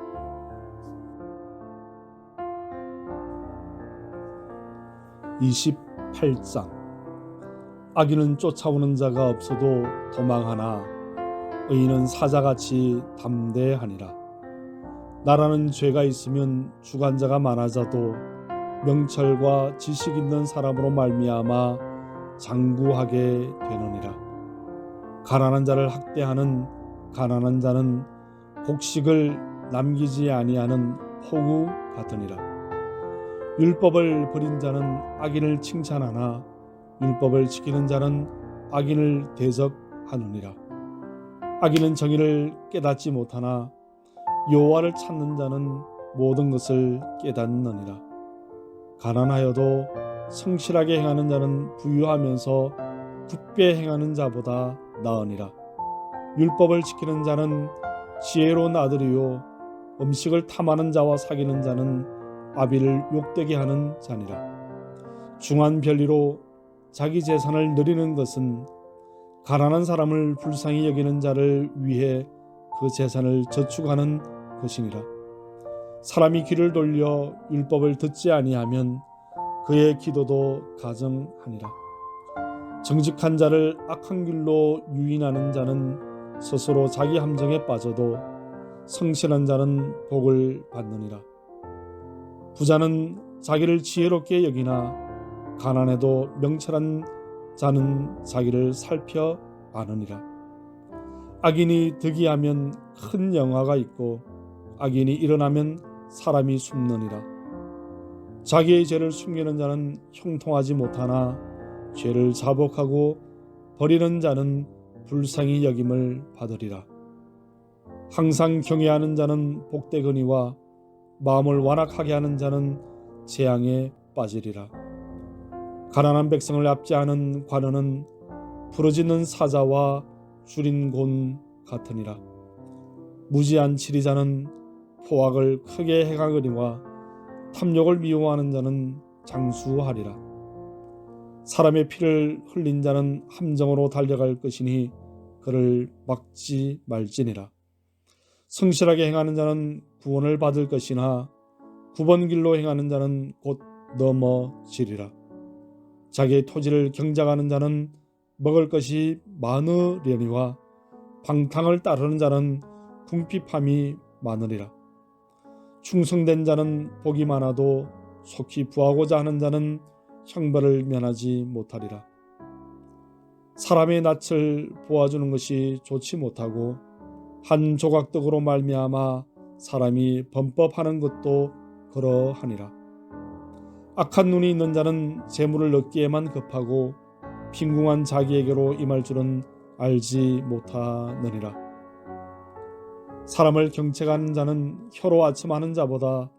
A: (28장) 악인은 쫓아오는 자가 없어도 도망하나 의인은 사자같이 담대하니라. 나라는 죄가 있으면 주관자가 많아져도 명철과 지식 있는 사람으로 말미암아 장구하게 되느니라. 가난한 자를 학대하는 가난한 자는 곡식을 남기지 아니하는 호구 같으니라. 율법을 버린 자는 악인을 칭찬하나 율법을 지키는 자는 악인을 대적하느니라. 악인은 정의를 깨닫지 못하나 여호와를 찾는 자는 모든 것을 깨닫느니라. 가난하여도 성실하게 행하는 자는 부유하면서 굳게 행하는 자보다 나으니라. 율법을 지키는 자는 지혜로운 아들이요 음식을 탐하는 자와 사귀는 자는 아비를 욕되게 하는 자니라. 중한 별리로 자기 재산을 누리는 것은 가난한 사람을 불쌍히 여기는 자를 위해 그 재산을 저축하는 것이니라. 사람이 귀를 돌려 율법을 듣지 아니하면 그의 기도도 가정하니라. 정직한 자를 악한 길로 유인하는 자는 스스로 자기 함정에 빠져도 성실한 자는 복을 받느니라. 부자는 자기를 지혜롭게 여기나 가난해도 명철한 자는 자기를 살펴 아느니라. 악인이 득이하면 큰 영화가 있고 악인이 일어나면 사람이 숨느니라. 자기의 죄를 숨기는 자는 형통하지 못하나 죄를 자복하고 버리는 자는 불쌍히 여김을 받으리라. 항상 경외하는 자는 복되거니와 마음을 완악하게 하는 자는 재앙에 빠지리라. 가난한 백성을 압제하는 관원은 부르짖는 사자와 줄인 곤 같으니라. 무지한 치리자는 포악을 크게 행하거니와 탐욕을 미워하는 자는 장수하리라. 사람의 피를 흘린 자는 함정으로 달려갈 것이니 그를 막지 말지니라. 성실하게 행하는 자는 구원을 받을 것이나 9번 길로 행하는 자는 곧 넘어지리라. 자기의 토지를 경작하는 자는 먹을 것이 많으려니와 방탕을 따르는 자는 궁핍함이 많으리라. 충성된 자는 복이 많아도 속히 부하고자 하는 자는 형벌을 면하지 못하리라. 사람의 낯을 보아주는 것이 좋지 못하고 한 조각 떡으로 말미암아 사람이 범법하는 것도 그러하니라. 악한 눈이 있는 자는 재물을 얻기에만 급하고 빈궁한 자기에게로 임할 줄은 알지 못하느니라. 사람을 경책하는 자는 혀로 아첨하는 자보다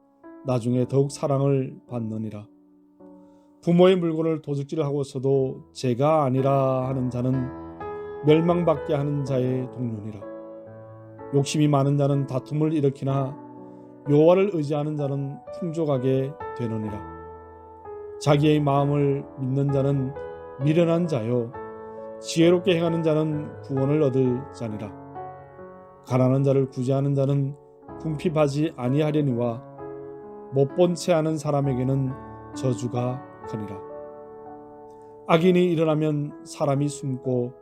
A: 나중에 더욱 사랑을 받느니라. 부모의 물건을 도둑질하고서도 제가 아니라 하는 자는 멸망받게 하는 자의 동료니라. 욕심이 많은 자는 다툼을 일으키나 여호와를 의지하는 자는 풍족하게 되느니라. 자기의 마음을 믿는 자는 미련한 자요 지혜롭게 행하는 자는 구원을 얻을 자니라. 가난한 자를 구제하는 자는 궁핍하지 아니하려니와 못본 채 하는 사람에게는 저주가 크니라. 악인이 일어나면 사람이 숨고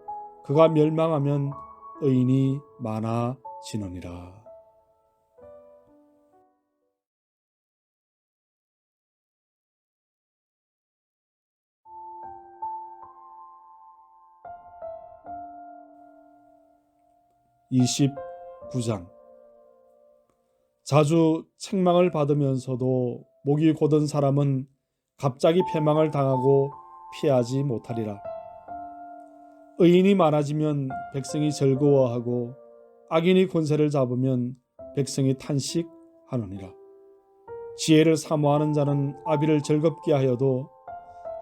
A: 그가 멸망하면 의인이 많아지느니라. (29장) 자주 책망을 받으면서도 목이 곧은 사람은 갑자기 패망을 당하고 피하지 못하리라. 의인이 많아지면 백성이 즐거워하고 악인이 권세를 잡으면 백성이 탄식하느니라. 지혜를 사모하는 자는 아비를 즐겁게 하여도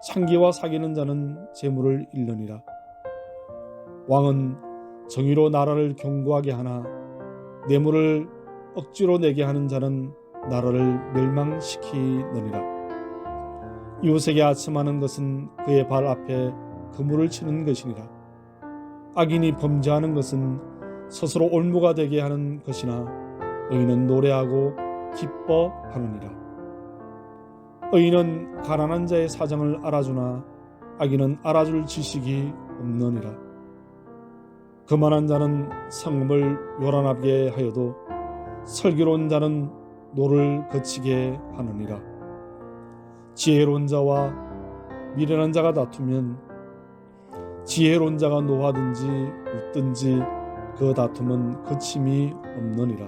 A: 창기와 사귀는 자는 재물을 잃느니라. 왕은 정의로 나라를 견고하게 하나 뇌물을 억지로 내게 하는 자는 나라를 멸망시키느니라. 이웃에게 아첨하는 것은 그의 발 앞에 그물을 치는 것이니라. 악인이 범죄하는 것은 스스로 올무가 되게 하는 것이나 의인은 노래하고 기뻐하느니라. 의인은 가난한 자의 사정을 알아주나 악인은 알아줄 지식이 없느니라. 거만한 자는 성음을 요란하게 하여도 슬기로운 자는 노를 거치게 하느니라. 지혜로운 자와 미련한 자가 다투면 지혜로운 자가 노하든지 웃든지 그 다툼은 그침이 없느니라.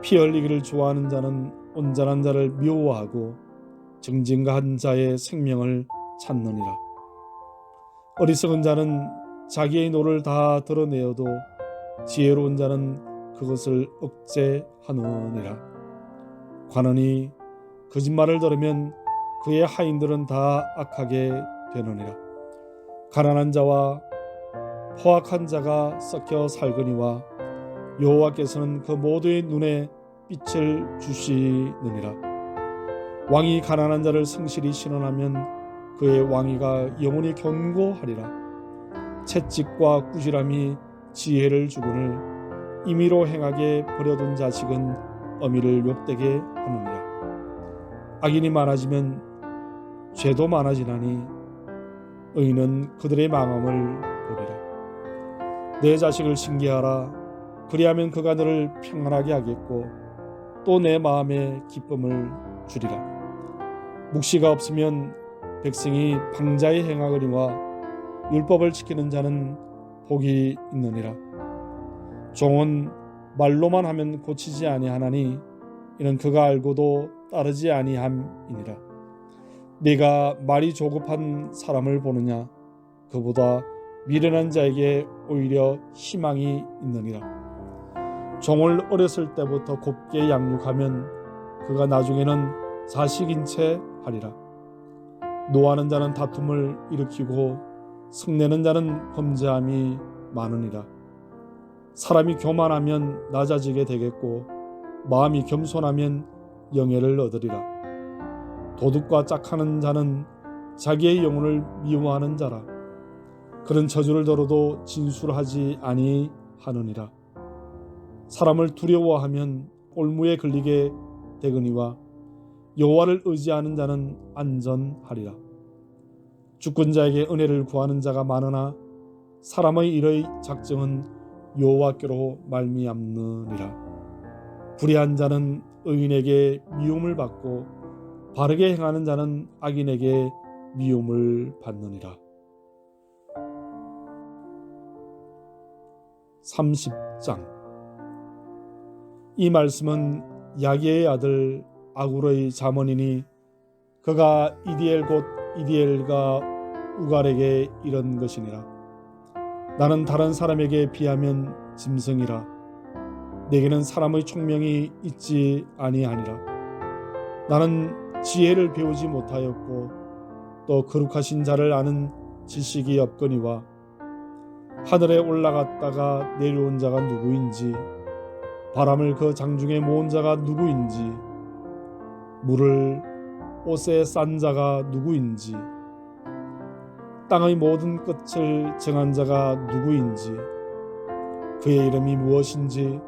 A: 피 흘리기를 좋아하는 자는 온전한 자를 미워하고 정직한 자의 생명을 찾느니라. 어리석은 자는 자기의 노를 다 드러내어도 지혜로운 자는 그것을 억제하느니라. 관원이 거짓말을 들으면 그의 하인들은 다 악하게 되느니라. 가난한 자와 포악한 자가 섞여 살거니와 여호와께서는 그 모두의 눈에 빛을 주시느니라. 왕이 가난한 자를 성실히 신원하면 그의 왕위가 영원히 견고하리라. 채찍과 꾸지람이 지혜를 주거늘 임의로 행하게 버려둔 자식은 어미를 욕되게 하느니라. 악인이 많아지면 죄도 많아지나니 의인은 그들의 망함을 보리라. 내 자식을 신기하라. 그리하면 그가 너를 평안하게 하겠고 또 내 마음에 기쁨을 주리라. 묵시가 없으면 백성이 방자히 행하거니와 율법을 지키는 자는 복이 있느니라. 종은 말로만 하면 고치지 아니하나니 이는 그가 알고도 따르지 아니함이니라. 네가 말이 조급한 사람을 보느냐? 그보다 미련한 자에게 오히려 희망이 있느니라. 종을 어렸을 때부터 곱게 양육하면 그가 나중에는 자식인 채 하리라. 노하는 자는 다툼을 일으키고 성내는 자는 범죄함이 많으니라. 사람이 교만하면 낮아지게 되겠고 마음이 겸손하면 영예를 얻으리라. 도둑과 짝하는 자는 자기의 영혼을 미워하는 자라. 그런 저주를 들어도 진술하지 아니하느니라. 사람을 두려워하면 올무에 걸리게 되거니와 여호와를 의지하는 자는 안전하리라. 주권자에게 은혜를 구하는 자가 많으나 사람의 일의 작정은 여호와께로 말미암느니라. 불의한 자는 의인에게 미움을 받고 바르게 행하는 자는 악인에게 미움을 받느니라. 30장. 이 말씀은 야게의 아들 아굴의 잠언이니 그가 이디엘 곧 이디엘과 우갈에게 이런 것이니라. 나는 다른 사람에게 비하면 짐승이라. 내게는 사람의 총명이 있지 아니하니라. 나는 지혜를 배우지 못하였고 또 거룩하신 자를 아는 지식이 없거니와 하늘에 올라갔다가 내려온 자가 누구인지 바람을 그 장중에 모은 자가 누구인지 물을 옷에 싼 자가 누구인지 땅의 모든 끝을 정한 자가 누구인지 그의 이름이 무엇인지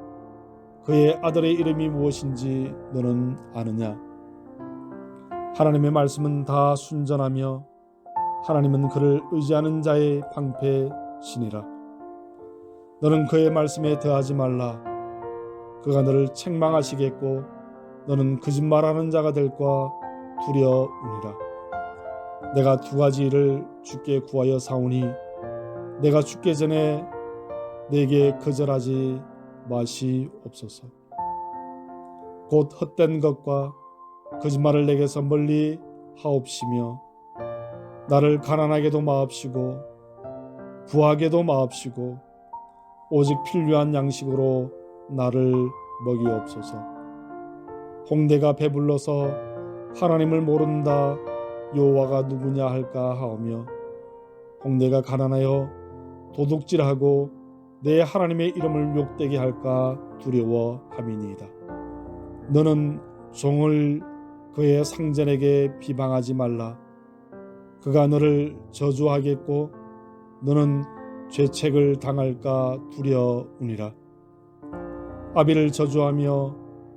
A: 그의 아들의 이름이 무엇인지 너는 아느냐? 하나님의 말씀은 다 순전하며 하나님은 그를 의지하는 자의 방패시니라. 너는 그의 말씀에 더하지 말라. 그가 너를 책망하시겠고 너는 거짓말하는 자가 될까 두려우니라. 내가 두 가지 일을 주께 구하여 사오니 내가 죽기 전에 내게 거절하지 마시옵소서. 곧 헛된 것과 거짓말을 내게서 멀리 하옵시며 나를 가난하게도 마옵시고 부하게도 마옵시고 오직 필요한 양식으로 나를 먹이옵소서. 홍대가 배불러서 하나님을 모른다 여호와가 누구냐 할까 하오며 홍대가 가난하여 도둑질하고 내 하나님의 이름을 욕되게 할까 두려워함이니이다. 너는 종을 그의 상전에게 비방하지 말라. 그가 너를 저주하겠고 너는 죄책을 당할까 두려우니라. 아비를 저주하며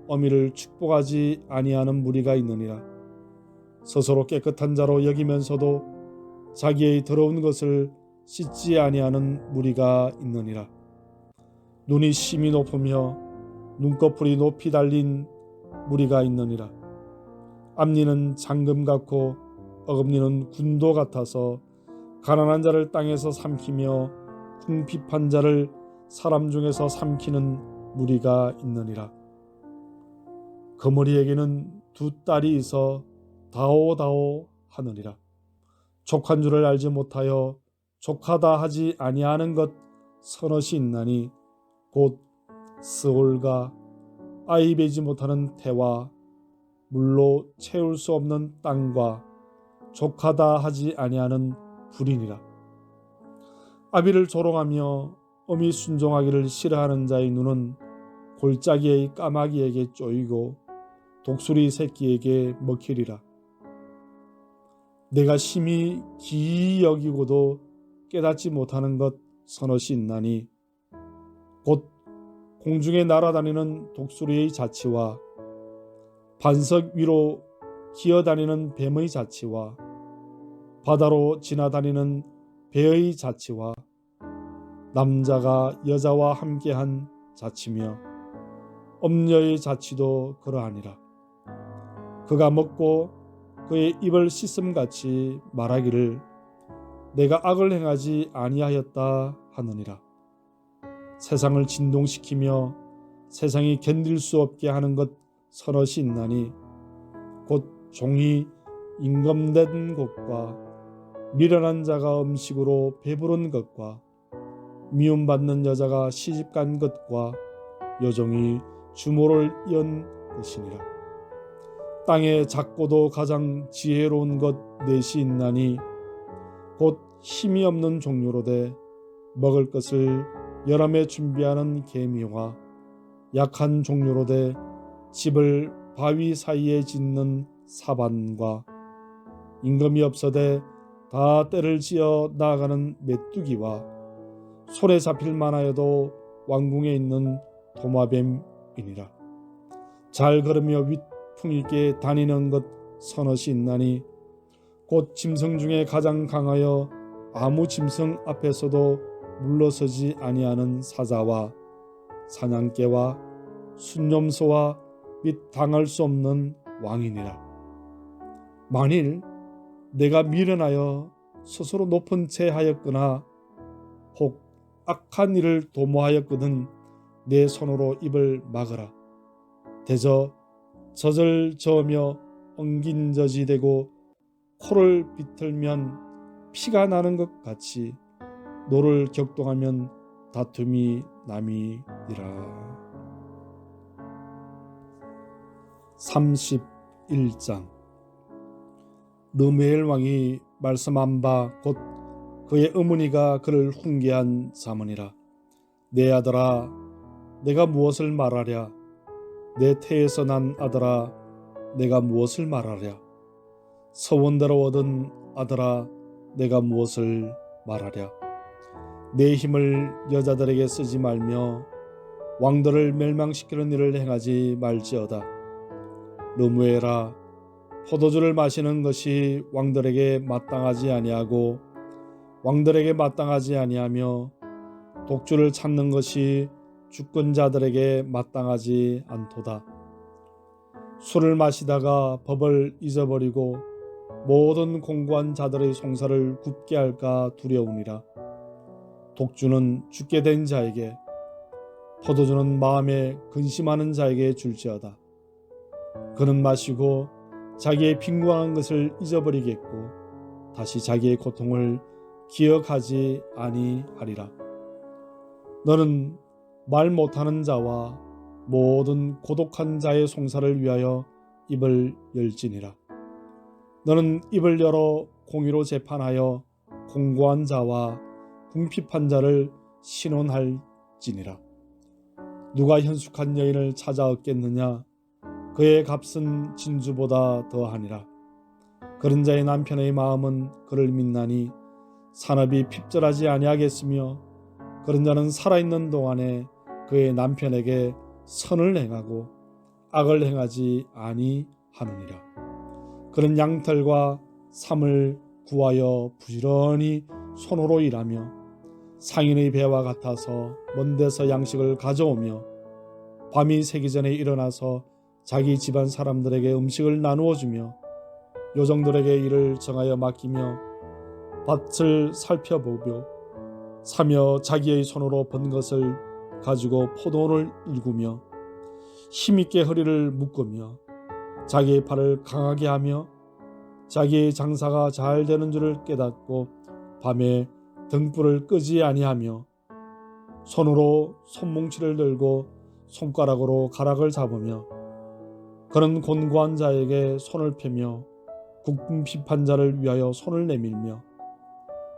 A: 어미를 축복하지 아니하는 무리가 있느니라. 스스로 깨끗한 자로 여기면서도 자기의 더러운 것을 씻지 아니하는 무리가 있느니라. 눈이 심히 높으며 눈꺼풀이 높이 달린 무리가 있느니라. 앞니는 장금 같고 어금니는 군도 같아서 가난한 자를 땅에서 삼키며 궁핍한 자를 사람 중에서 삼키는 무리가 있느니라. 거머리에게는 두 딸이 있어 다오다오 하느니라. 족한 줄을 알지 못하여 족하다 하지 아니하는 것 서넛이 있나니 곧 스올과 아이 베지 못하는 태와 물로 채울 수 없는 땅과 족하다 하지 아니하는 불이니라. 아비를 조롱하며 어미 순종하기를 싫어하는 자의 눈은 골짜기의 까마귀에게 쪼이고 독수리 새끼에게 먹히리라. 내가 심히 기이 여기고도 깨닫지 못하는 것 서넛이 있나니 곧 공중에 날아다니는 독수리의 자치와 반석 위로 기어다니는 뱀의 자치와 바다로 지나다니는 배의 자치와 남자가 여자와 함께한 자치며 엄녀의 자치도 그러하니라. 그가 먹고 그의 입을 씻음같이 말하기를 내가 악을 행하지 아니하였다 하느니라. 세상을 진동시키며 세상이 견딜 수 없게 하는 것 서넛이 있나니 곧 종이 임금된 곳과 미련한 자가 음식으로 배부른 것과 미움받는 여자가 시집간 것과 여종이 주모를 연 것이니라. 땅에 작고도 가장 지혜로운 것 넷이 있나니 곧 힘이 없는 종류로되 먹을 것을 여름에 준비하는 개미와 약한 종류로되 집을 바위 사이에 짓는 사반과 임금이 없어되 다 때를 지어 나아가는 메뚜기와 손에 잡힐 만하여도 왕궁에 있는 도마뱀이니라. 잘 걸으며 위풍 있게 다니는 것 서너시 있나니 곧 짐승 중에 가장 강하여 아무 짐승 앞에서도 물러서지 아니하는 사자와 사냥개와 순념소와 및 당할 수 없는 왕이니라. 만일 내가 미련하여 스스로 높은 채 하였거나 혹 악한 일을 도모하였거든 내 손으로 입을 막으라. 대저 젖을 저으며 엉긴 젖이 되고 코를 비틀면 피가 나는 것 같이 노를 격동하면 다툼이 남이니라. 31장. 르무엘 왕이 말씀한 바 곧 그의 어머니가 그를 훈계한 자문이라. 내 아들아, 내가 무엇을 말하랴? 내 태에서 난 아들아, 내가 무엇을 말하랴? 서원대로 얻은 아들아, 내가 무엇을 말하랴? 내 힘을 여자들에게 쓰지 말며 왕들을 멸망시키는 일을 행하지 말지어다. 르무엘아, 포도주를 마시는 것이 왕들에게 마땅하지 아니하고 왕들에게 마땅하지 아니하며 독주를 찾는 것이 주권자들에게 마땅하지 않도다. 술을 마시다가 법을 잊어버리고 모든 공고한 자들의 송사를 굽게 할까 두려우니라. 독주는 죽게 된 자에게, 포도주는 마음에 근심하는 자에게 줄지어다. 그는 마시고 자기의 빈궁한 것을 잊어버리겠고 다시 자기의 고통을 기억하지 아니하리라. 너는 말 못하는 자와 모든 고독한 자의 송사를 위하여 입을 열지니라. 너는 입을 열어 공의로 재판하여 공고한 자와 궁핍한 자를 신원할지니라. 누가 현숙한 여인을 찾아 얻겠느냐? 그의 값은 진주보다 더하니라. 그런 자의 남편의 마음은 그를 믿나니 산업이 핍절하지 아니하겠으며 그런 자는 살아있는 동안에 그의 남편에게 선을 행하고 악을 행하지 아니하느니라. 그는 양털과 삼을 구하여 부지런히 손으로 일하며 상인의 배와 같아서 먼 데서 양식을 가져오며 밤이 새기 전에 일어나서 자기 집안 사람들에게 음식을 나누어 주며 요정들에게 일을 정하여 맡기며 밭을 살펴보며 사며 자기의 손으로 번 것을 가지고 포도원을 일구며 힘있게 허리를 묶으며 자기의 팔을 강하게 하며 자기의 장사가 잘 되는 줄을 깨닫고 밤에 등불을 끄지 아니하며 손으로 손뭉치를 들고 손가락으로 가락을 잡으며 그는 곤고한 자에게 손을 펴며 궁핍한 자를 위하여 손을 내밀며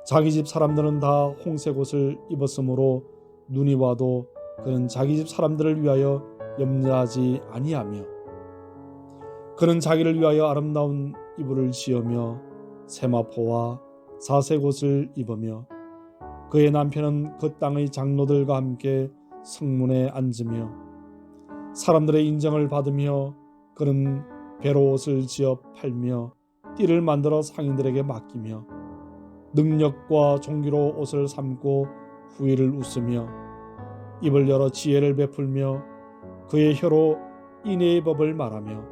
A: 자기 집 사람들은 다 홍색 옷을 입었으므로 눈이 와도 그는 자기 집 사람들을 위하여 염려하지 아니하며 그는 자기를 위하여 아름다운 이불을 지으며 세마포와 사색 옷을 입으며 그의 남편은 그 땅의 장로들과 함께 성문에 앉으며 사람들의 인정을 받으며 그는 배로 옷을 지어 팔며 띠를 만들어 상인들에게 맡기며 능력과 종기로 옷을 삼고 후일을 웃으며 입을 열어 지혜를 베풀며 그의 혀로 인애의 법을 말하며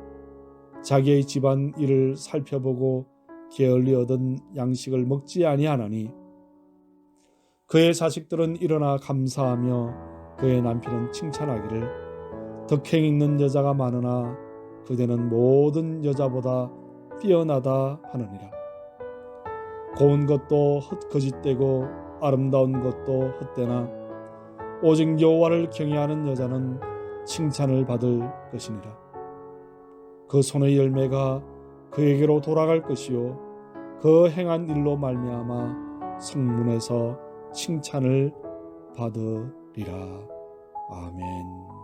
A: 자기의 집안 일을 살펴보고 게을리 얻은 양식을 먹지 아니하나니 그의 자식들은 일어나 감사하며 그의 남편은 칭찬하기를 덕행 있는 여자가 많으나 그대는 모든 여자보다 뛰어나다 하느니라. 고운 것도 거짓되고 아름다운 것도 헛되나 오직 여호와를 경외하는 여자는 칭찬을 받을 것이니라. 그 손의 열매가 그에게로 돌아갈 것이요 그 행한 일로 말미암아 성문에서 칭찬을 받으리라. 아멘.